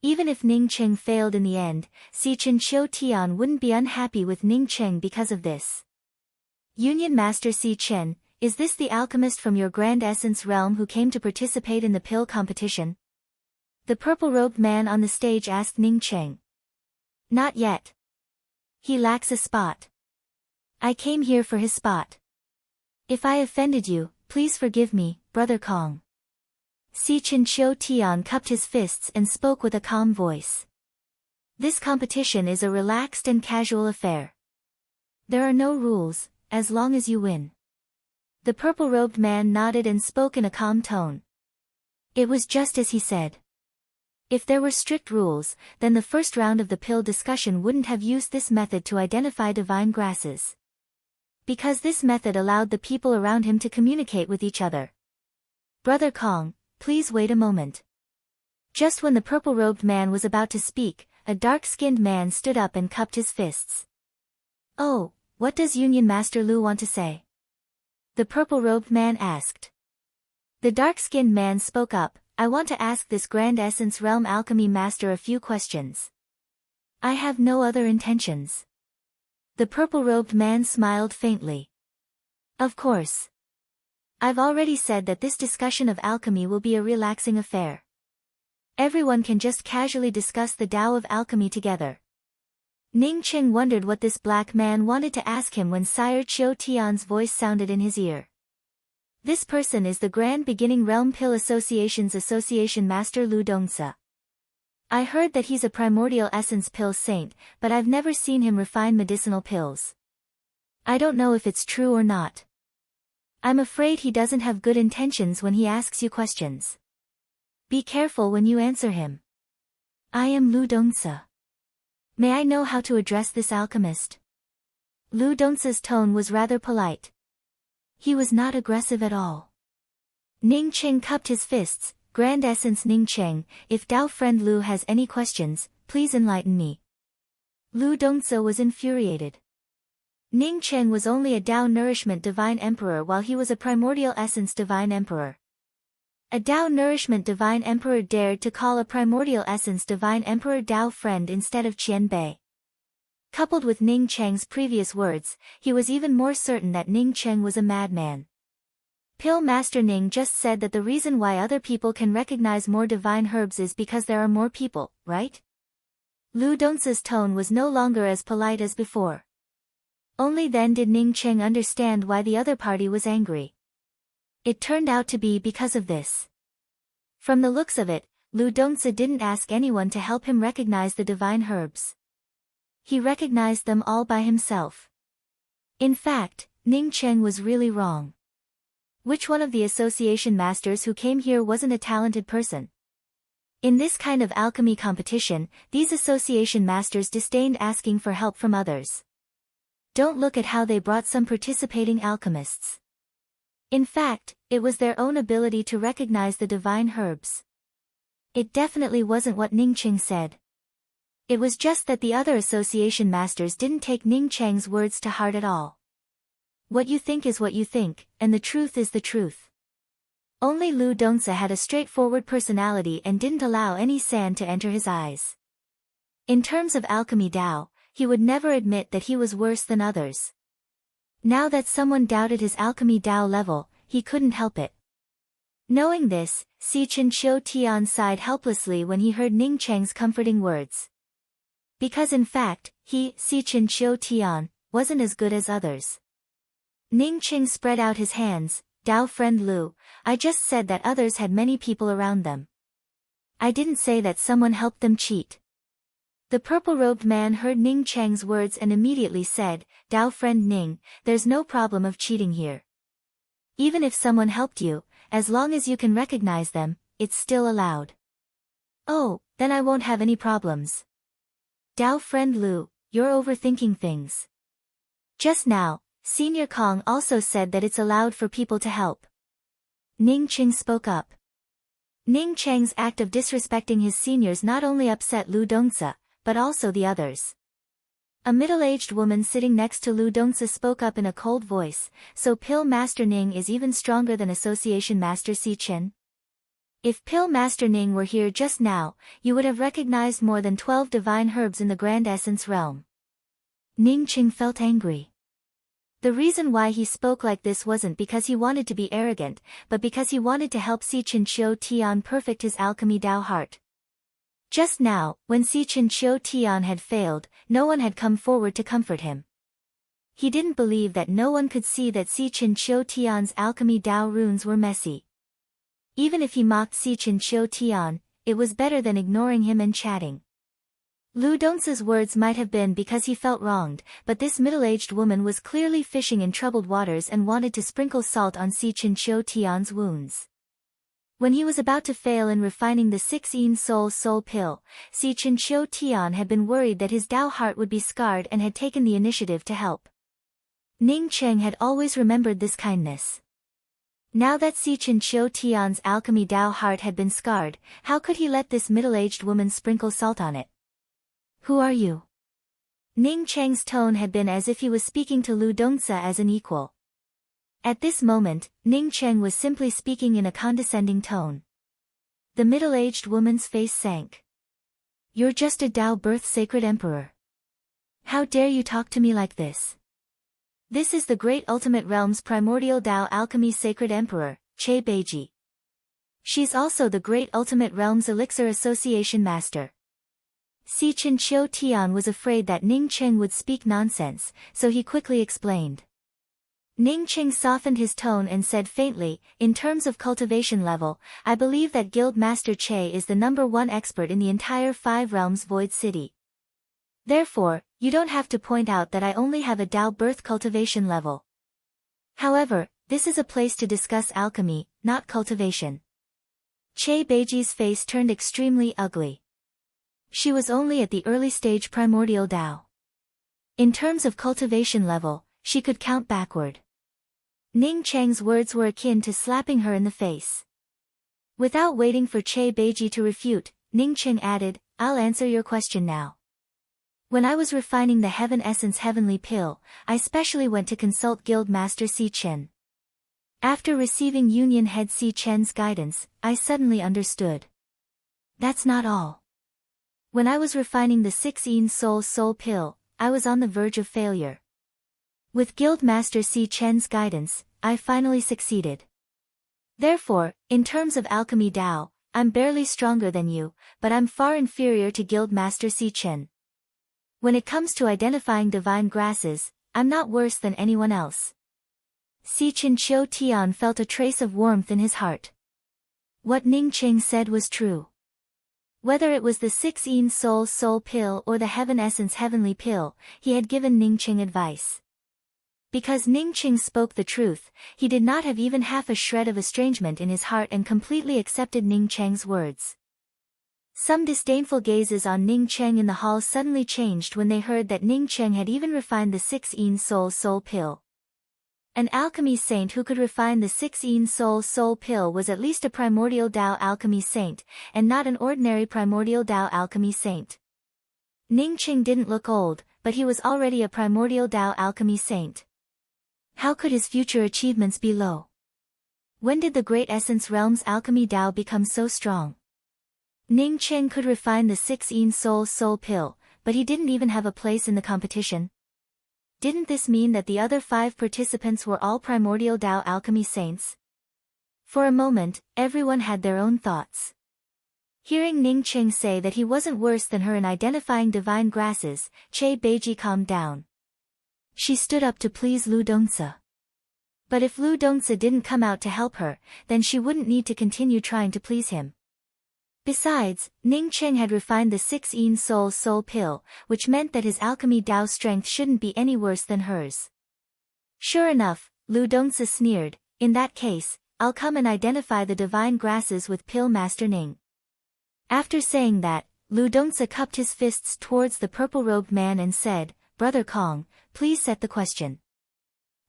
Even if Ning Cheng failed in the end, Sichin Chiu Tian wouldn't be unhappy with Ning Cheng because of this. "Union Master Sichin, is this the alchemist from your Grand Essence Realm who came to participate in the pill competition?" The purple-robed man on the stage asked Ning Cheng. "Not yet. He lacks a spot. I came here for his spot. If I offended you, please forgive me, Brother Kong." Sichin Chiu Tian cupped his fists and spoke with a calm voice. "This competition is a relaxed and casual affair. There are no rules, as long as you win." The purple-robed man nodded and spoke in a calm tone. It was just as he said. If there were strict rules, then the first round of the pill discussion wouldn't have used this method to identify divine grasses. Because this method allowed the people around him to communicate with each other. "Brother Kong, please wait a moment." Just when the purple-robed man was about to speak, a dark-skinned man stood up and cupped his fists. "Oh, what does Union Master Lu want to say?" The purple-robed man asked. The dark-skinned man spoke up, "I want to ask this Grand Essence Realm Alchemy Master a few questions." "I have no other intentions." The purple-robed man smiled faintly. "Of course. I've already said that this discussion of alchemy will be a relaxing affair. Everyone can just casually discuss the Tao of alchemy together." Ning Qing wondered what this black man wanted to ask him when Sire Chiu Tian's voice sounded in his ear. "This person is the Grand Beginning Realm Pill Association's Association Master Lu Dongsa. I heard that he's a primordial essence pill saint, but I've never seen him refine medicinal pills. I don't know if it's true or not. I'm afraid he doesn't have good intentions when he asks you questions. Be careful when you answer him." "I am Lu Dongsa. May I know how to address this alchemist?" Lu Dongsa's tone was rather polite. He was not aggressive at all. Ning Qing cupped his fists. "Grand Essence Ning Cheng, if Dao friend Lu has any questions, please enlighten me." Lu Dongsa was infuriated. Ning Cheng was only a Dao Nourishment Divine Emperor while he was a Primordial Essence Divine Emperor. A Dao Nourishment Divine Emperor dared to call a Primordial Essence Divine Emperor Dao friend instead of Qian Bei. Coupled with Ning Cheng's previous words, he was even more certain that Ning Cheng was a madman. Pill Master Ning just said that the reason why other people can recognize more divine herbs is because there are more people, right? Lu Dongsa's tone was no longer as polite as before. Only then did Ning Cheng understand why the other party was angry. It turned out to be because of this. From the looks of it, Lu Dongzi didn't ask anyone to help him recognize the divine herbs. He recognized them all by himself. In fact, Ning Cheng was really wrong. Which one of the association masters who came here wasn't a talented person? In this kind of alchemy competition, these association masters disdained asking for help from others. Don't look at how they brought some participating alchemists. In fact, it was their own ability to recognize the divine herbs. It definitely wasn't what Ning Cheng said. It was just that the other association masters didn't take Ning Cheng's words to heart at all. What you think is what you think, and the truth is the truth. Only Lu Dongzi had a straightforward personality and didn't allow any sand to enter his eyes. In terms of alchemy Dao, he would never admit that he was worse than others. Now that someone doubted his alchemy Dao level, he couldn't help it. Knowing this, Chen Qiu Tian sighed helplessly when he heard Ning Cheng's comforting words. Because in fact, he, Chen Qiu Tian, wasn't as good as others. Ning Cheng spread out his hands. Dao friend Lu, I just said that others had many people around them. I didn't say that someone helped them cheat. The purple-robed man heard Ning Cheng's words and immediately said, Dao friend Ning, there's no problem of cheating here. Even if someone helped you, as long as you can recognize them, it's still allowed. Oh, then I won't have any problems. Dao friend Lu, you're overthinking things. Just now, Senior Kong also said that it's allowed for people to help. Ning Cheng spoke up. Ning Cheng's act of disrespecting his seniors not only upset Lu Dongzi, but also the others. A middle-aged woman sitting next to Lu Dongzi spoke up in a cold voice, so Pill Master Ning is even stronger than Association Master Chen? If Pill Master Ning were here just now, you would have recognized more than 12 divine herbs in the Grand Essence realm. Ning Cheng felt angry. The reason why he spoke like this wasn't because he wanted to be arrogant, but because he wanted to help Chen Qiu Tian perfect his alchemy Dao heart. Just now, when Chen Qiu Tian had failed, no one had come forward to comfort him. He didn't believe that no one could see that Chen Qiu Tian's alchemy Dao runes were messy. Even if he mocked Chen Qiu Tian, it was better than ignoring him and chatting. Lu Dongzi's words might have been because he felt wronged, but this middle-aged woman was clearly fishing in troubled waters and wanted to sprinkle salt on Chen Qiu Tian's wounds. When he was about to fail in refining the 6 soul pill, Chen Qiu Tian had been worried that his Dao heart would be scarred and had taken the initiative to help. Ning Cheng had always remembered this kindness. Now that Chen Qiu Tian's alchemy Dao heart had been scarred, how could he let this middle-aged woman sprinkle salt on it? Who are you? Ning Cheng's tone had been as if he was speaking to Lu Dongzi as an equal. At this moment, Ning Cheng was simply speaking in a condescending tone. The middle-aged woman's face sank. You're just a Dao birth sacred emperor. How dare you talk to me like this? This is the great ultimate realm's primordial Dao alchemy sacred emperor, Che Beiji. She's also the great ultimate realm's elixir association master. Chen Qiu Tian was afraid that Ning Cheng would speak nonsense, so he quickly explained. Ning Cheng softened his tone and said faintly, in terms of cultivation level, I believe that Guild Master Che is the #1 expert in the entire 5 realms Void City. Therefore, you don't have to point out that I only have a Dao birth cultivation level. However, this is a place to discuss alchemy, not cultivation. Che Beiji's face turned extremely ugly. She was only at the early stage primordial Dao. In terms of cultivation level, she could count backward. Ning Cheng's words were akin to slapping her in the face. Without waiting for Che Beiji to refute, Ning Cheng added, I'll answer your question now. When I was refining the Heaven Essence Heavenly Pill, I specially went to consult Guild Master Chen. After receiving Union Head Chen's guidance, I suddenly understood. That's not all. When I was refining the 6 soul pill, I was on the verge of failure. With Guild Master Chen's guidance, I finally succeeded. Therefore, in terms of alchemy Dao, I'm barely stronger than you, but I'm far inferior to Guild Master Chen. When it comes to identifying divine grasses, I'm not worse than anyone else. Chen Qiu Tian felt a trace of warmth in his heart. What Ning Cheng said was true. Whether it was the 6-in soul pill or the heaven essence heavenly pill, he had given Ningqing advice. Because Ningqing spoke the truth, he did not have even half a shred of estrangement in his heart and completely accepted Ningqing's words. Some disdainful gazes on Ningqing in the hall suddenly changed when they heard that Ningqing had even refined the 6-in soul pill. An alchemy saint who could refine the 6-in soul pill was at least a primordial Tao alchemy saint, and not an ordinary primordial Tao alchemy saint. Ningqing didn't look old, but he was already a primordial Tao alchemy saint. How could his future achievements be low? When did the Great Essence Realm's alchemy Tao become so strong? Ningqing could refine the 6-in soul pill, but he didn't even have a place in the competition. Didn't this mean that the other 5 participants were all primordial Tao alchemy saints? For a moment, everyone had their own thoughts. Hearing Ningqing say that he wasn't worse than her in identifying divine grasses, Che Beiji calmed down. She stood up to please Lu Dongzi. But if Lu Dongzi didn't come out to help her, then she wouldn't need to continue trying to please him. Besides, Ningqing had refined the 6-in soul pill, which meant that his alchemy Tao strength shouldn't be any worse than hers. Sure enough, Lu Dongzi sneered, in that case, I'll come and identify the divine grasses with Pill Master Ning. After saying that, Lu Dongzi cupped his fists towards the purple-robed man and said, Brother Kong, please set the question.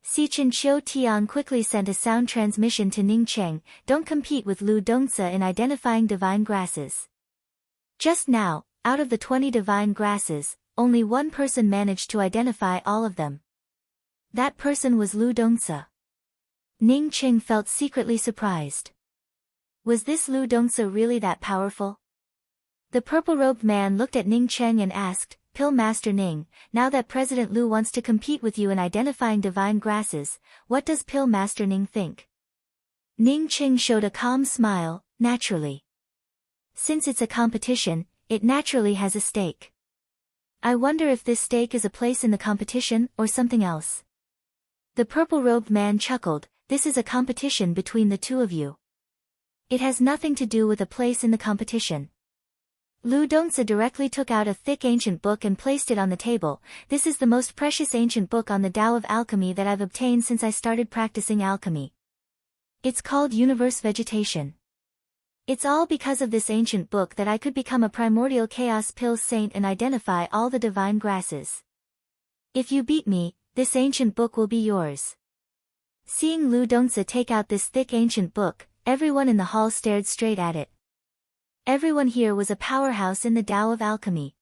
Sichen Chiu Tian quickly sent a sound transmission to Ningqing, don't compete with Lu Dongzi in identifying divine grasses. Just now, out of the 20 divine grasses, only one person managed to identify all of them. That person was Lu Dongzi. Ningqing felt secretly surprised. Was this Lu Dongzi really that powerful? The purple-robed man looked at Ningqing and asked, Pill Master Ning, now that President Lu wants to compete with you in identifying divine grasses, what does Pill Master Ning think? Ningqing showed a calm smile, naturally. Since it's a competition, it naturally has a stake. I wonder if this stake is a place in the competition or something else. The purple-robed man chuckled, this is a competition between the two of you. It has nothing to do with a place in the competition. Lu Dongzi directly took out a thick ancient book and placed it on the table. This is the most precious ancient book on the Tao of Alchemy that I've obtained since I started practicing alchemy. It's called Universe Vegetation. It's all because of this ancient book that I could become a primordial chaos pill saint and identify all the divine grasses. If you beat me, this ancient book will be yours. Seeing Lu Dongzi take out this thick ancient book, everyone in the hall stared straight at it. Everyone here was a powerhouse in the Tao of Alchemy.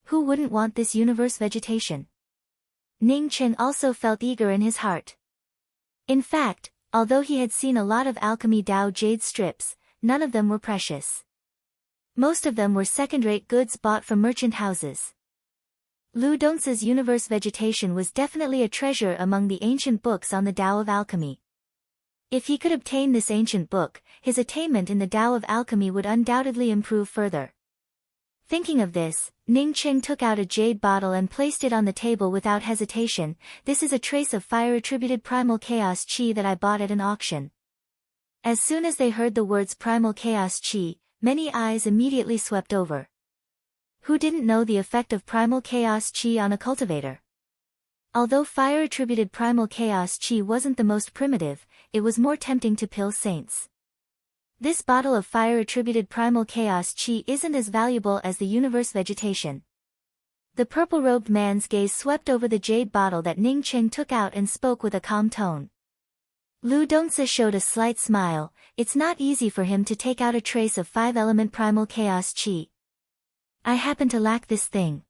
Who wouldn't want this universe vegetation? Ningqing also felt eager in his heart. In fact, although he had seen a lot of alchemy Tao jade strips, none of them were precious. Most of them were second-rate goods bought from merchant houses. Lu Dongzi's universe vegetation was definitely a treasure among the ancient books on the Tao of Alchemy. If he could obtain this ancient book, his attainment in the Tao of Alchemy would undoubtedly improve further. Thinking of this, Ningqing took out a jade bottle and placed it on the table without hesitation. This is a trace of fire-attributed primal chaos chi that I bought at an auction. As soon as they heard the words primal chaos chi, many eyes immediately swept over. Who didn't know the effect of primal chaos chi on a cultivator? Although fire-attributed primal chaos chi wasn't the most primitive, it was more tempting to pill saints. This bottle of fire-attributed primal chaos chi isn't as valuable as the universe vegetation. The purple-robed man's gaze swept over the jade bottle that Ningqing took out and spoke with a calm tone. Lu Dongzi showed a slight smile. It's not easy for him to take out a trace of 5-element primal chaos chi. I happen to lack this thing.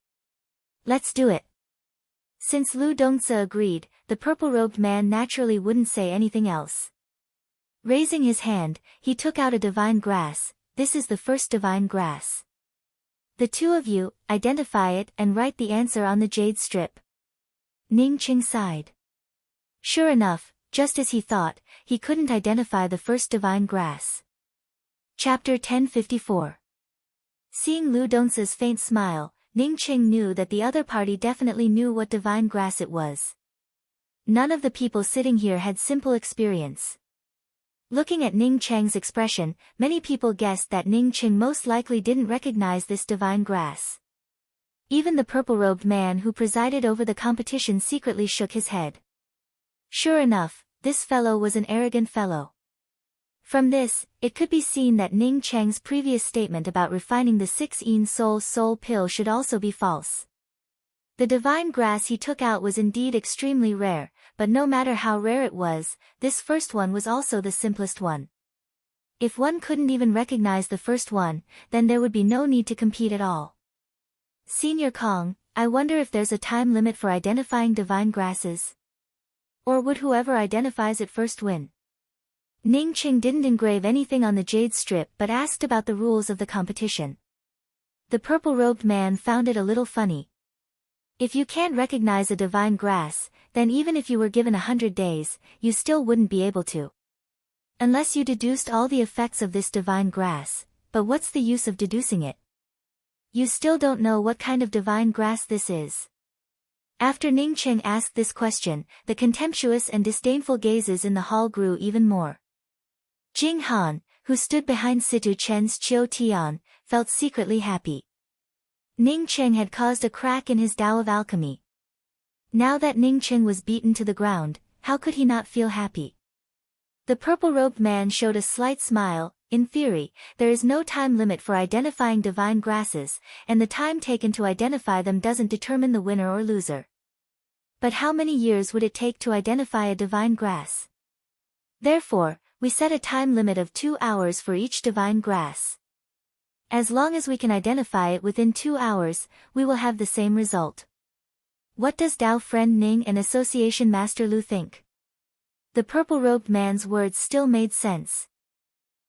Let's do it. Since Lu Dongzi agreed, the purple-robed man naturally wouldn't say anything else. Raising his hand, he took out a divine grass. This is the first divine grass. The two of you, identify it and write the answer on the jade strip. Ningqing sighed. Sure enough, just as he thought, he couldn't identify the first divine grass. Chapter 1054. Seeing Lu Dongzi's faint smile, Ningqing knew that the other party definitely knew what divine grass it was. None of the people sitting here had simple experience. Looking at Ning Cheng's expression, many people guessed that Ning Cheng most likely didn't recognize this divine grass. Even the purple-robed man who presided over the competition secretly shook his head. Sure enough, this fellow was an arrogant fellow. From this, it could be seen that Ning Cheng's previous statement about refining the 6 soul pill should also be false. The divine grass he took out was indeed extremely rare, but no matter how rare it was, this first one was also the simplest one. If one couldn't even recognize the first one, then there would be no need to compete at all. Senior Kong, I wonder if there's a time limit for identifying divine grasses? Or would whoever identifies it first win? Ning Cheng didn't engrave anything on the jade strip but asked about the rules of the competition. The purple-robed man found it a little funny. If you can't recognize a divine grass, then even if you were given 100 days, you still wouldn't be able to. Unless you deduced all the effects of this divine grass, but what's the use of deducing it? You still don't know what kind of divine grass this is. After Ning Cheng asked this question, the contemptuous and disdainful gazes in the hall grew even more. Jing Han, who stood behind Situ Chen's Chiu Tian, felt secretly happy. Ning Cheng had caused a crack in his Tao of alchemy. Now that Ning Cheng was beaten to the ground, how could he not feel happy? The purple-robed man showed a slight smile. In theory, there is no time limit for identifying divine grasses, and the time taken to identify them doesn't determine the winner or loser. But how many years would it take to identify a divine grass? Therefore, we set a time limit of 2 hours for each divine grass. As long as we can identify it within 2 hours, we will have the same result. What does Dao friend Ning and Association Master Lu think? The purple-robed man's words still made sense.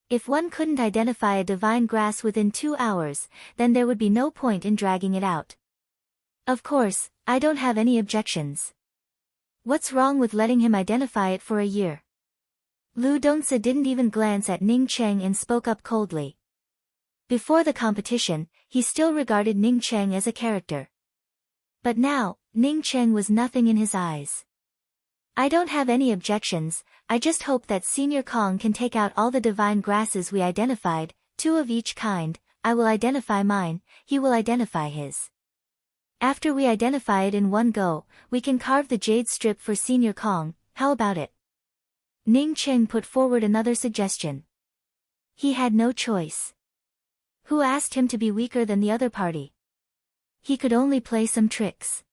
If one couldn't identify a divine grass within 2 hours, then there would be no point in dragging it out. Of course, I don't have any objections. What's wrong with letting him identify it for a year? Lu Dongsa didn't even glance at Ning Cheng and spoke up coldly. Before the competition, he still regarded Ning Cheng as a character. But now, Ning Cheng was nothing in his eyes. I don't have any objections, I just hope that Senior Kong can take out all the divine grasses we identified, 2 of each kind. I will identify mine, he will identify his. After we identify it in one go, we can carve the jade strip for Senior Kong, how about it? Ning Cheng put forward another suggestion. He had no choice. Who asked him to be weaker than the other party? He could only play some tricks.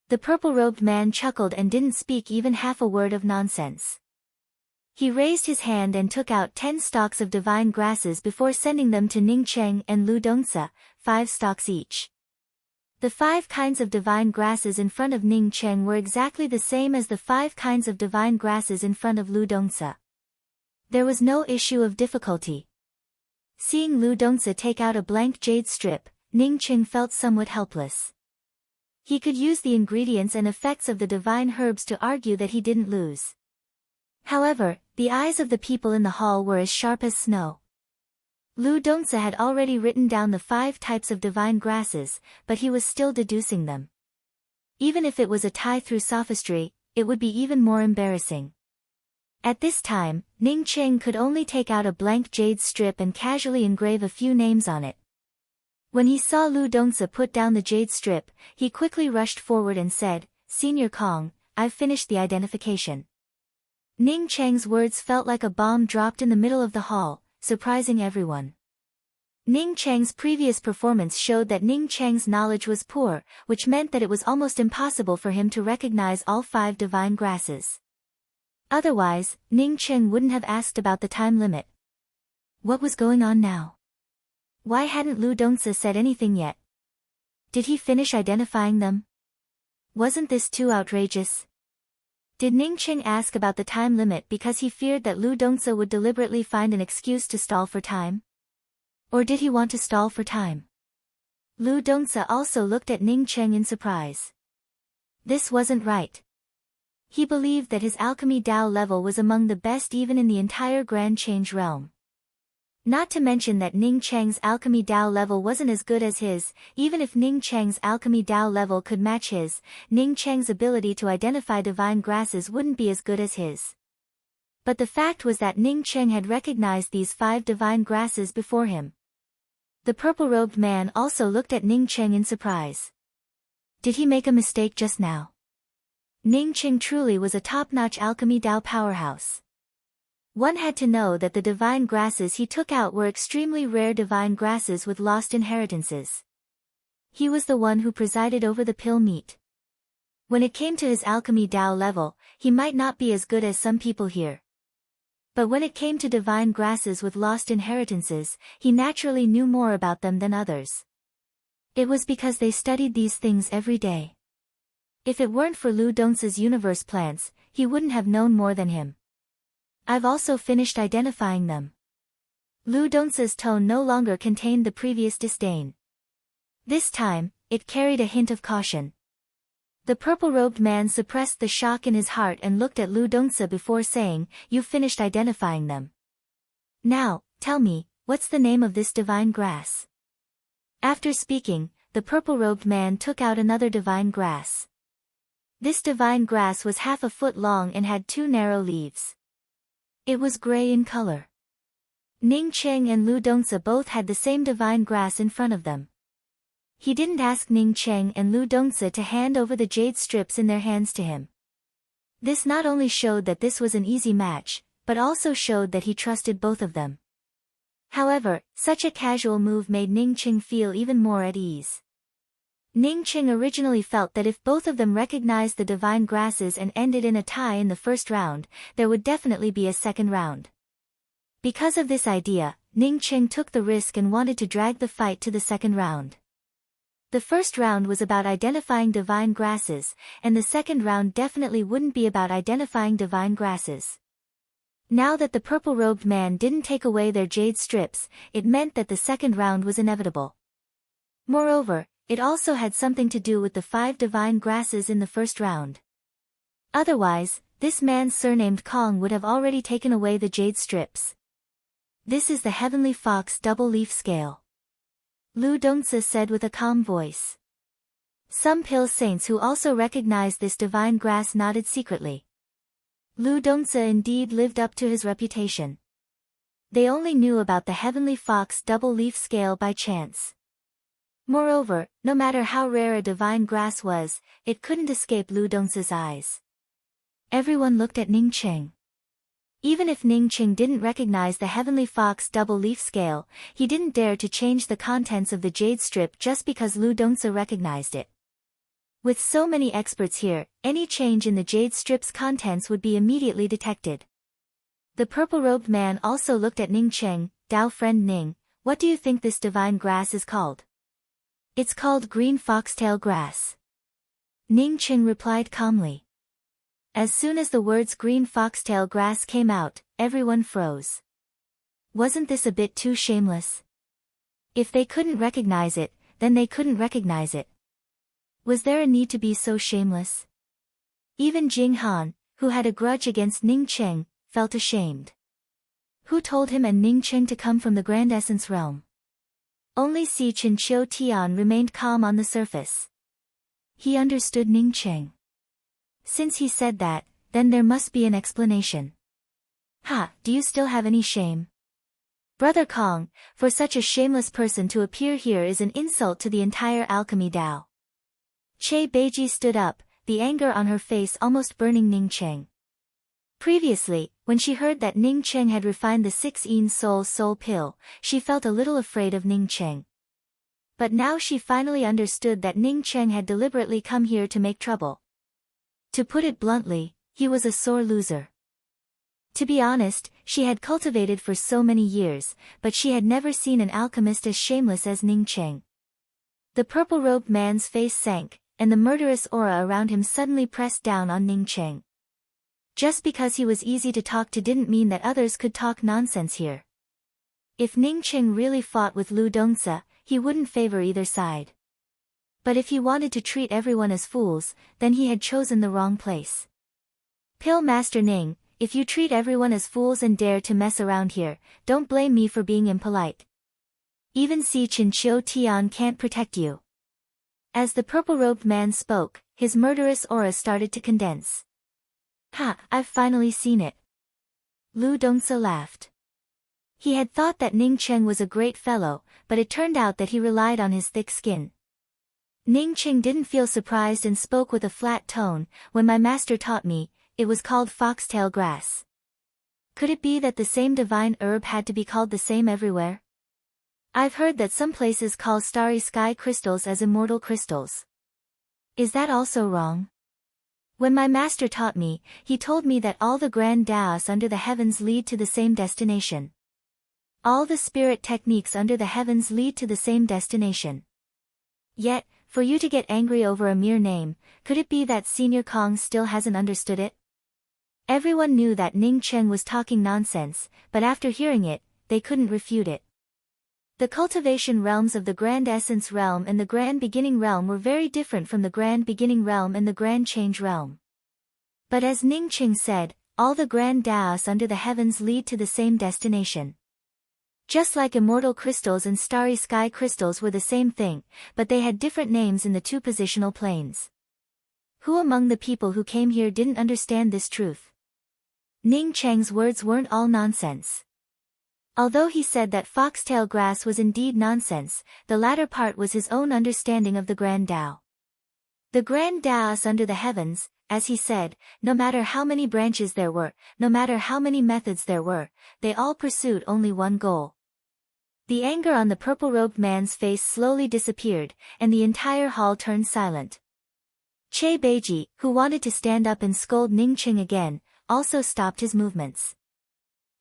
The purple-robed man chuckled and didn't speak even half a word of nonsense. He raised his hand and took out 10 stalks of divine grasses before sending them to Ning Cheng and Lu Dongsa, 5 stalks each. The 5 kinds of divine grasses in front of Ning Cheng were exactly the same as the 5 kinds of divine grasses in front of Lu Dongsa. There was no issue of difficulty. Seeing Lu Dongsa take out a blank jade strip, Ning Cheng felt somewhat helpless. He could use the ingredients and effects of the divine herbs to argue that he didn't lose. However, the eyes of the people in the hall were as sharp as snow. Lu Dongsa had already written down the 5 types of divine grasses, but he was still deducing them. Even if it was a tie through sophistry, it would be even more embarrassing. At this time, Ning Cheng could only take out a blank jade strip and casually engrave a few names on it. When he saw Lu Dongsa put down the jade strip, he quickly rushed forward and said, "Senior Kong, I've finished the identification." Ning Cheng's words felt like a bomb dropped in the middle of the hall, surprising everyone. Ning Cheng's previous performance showed that Ning Cheng's knowledge was poor, which meant that it was almost impossible for him to recognize all 5 divine grasses. Otherwise, Ning Cheng wouldn't have asked about the time limit. What was going on now? Why hadn't Lu Dongsa said anything yet? Did he finish identifying them? Wasn't this too outrageous? Did Ning Cheng ask about the time limit because he feared that Lu Dongsa would deliberately find an excuse to stall for time? Or did he want to stall for time? Lu Dongsa also looked at Ning Cheng in surprise. This wasn't right. He believed that his alchemy Dao level was among the best even in the entire Grand Change realm. Not to mention that Ning Cheng's alchemy Dao level wasn't as good as his. Even if Ning Cheng's alchemy Dao level could match his, Ning Cheng's ability to identify divine grasses wouldn't be as good as his. But the fact was that Ning Cheng had recognized these 5 divine grasses before him. The purple-robed man also looked at Ning Cheng in surprise. Did he make a mistake just now? Ning Cheng truly was a top-notch alchemy Dao powerhouse. One had to know that the divine grasses he took out were extremely rare divine grasses with lost inheritances. He was the one who presided over the pill meat. When it came to his alchemy Dao level, he might not be as good as some people here. But when it came to divine grasses with lost inheritances, he naturally knew more about them than others. It was because they studied these things every day. If it weren't for Lu Dongce's universe plants, he wouldn't have known more than him. I've also finished identifying them. Lu Dongce's tone no longer contained the previous disdain. This time, it carried a hint of caution. The purple-robed man suppressed the shock in his heart and looked at Lu Dongce before saying, "You've finished identifying them. Now, tell me, what's the name of this divine grass?" After speaking, the purple-robed man took out another divine grass. This divine grass was half a foot long and had 2 narrow leaves. It was gray in color. Ning Cheng and Lu Dongce both had the same divine grass in front of them. He didn't ask Ning Cheng and Lu Dongce to hand over the jade strips in their hands to him. This not only showed that this was an easy match, but also showed that he trusted both of them. However, such a casual move made Ning Cheng feel even more at ease. Ning Cheng originally felt that if both of them recognized the divine grasses and ended in a tie in the first round, there would definitely be a second round. Because of this idea, Ning Cheng took the risk and wanted to drag the fight to the second round. The first round was about identifying divine grasses, and the second round definitely wouldn't be about identifying divine grasses. Now that the purple-robed man didn't take away their jade strips, it meant that the second round was inevitable. Moreover, it also had something to do with the 5 divine grasses in the first round. Otherwise, this man surnamed Kong would have already taken away the jade strips. This is the Heavenly Fox double-leaf scale, Lu Dongce said with a calm voice. Some pill saints who also recognized this divine grass nodded secretly. Lu Dongce indeed lived up to his reputation. They only knew about the Heavenly Fox double-leaf scale by chance. Moreover, no matter how rare a divine grass was, it couldn't escape Lu Dongce's eyes. Everyone looked at Ning Cheng. Even if Ning Cheng didn't recognize the Heavenly Fox double-leaf scale, he didn't dare to change the contents of the jade strip just because Lu Dongce recognized it. With so many experts here, any change in the jade strip's contents would be immediately detected. The purple-robed man also looked at Ning Cheng. "Dao friend Ning, what do you think this divine grass is called?" "It's called green foxtail grass," Ning Cheng replied calmly. As soon as the words green foxtail grass came out, everyone froze. Wasn't this a bit too shameless? If they couldn't recognize it, then they couldn't recognize it. Was there a need to be so shameless? Even Jing Han, who had a grudge against Ning Cheng, felt ashamed. Who told him and Ning Cheng to come from the Grand Essence realm? Only Si Chen Chiu Tian remained calm on the surface. He understood Ning Cheng. Since he said that, then there must be an explanation. "Ha, do you still have any shame? Brother Kong, for such a shameless person to appear here is an insult to the entire alchemy Dao." Che Beiji stood up, the anger on her face almost burning Ning Cheng. Previously, when she heard that Ning Cheng had refined the 6-yin soul pill, she felt a little afraid of Ning Cheng. But now she finally understood that Ning Cheng had deliberately come here to make trouble. To put it bluntly, he was a sore loser. To be honest, she had cultivated for so many years, but she had never seen an alchemist as shameless as Ning Cheng. The purple-robed man's face sank, and the murderous aura around him suddenly pressed down on Ning Cheng. Just because he was easy to talk to didn't mean that others could talk nonsense here. If Ning Cheng really fought with Lu Dongce, he wouldn't favor either side. But if he wanted to treat everyone as fools, then he had chosen the wrong place. "Pill Master Ning, if you treat everyone as fools and dare to mess around here, don't blame me for being impolite. Even Si Chen Chiu Tian can't protect you." As the purple-robed man spoke, his murderous aura started to condense. "Ha, I've finally seen it. Lu Dongsa laughed. He had thought that Ning Cheng was a great fellow, but it turned out that he relied on his thick skin. Ning Cheng didn't feel surprised and spoke with a flat tone. When my master taught me, it was called foxtail grass. Could it be that the same divine herb had to be called the same everywhere? I've heard that some places call starry sky crystals as immortal crystals. Is that also wrong? When my master taught me, he told me that all the grand Taoists under the heavens lead to the same destination. All the spirit techniques under the heavens lead to the same destination. Yet, for you to get angry over a mere name, could it be that Senior Kong still hasn't understood it? Everyone knew that Ning Cheng was talking nonsense, but after hearing it, they couldn't refute it. The cultivation realms of the Grand Essence Realm and the Grand Beginning Realm were very different from the Grand Beginning Realm and the Grand Change Realm. But as Ning Cheng said, all the Grand Taoists under the heavens lead to the same destination. Just like immortal crystals and starry sky crystals were the same thing, but they had different names in the two positional planes. Who among the people who came here didn't understand this truth? Ning Cheng's words weren't all nonsense. Although he said that foxtail grass was indeed nonsense, the latter part was his own understanding of the Grand Tao. The Grand Taoists under the heavens, as he said, no matter how many branches there were, no matter how many methods there were, they all pursued only one goal. The anger on the purple-robed man's face slowly disappeared, and the entire hall turned silent. Che Beiji, who wanted to stand up and scold Ning Cheng again, also stopped his movements.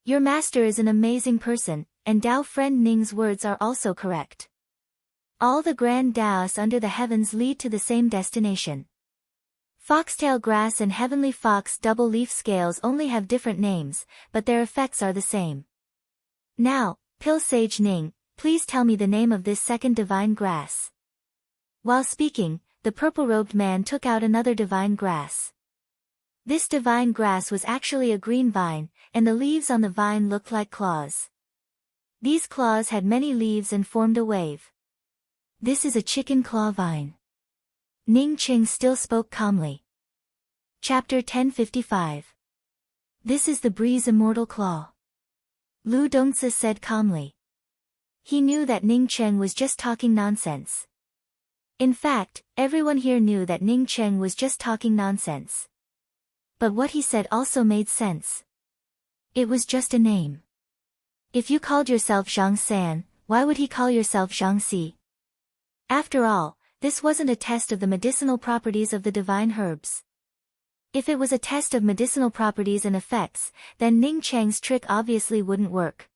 Your master is an amazing person, and Dao friend Ning's words are also correct. All the grand Taoists under the heavens lead to the same destination. Foxtail grass and heavenly fox double-leaf scales only have different names, but their effects are the same. Now, Pill Sage Ning, please tell me the name of this second divine grass. While speaking, the purple-robed man took out another divine grass. This divine grass was actually a green vine, and the leaves on the vine looked like claws. These claws had many leaves and formed a wave. This is a chicken claw vine. Ning Cheng still spoke calmly. Chapter 1055. This is the breeze immortal claw. Lu Dongsa said calmly. He knew that Ning Cheng was just talking nonsense. In fact, everyone here knew that Ning Cheng was just talking nonsense. But what he said also made sense. It was just a name. If you called yourself Zhang San, why would he call yourself Zhang Si? After all, this wasn't a test of the medicinal properties of the divine herbs. If it was a test of medicinal properties and effects, then Ning Cheng's trick obviously wouldn't work.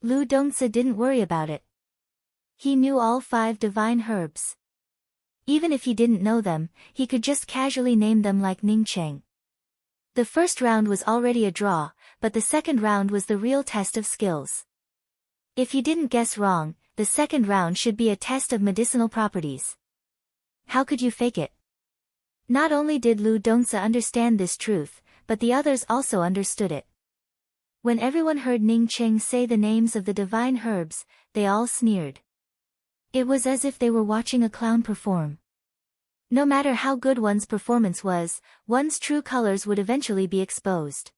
Lu Dongsa didn't worry about it. He knew all 5 divine herbs. Even if he didn't know them, he could just casually name them like Ning Cheng. The first round was already a draw, but the second round was the real test of skills. If he didn't guess wrong, the second round should be a test of medicinal properties. How could you fake it? Not only did Lu Dongsa understand this truth, but the others also understood it. When everyone heard Ning Cheng say the names of the divine herbs, they all sneered. It was as if they were watching a clown perform. No matter how good one's performance was, one's true colors would eventually be exposed.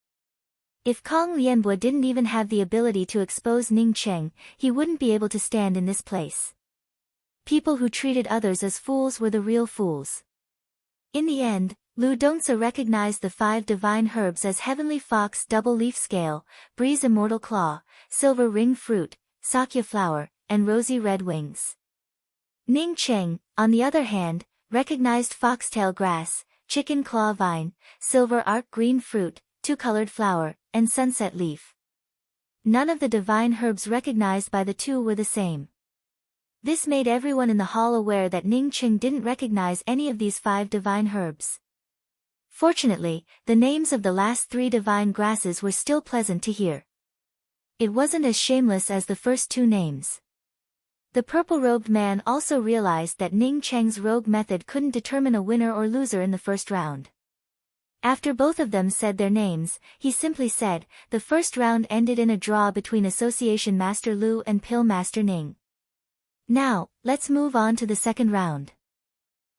If Kong Lianbo didn't even have the ability to expose Ning Cheng, he wouldn't be able to stand in this place. People who treated others as fools were the real fools. In the end, Lu Dongsa recognized the 5 divine herbs as Heavenly Fox Double-Leaf Scale, Breeze Immortal Claw, Silver Ring Fruit, Sakya Flower, and Rosy Red Wings. Ning Cheng, on the other hand, recognized Foxtail Grass, Chicken Claw Vine, Silver Arc Green Fruit, Two-Colored Flower, and Sunset Leaf. None of the divine herbs recognized by the two were the same. This made everyone in the hall aware that Ning Cheng didn't recognize any of these 5 divine herbs. Fortunately, the names of the last 3 divine grasses were still pleasant to hear. It wasn't as shameless as the first 2 names. The purple-robed man also realized that Ning Cheng's rogue method couldn't determine a winner or loser in the first round. After both of them said their names, he simply said, the first round ended in a draw between Association Master Lu and Pill Master Ning. Now, let's move on to the second round.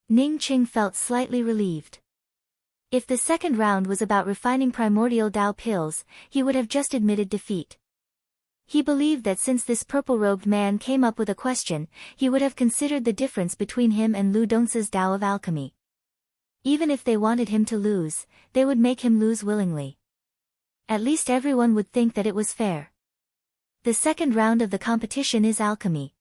Ning Cheng felt slightly relieved. If the second round was about refining primordial Tao pills, he would have just admitted defeat. He believed that since this purple-robed man came up with a question, he would have considered the difference between him and Lu Dongsa's Tao of alchemy. Even if they wanted him to lose, they would make him lose willingly. At least everyone would think that it was fair. The second round of the competition is alchemy.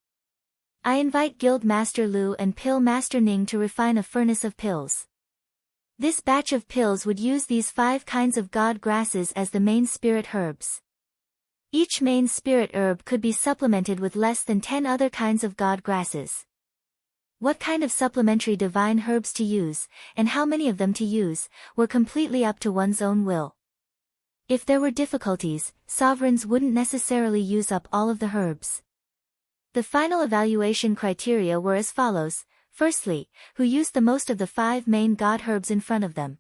I invite Guild Master Lu and Pill Master Ning to refine a furnace of pills. This batch of pills would use these 5 kinds of god grasses as the main spirit herbs. Each main spirit herb could be supplemented with less than 10 other kinds of god grasses. What kind of supplementary divine herbs to use, and how many of them to use, were completely up to one's own will. If there were difficulties, sovereigns wouldn't necessarily use up all of the herbs. The final evaluation criteria were as follows. Firstly, who used the most of the 5 main god herbs in front of them.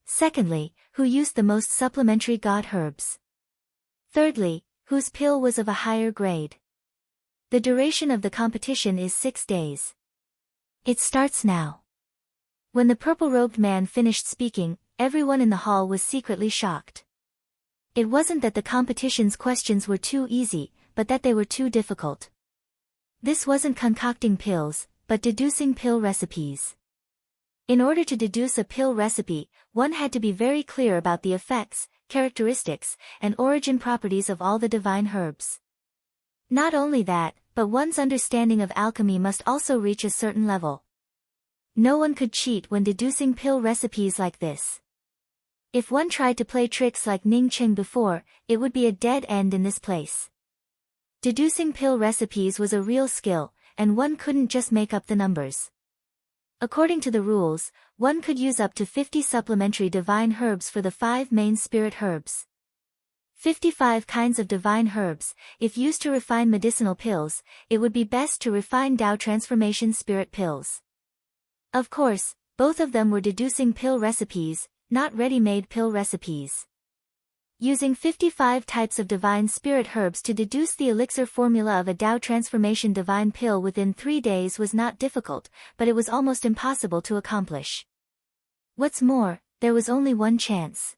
Secondly, who used the most supplementary god herbs. Thirdly, whose pill was of a higher grade. The duration of the competition is 6 days. It starts now. When the purple-robed man finished speaking, everyone in the hall was secretly shocked. It wasn't that the competition's questions were too easy, but that they were too difficult. This wasn't concocting pills, but deducing pill recipes. In order to deduce a pill recipe, one had to be very clear about the effects, characteristics, and origin properties of all the divine herbs. Not only that, but one's understanding of alchemy must also reach a certain level. No one could cheat when deducing pill recipes like this. If one tried to play tricks like Ning Qing before, it would be a dead end in this place. Deducing pill recipes was a real skill, and one couldn't just make up the numbers. According to the rules, one could use up to 50 supplementary divine herbs for the 5 main spirit herbs. 55 kinds of divine herbs. If used to refine medicinal pills, it would be best to refine Tao transformation spirit pills. Of course, both of them were deducing pill recipes, not ready-made pill recipes. Using 55 types of divine spirit herbs to deduce the elixir formula of a Tao transformation divine pill within 3 days was not difficult, but it was almost impossible to accomplish. What's more, there was only one chance.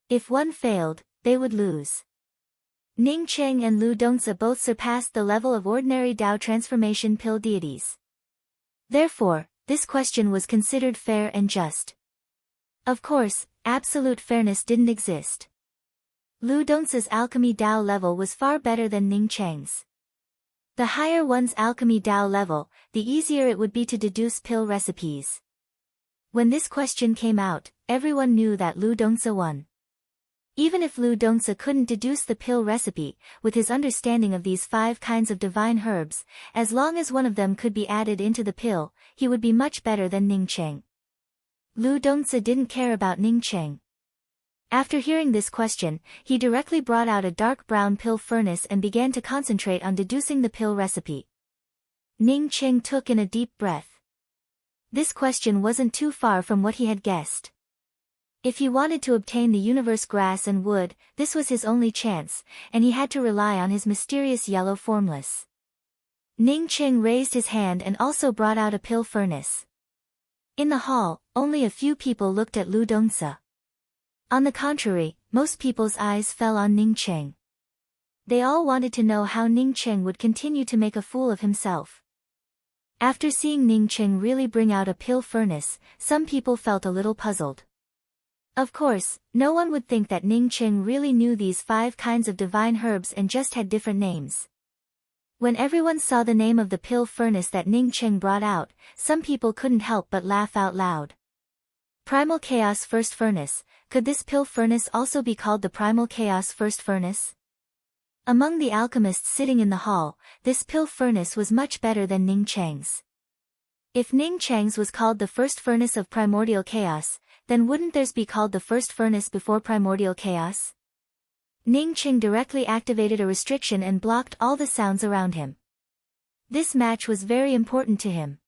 If one failed, they would lose. Ning Qing and Lu Dongsa both surpassed the level of ordinary Tao transformation pill deities. Therefore, this question was considered fair and just. Of course, absolute fairness didn't exist. Lu Dongsa's alchemy Tao level was far better than Ning Cheng's. The higher one's alchemy Tao level, the easier it would be to deduce pill recipes. When this question came out, everyone knew that Lu Dongsa won. Even if Lu Dongsa couldn't deduce the pill recipe, with his understanding of these 5 kinds of divine herbs, as long as one of them could be added into the pill, he would be much better than Ning Cheng. Lu Dongsa didn't care about Ning Cheng. After hearing this question, he directly brought out a dark brown pill furnace and began to concentrate on deducing the pill recipe. Ning Cheng took in a deep breath. This question wasn't too far from what he had guessed. If he wanted to obtain the universe grass and wood, this was his only chance, and he had to rely on his mysterious yellow formless. Ning Cheng raised his hand and also brought out a pill furnace. In the hall, only a few people looked at Lu Dongsa. On the contrary, most people's eyes fell on Ning Cheng. They all wanted to know how Ning Cheng would continue to make a fool of himself. After seeing Ning Cheng really bring out a pill furnace, some people felt a little puzzled. Of course, no one would think that Ning Cheng really knew these 5 kinds of divine herbs and just had different names. When everyone saw the name of the pill furnace that Ning Cheng brought out, some people couldn't help but laugh out loud. Primal Chaos First Furnace. Could this pill furnace also be called the Primal Chaos First Furnace? Among the alchemists sitting in the hall, this pill furnace was much better than Ning Cheng's. If Ning Cheng's was called the first furnace of primordial chaos, then wouldn't theirs be called the first furnace before primordial chaos? Ning Cheng directly activated a restriction and blocked all the sounds around him. This match was very important to him.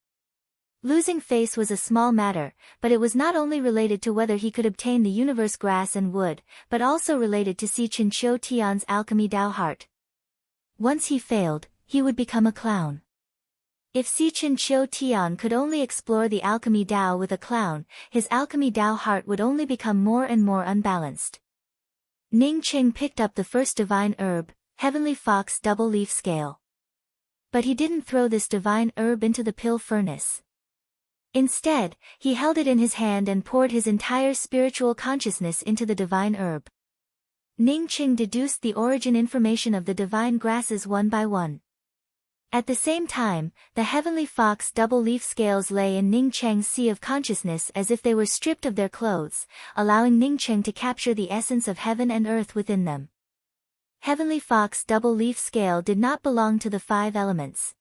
Losing face was a small matter, but it was not only related to whether he could obtain the universe grass and wood, but also related to Si Chen Chiu Tian's alchemy Tao heart. Once he failed, he would become a clown. If Sichin Chiu Tian could only explore the alchemy Tao with a clown, his alchemy Tao heart would only become more and more unbalanced. Ning Qing picked up the first divine herb, Heavenly Fox double-leaf scale. But he didn't throw this divine herb into the pill furnace. Instead, he held it in his hand and poured his entire spiritual consciousness into the divine herb. Ning Qing deduced the origin information of the divine grasses one by one. At the same time, the Heavenly Fox double-leaf scales lay in Ning Cheng's sea of consciousness as if they were stripped of their clothes, allowing Ning Cheng to capture the essence of heaven and earth within them. Heavenly Fox double-leaf scale did not belong to the 5 elements.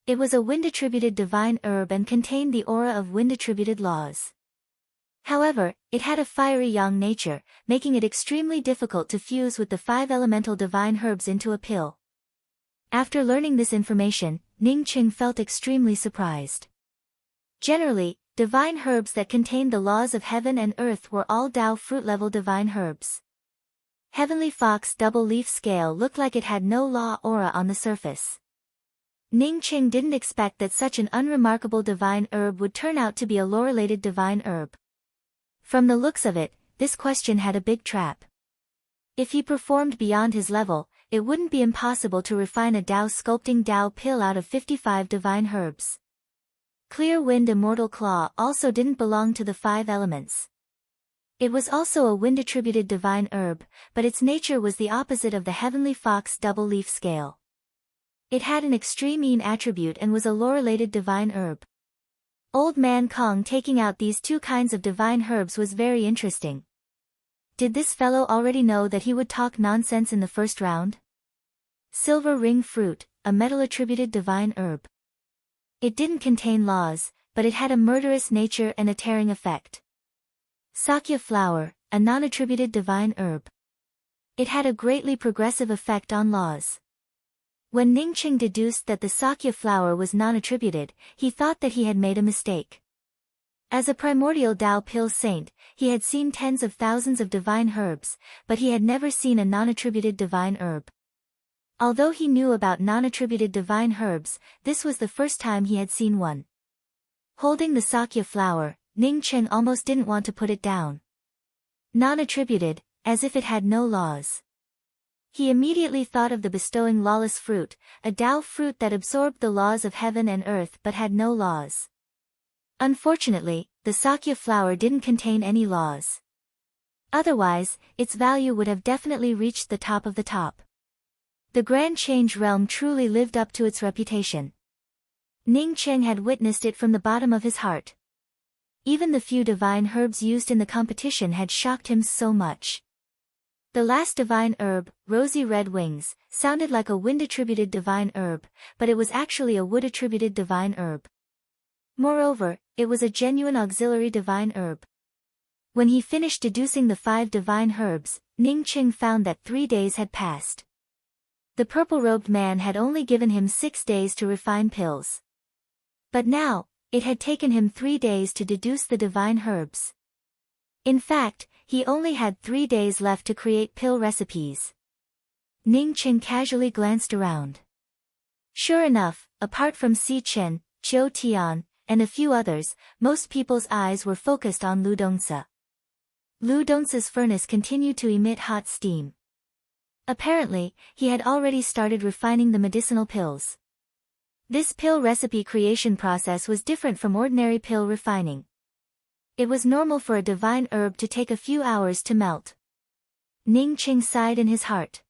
It was a wind-attributed divine herb and contained the aura of wind-attributed laws. However, it had a fiery yang nature, making it extremely difficult to fuse with the 5 elemental divine herbs into a pill. After learning this information, Ning Qing felt extremely surprised. Generally, divine herbs that contained the laws of heaven and earth were all Tao fruit-level divine herbs. Heavenly Fox double-leaf scale looked like it had no law aura on the surface. Ning Qing didn't expect that such an unremarkable divine herb would turn out to be a law-related divine herb. From the looks of it, this question had a big trap. If he performed beyond his level, it wouldn't be impossible to refine a Tao sculpting Tao pill out of 55 divine herbs. Clear Wind Immortal Claw also didn't belong to the 5 elements. It was also a wind-attributed divine herb, but its nature was the opposite of the Heavenly Fox double-leaf scale. It had an extreme yin attribute and was a law-related divine herb. Old Man Kong taking out these 2 kinds of divine herbs was very interesting. Did this fellow already know that he would talk nonsense in the first round? Silver Ring Fruit, a metal-attributed divine herb. It didn't contain laws, but it had a murderous nature and a tearing effect. Sakya Flower, a non-attributed divine herb. It had a greatly progressive effect on laws. When Ning Qing deduced that the Sakya flower was non-attributed, he thought that he had made a mistake. As a primordial Tao pill saint, he had seen tens of thousands of divine herbs, but he had never seen a non-attributed divine herb. Although he knew about non-attributed divine herbs, this was the first time he had seen one. Holding the Sakya flower, Ning Qing almost didn't want to put it down. Non-attributed, as if it had no laws. He immediately thought of the bestowing lawless fruit, a Tao fruit that absorbed the laws of heaven and earth but had no laws. Unfortunately, the Sakya flower didn't contain any laws. Otherwise, its value would have definitely reached the top of the top. The Grand Change realm truly lived up to its reputation. Ning Qing had witnessed it from the bottom of his heart. Even the few divine herbs used in the competition had shocked him so much. The last divine herb, Rosy Red Wings, sounded like a wind-attributed divine herb, but it was actually a wood-attributed divine herb. Moreover, it was a genuine auxiliary divine herb. When he finished deducing the 5 divine herbs, Ning Qing found that 3 days had passed. The purple-robed man had only given him 6 days to refine pills. But now, it had taken him 3 days to deduce the divine herbs. In fact, he only had 3 days left to create pill recipes. Ning Qing casually glanced around. Sure enough, apart from Si Chen, Chiu Tian, and a few others, most people's eyes were focused on Lu Dongsa. Lu Dongsa's furnace continued to emit hot steam. Apparently, he had already started refining the medicinal pills. This pill recipe creation process was different from ordinary pill refining. It was normal for a divine herb to take a few hours to melt. Ning Qing sighed in his heart.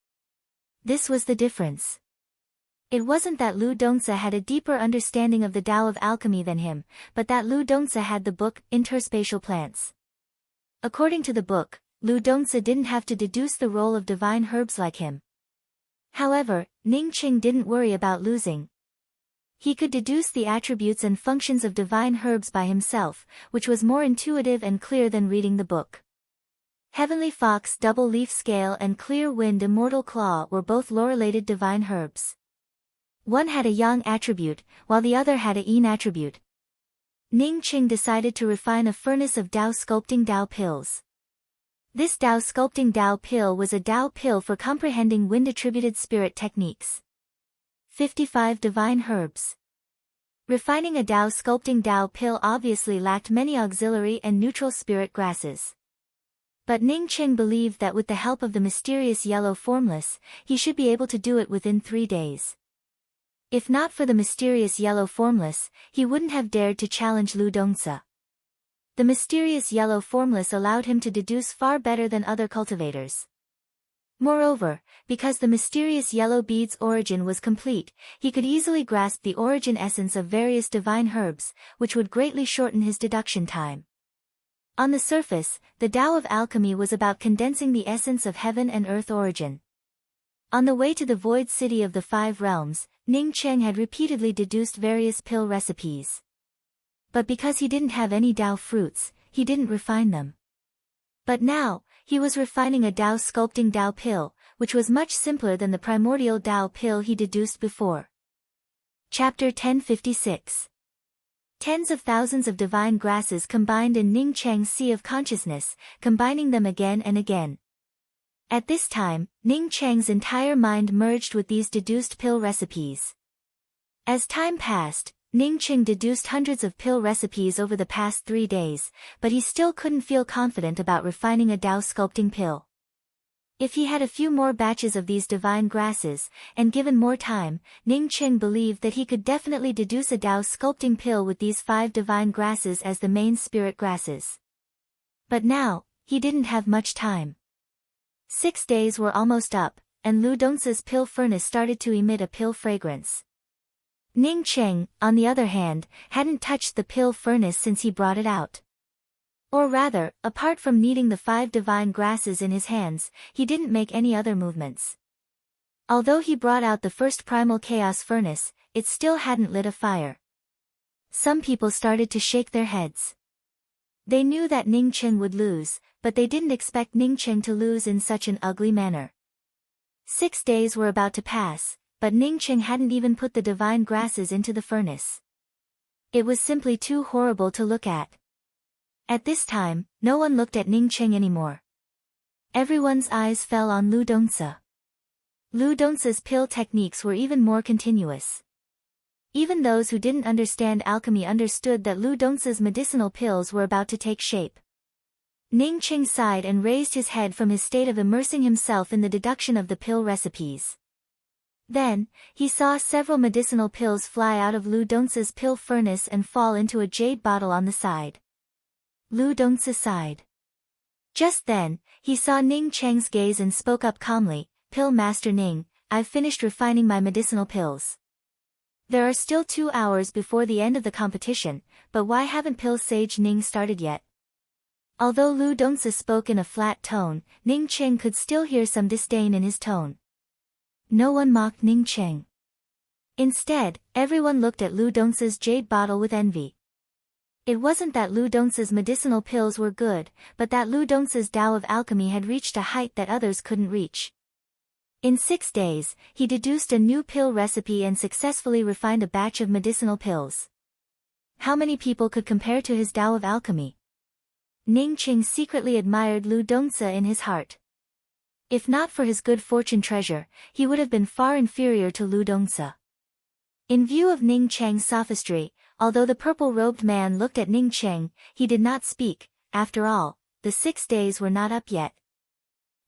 This was the difference. It wasn't that Lu Dongsa had a deeper understanding of the Tao of alchemy than him, but that Lu Dongsa had the book, Interspatial Plants. According to the book, Lu Dongsa didn't have to deduce the role of divine herbs like him. However, Ning Qing didn't worry about losing. He could deduce the attributes and functions of divine herbs by himself, which was more intuitive and clear than reading the book. Heavenly Fox double-leaf scale and Clear Wind Immortal Claw were both law-related divine herbs. One had a yang attribute, while the other had a yin attribute. Ning Qing decided to refine a furnace of Tao sculpting Tao pills. This Tao sculpting Tao pill was a Tao pill for comprehending wind-attributed spirit techniques. 55 divine herbs. Refining a Tao sculpting Tao pill obviously lacked many auxiliary and neutral spirit grasses. But Ning Qing believed that with the help of the mysterious yellow formless, he should be able to do it within 3 days. If not for the mysterious yellow formless, he wouldn't have dared to challenge Lu Dongsa. The mysterious yellow formless allowed him to deduce far better than other cultivators. Moreover, because the mysterious yellow bead's origin was complete, he could easily grasp the origin essence of various divine herbs, which would greatly shorten his deduction time. On the surface, the Tao of alchemy was about condensing the essence of heaven and earth origin. On the way to the void city of the 5 realms, Ning Cheng had repeatedly deduced various pill recipes. But because he didn't have any Tao fruits, he didn't refine them. But now, he was refining a Tao sculpting Tao pill, which was much simpler than the primordial Tao pill he deduced before. Chapter 1056. Tens of thousands of divine grasses combined in Ning Cheng's sea of consciousness, combining them again and again. At this time, Ning Cheng's entire mind merged with these deduced pill recipes. As time passed, Ning Cheng deduced hundreds of pill recipes over the past 3 days, but he still couldn't feel confident about refining a Tao sculpting pill. If he had a few more batches of these divine grasses, and given more time, Ning Cheng believed that he could definitely deduce a Tao sculpting pill with these 5 divine grasses as the main spirit grasses. But now, he didn't have much time. 6 days were almost up, and Lu Dongsa's pill furnace started to emit a pill fragrance. Ning Cheng, on the other hand, hadn't touched the pill furnace since he brought it out. Or rather, apart from kneading the 5 divine grasses in his hands, he didn't make any other movements. Although he brought out the first primal chaos furnace, it still hadn't lit a fire. Some people started to shake their heads. They knew that Ning Cheng would lose, but they didn't expect Ning Cheng to lose in such an ugly manner. 6 days were about to pass, but Ning Cheng hadn't even put the divine grasses into the furnace. It was simply too horrible to look at. At this time, no one looked at Ning Cheng anymore. Everyone's eyes fell on Lu Dongsa. Lu Dongsa's pill techniques were even more continuous. Even those who didn't understand alchemy understood that Lu Dongsa's medicinal pills were about to take shape. Ning Cheng sighed and raised his head from his state of immersing himself in the deduction of the pill recipes. Then, he saw several medicinal pills fly out of Lu Dongsa's pill furnace and fall into a jade bottle on the side. Lu Dongsa sighed. Just then, he saw Ning Cheng's gaze and spoke up calmly, "Pill Master Ning, I've finished refining my medicinal pills. There are still 2 hours before the end of the competition, but why haven't Pill Sage Ning started yet?" Although Lu Dongsa spoke in a flat tone, Ning Cheng could still hear some disdain in his tone. No one mocked Ning Cheng. Instead, everyone looked at Lu Dongsa's jade bottle with envy. It wasn't that Lu Dongsa's medicinal pills were good, but that Lu Dongsa's Tao of alchemy had reached a height that others couldn't reach. In 6 days, he deduced a new pill recipe and successfully refined a batch of medicinal pills. How many people could compare to his Tao of alchemy? Ning Cheng secretly admired Lu Dongsa in his heart. If not for his good fortune treasure, he would have been far inferior to Lu Dongsa. In view of Ning Cheng's sophistry, although the purple-robed man looked at Ning Cheng, he did not speak. After all, the 6 days were not up yet.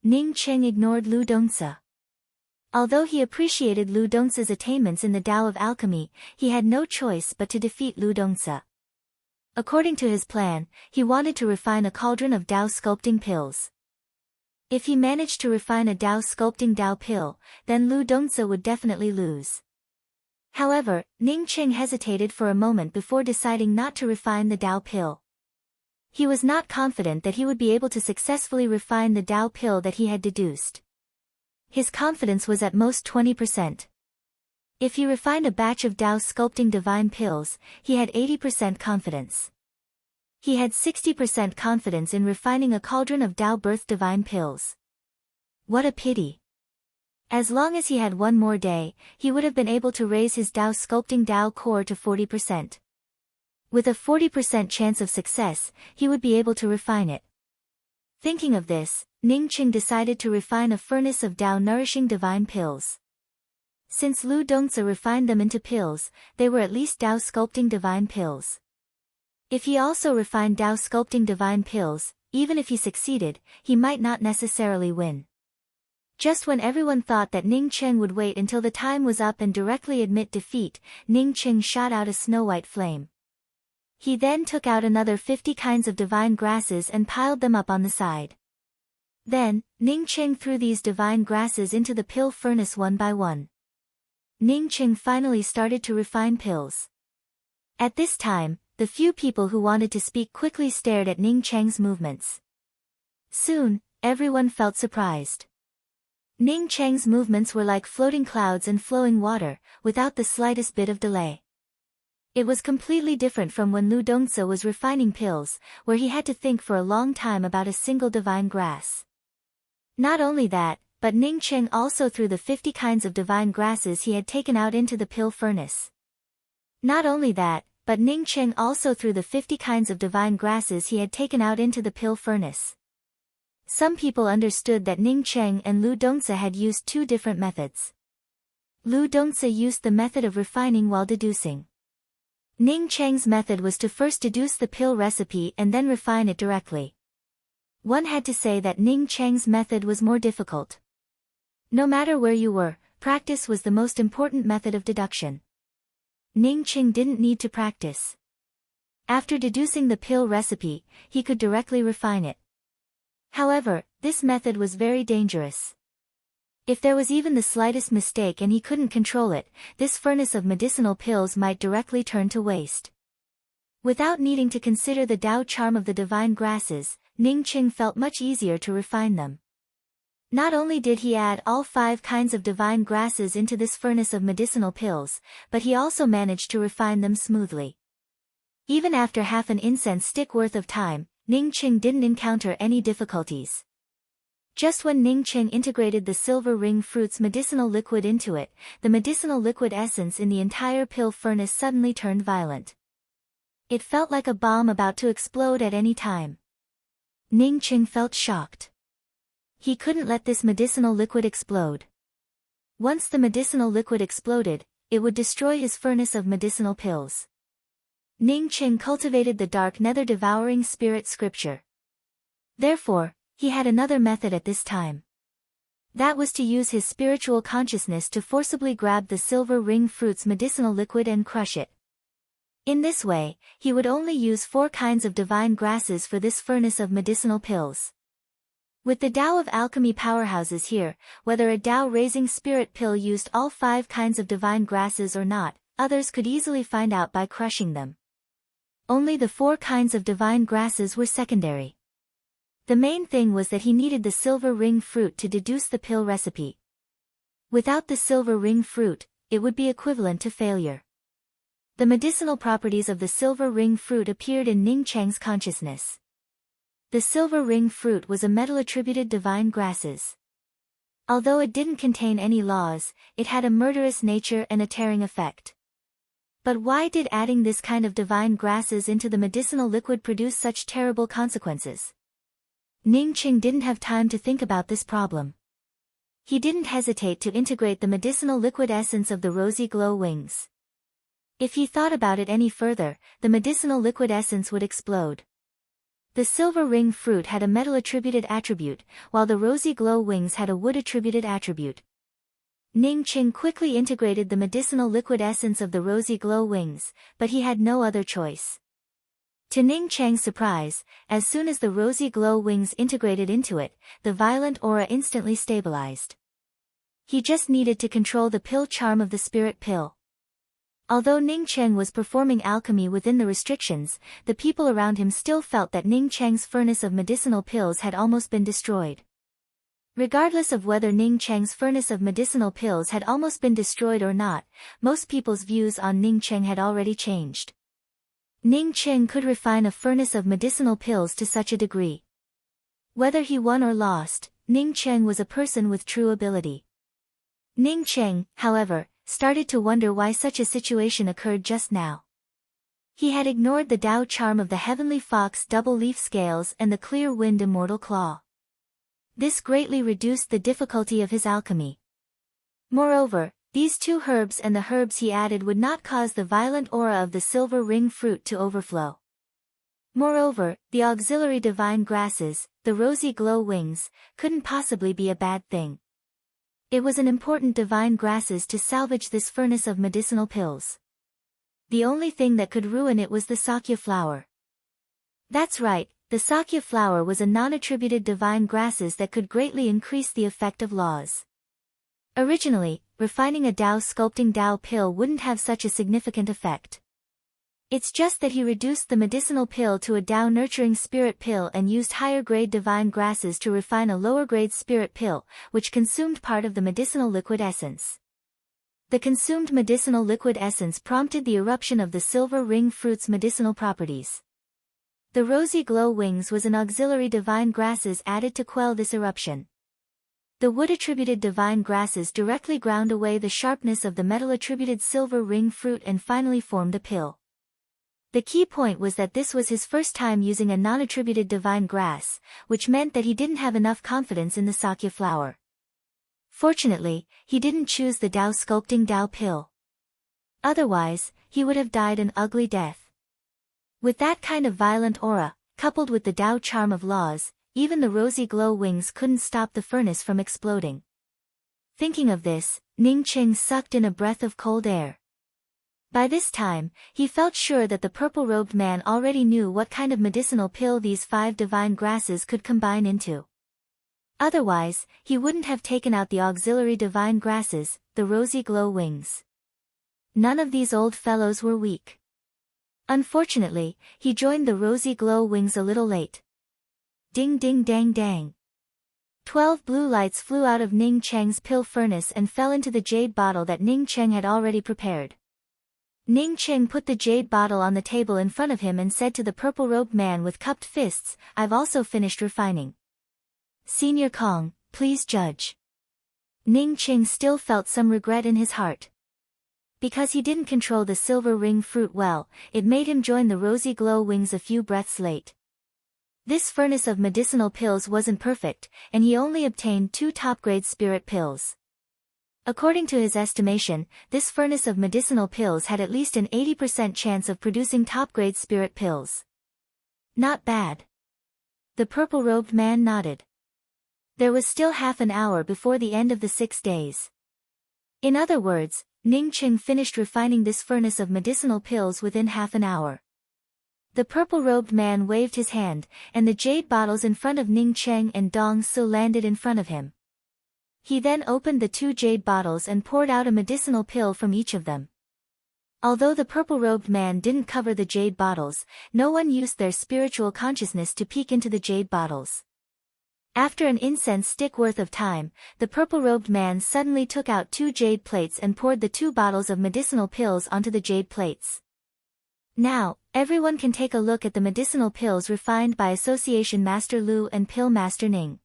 Ning Cheng ignored Lu Dongsa. Although he appreciated Lu Dongsa's attainments in the Tao of alchemy, he had no choice but to defeat Lu Dongsa. According to his plan, he wanted to refine a cauldron of Tao sculpting pills. If he managed to refine a Tao sculpting Tao pill, then Lu Dongsa would definitely lose. However, Ning Cheng hesitated for a moment before deciding not to refine the Tao pill. He was not confident that he would be able to successfully refine the Tao pill that he had deduced. His confidence was at most 20%. If he refined a batch of Tao sculpting divine pills, he had 80% confidence. He had 60% confidence in refining a cauldron of Tao birth divine pills. What a pity. As long as he had 1 more day, he would have been able to raise his Tao sculpting Tao core to 40%. With a 40% chance of success, he would be able to refine it. Thinking of this, Ning Cheng decided to refine a furnace of Tao nourishing divine pills. Since Lu Dongzi refined them into pills, they were at least Dao sculpting divine pills. If he also refined Dao sculpting divine pills, even if he succeeded, he might not necessarily win. Just when everyone thought that Ning Cheng would wait until the time was up and directly admit defeat, Ning Cheng shot out a snow-white flame. He then took out another 50 kinds of divine grasses and piled them up on the side. Then, Ning Cheng threw these divine grasses into the pill furnace one by one. Ning Cheng finally started to refine pills. At this time, the few people who wanted to speak quickly stared at Ning Cheng's movements. Soon, everyone felt surprised. Ning Cheng's movements were like floating clouds and flowing water, without the slightest bit of delay. It was completely different from when Lu Dongzi was refining pills, where he had to think for a long time about a single divine grass. Not only that, but Ning Cheng also threw the 50 kinds of divine grasses he had taken out into the pill furnace. Not only that, but Ning Cheng also threw the 50 kinds of divine grasses he had taken out into the pill furnace. Some people understood that Ning Cheng and Lu Dongzi had used two different methods. Lu Dongzi used the method of refining while deducing. Ning Cheng's method was to first deduce the pill recipe and then refine it directly. One had to say that Ning Cheng's method was more difficult. No matter where you were, practice was the most important method of deduction. Ning Cheng didn't need to practice. After deducing the pill recipe, he could directly refine it. However, this method was very dangerous. If there was even the slightest mistake and he couldn't control it, this furnace of medicinal pills might directly turn to waste. Without needing to consider the Tao charm of the divine grasses, Ning Cheng felt much easier to refine them. Not only did he add all 5 kinds of divine grasses into this furnace of medicinal pills, but he also managed to refine them smoothly. Even after half an incense stick worth of time, Ning Cheng didn't encounter any difficulties. Just when Ning Cheng integrated the silver ring fruit's medicinal liquid into it, the medicinal liquid essence in the entire pill furnace suddenly turned violent. It felt like a bomb about to explode at any time. Ning Cheng felt shocked. He couldn't let this medicinal liquid explode. Once the medicinal liquid exploded, it would destroy his furnace of medicinal pills. Ning Cheng cultivated the dark nether-devouring spirit scripture. Therefore, he had another method at this time. That was to use his spiritual consciousness to forcibly grab the silver ring fruit's medicinal liquid and crush it. In this way, he would only use 4 kinds of divine grasses for this furnace of medicinal pills. With the Tao of alchemy powerhouses here, whether a Tao-raising spirit pill used all 5 kinds of divine grasses or not, others could easily find out by crushing them. Only the 4 kinds of divine grasses were secondary. The main thing was that he needed the silver ring fruit to deduce the pill recipe. Without the silver ring fruit, it would be equivalent to failure. The medicinal properties of the silver ring fruit appeared in Ning Cheng's consciousness. The silver ring fruit was a metal-attributed divine grasses. Although it didn't contain any laws, it had a murderous nature and a tearing effect. But why did adding this kind of divine grasses into the medicinal liquid produce such terrible consequences? Ning Cheng didn't have time to think about this problem. He didn't hesitate to integrate the medicinal liquid essence of the rosy glow wings. If he thought about it any further, the medicinal liquid essence would explode. The silver ring fruit had a metal-attributed attribute, while the rosy glow wings had a wood-attributed attribute. Ning Cheng quickly integrated the medicinal liquid essence of the rosy glow wings, but he had no other choice. To Ning Cheng's surprise, as soon as the rosy glow wings integrated into it, the violent aura instantly stabilized. He just needed to control the pill charm of the spirit pill. Although Ning Cheng was performing alchemy within the restrictions, the people around him still felt that Ning Cheng's furnace of medicinal pills had almost been destroyed. Regardless of whether Ning Cheng's furnace of medicinal pills had almost been destroyed or not, most people's views on Ning Cheng had already changed. Ning Cheng could refine a furnace of medicinal pills to such a degree. Whether he won or lost, Ning Cheng was a person with true ability. Ning Cheng, however, started to wonder why such a situation occurred just now. He had ignored the Tao charm of the heavenly fox double-leaf scales and the clear wind immortal claw. This greatly reduced the difficulty of his alchemy. Moreover, These two herbs and the herbs he added would not cause the violent aura of the silver ring fruit to overflow. Moreover, the auxiliary divine grasses, the rosy glow wings, couldn't possibly be a bad thing. It was an important divine grasses to salvage this furnace of medicinal pills. The only thing that could ruin it was the Sakya flower. That's right, the Sakya flower was a non-attributed divine grasses that could greatly increase the effect of laws. Originally, refining a Tao sculpting Tao pill wouldn't have such a significant effect. It's just that he reduced the medicinal pill to a Tao nurturing spirit pill and used higher-grade divine grasses to refine a lower-grade spirit pill, which consumed part of the medicinal liquid essence. The consumed medicinal liquid essence prompted the eruption of the silver ring fruit's medicinal properties. The rosy glow wings was an auxiliary divine grasses added to quell this eruption. The wood-attributed divine grasses directly ground away the sharpness of the metal-attributed silver ring fruit and finally formed a pill. The key point was that this was his first time using a non-attributed divine grass, which meant that he didn't have enough confidence in the Sakya flower. Fortunately, he didn't choose the Tao sculpting Tao pill. Otherwise, he would have died an ugly death. With that kind of violent aura, coupled with the Tao charm of laws, even the rosy glow wings couldn't stop the furnace from exploding. Thinking of this, Ning Qing sucked in a breath of cold air. By this time, he felt sure that the purple-robed man already knew what kind of medicinal pill these 5 divine grasses could combine into. Otherwise, he wouldn't have taken out the auxiliary divine grasses, the rosy glow wings. None of these old fellows were weak. Unfortunately, he joined the rosy glow wings a little late. Ding ding dang dang. 12 blue lights flew out of Ning Cheng's pill furnace and fell into the jade bottle that Ning Cheng had already prepared. Ning Cheng put the jade bottle on the table in front of him and said to the purple-robed man with cupped fists, "I've also finished refining. Senior Kong, please judge." Ning Cheng still felt some regret in his heart. Because he didn't control the silver ring fruit well, it made him join the rosy glow wings a few breaths late. This furnace of medicinal pills wasn't perfect, and he only obtained 2 top-grade spirit pills. According to his estimation, this furnace of medicinal pills had at least an 80% chance of producing top-grade spirit pills. Not bad. The purple-robed man nodded. There was still half an hour before the end of the 6 days. In other words, Ning Qing finished refining this furnace of medicinal pills within half an hour. The purple-robed man waved his hand, and the jade bottles in front of Ning Cheng and Dong Su landed in front of him. He then opened the 2 jade bottles and poured out a medicinal pill from each of them. Although the purple-robed man didn't cover the jade bottles, no one used their spiritual consciousness to peek into the jade bottles. After an incense stick worth of time, the purple-robed man suddenly took out 2 jade plates and poured the 2 bottles of medicinal pills onto the jade plates. Now, everyone can take a look at the medicinal pills refined by Association Master Lu and Pill Master Ning.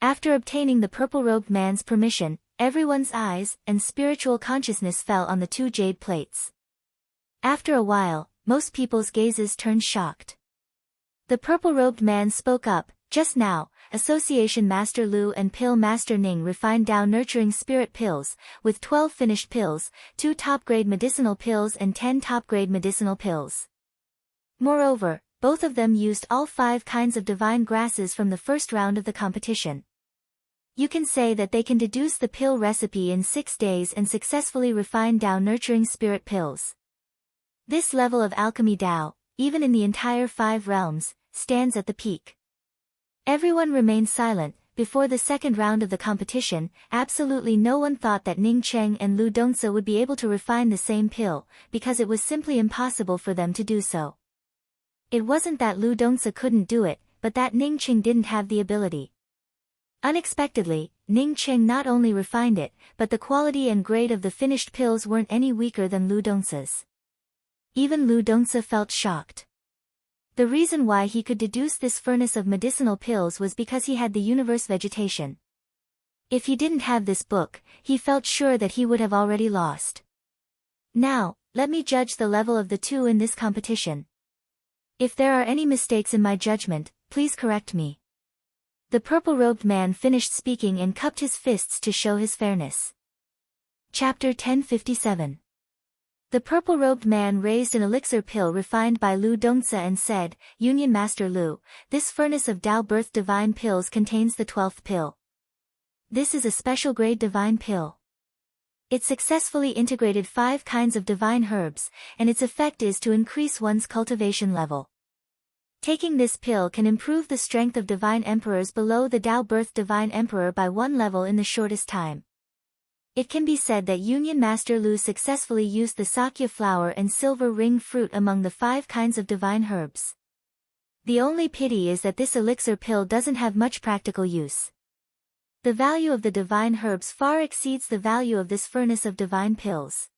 After obtaining the purple-robed man's permission, everyone's eyes and spiritual consciousness fell on the 2 jade plates. After a while, most people's gazes turned shocked. The purple-robed man spoke up, "Just now, Association Master Lu and Pill Master Ning refined Tao nurturing spirit pills, with 12 finished pills, 2 top-grade medicinal pills and 10 top-grade medicinal pills. Moreover, both of them used all 5 kinds of divine grasses from the first round of the competition. You can say that they can deduce the pill recipe in 6 days and successfully refine Tao nurturing spirit pills. This level of alchemy Tao, even in the entire 5 realms, stands at the peak." Everyone remained silent. Before the second round of the competition, absolutely no one thought that Ning Cheng and Lu Dongsa would be able to refine the same pill, because it was simply impossible for them to do so. It wasn't that Lu Dongsa couldn't do it, but that Ning Cheng didn't have the ability. Unexpectedly, Ning Cheng not only refined it, but the quality and grade of the finished pills weren't any weaker than Lu Dongsa's. Even Lu Dongsa felt shocked. The reason why he could deduce this furnace of medicinal pills was because he had the universe vegetation. If he didn't have this book, he felt sure that he would have already lost. Now, let me judge the level of the 2 in this competition. If there are any mistakes in my judgment, please correct me. The purple-robed man finished speaking and cupped his fists to show his fairness. Chapter 1057. The purple-robed man raised an elixir pill refined by Lu Dongzi and said, Union Master Lu, this furnace of Tao Birth divine pills contains the 12th pill. This is a special grade divine pill. It successfully integrated 5 kinds of divine herbs, and its effect is to increase one's cultivation level. Taking this pill can improve the strength of divine emperors below the Tao Birth divine emperor by 1 level in the shortest time. It can be said that Union Master Lu successfully used the Sakya flower and silver ring fruit among the 5 kinds of divine herbs. The only pity is that this elixir pill doesn't have much practical use. The value of the divine herbs far exceeds the value of this furnace of divine pills.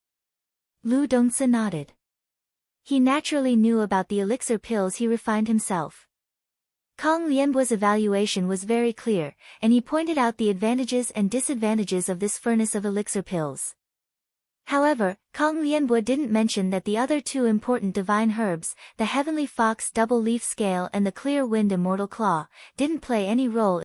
Lu Dongzi nodded. He naturally knew about the elixir pills he refined himself. Kong Lianbu's evaluation was very clear, and he pointed out the advantages and disadvantages of this furnace of elixir pills. However, Kong Lianbu didn't mention that the other 2 important divine herbs, the Heavenly Fox Double Leaf Scale and the Clear Wind Immortal Claw, didn't play any role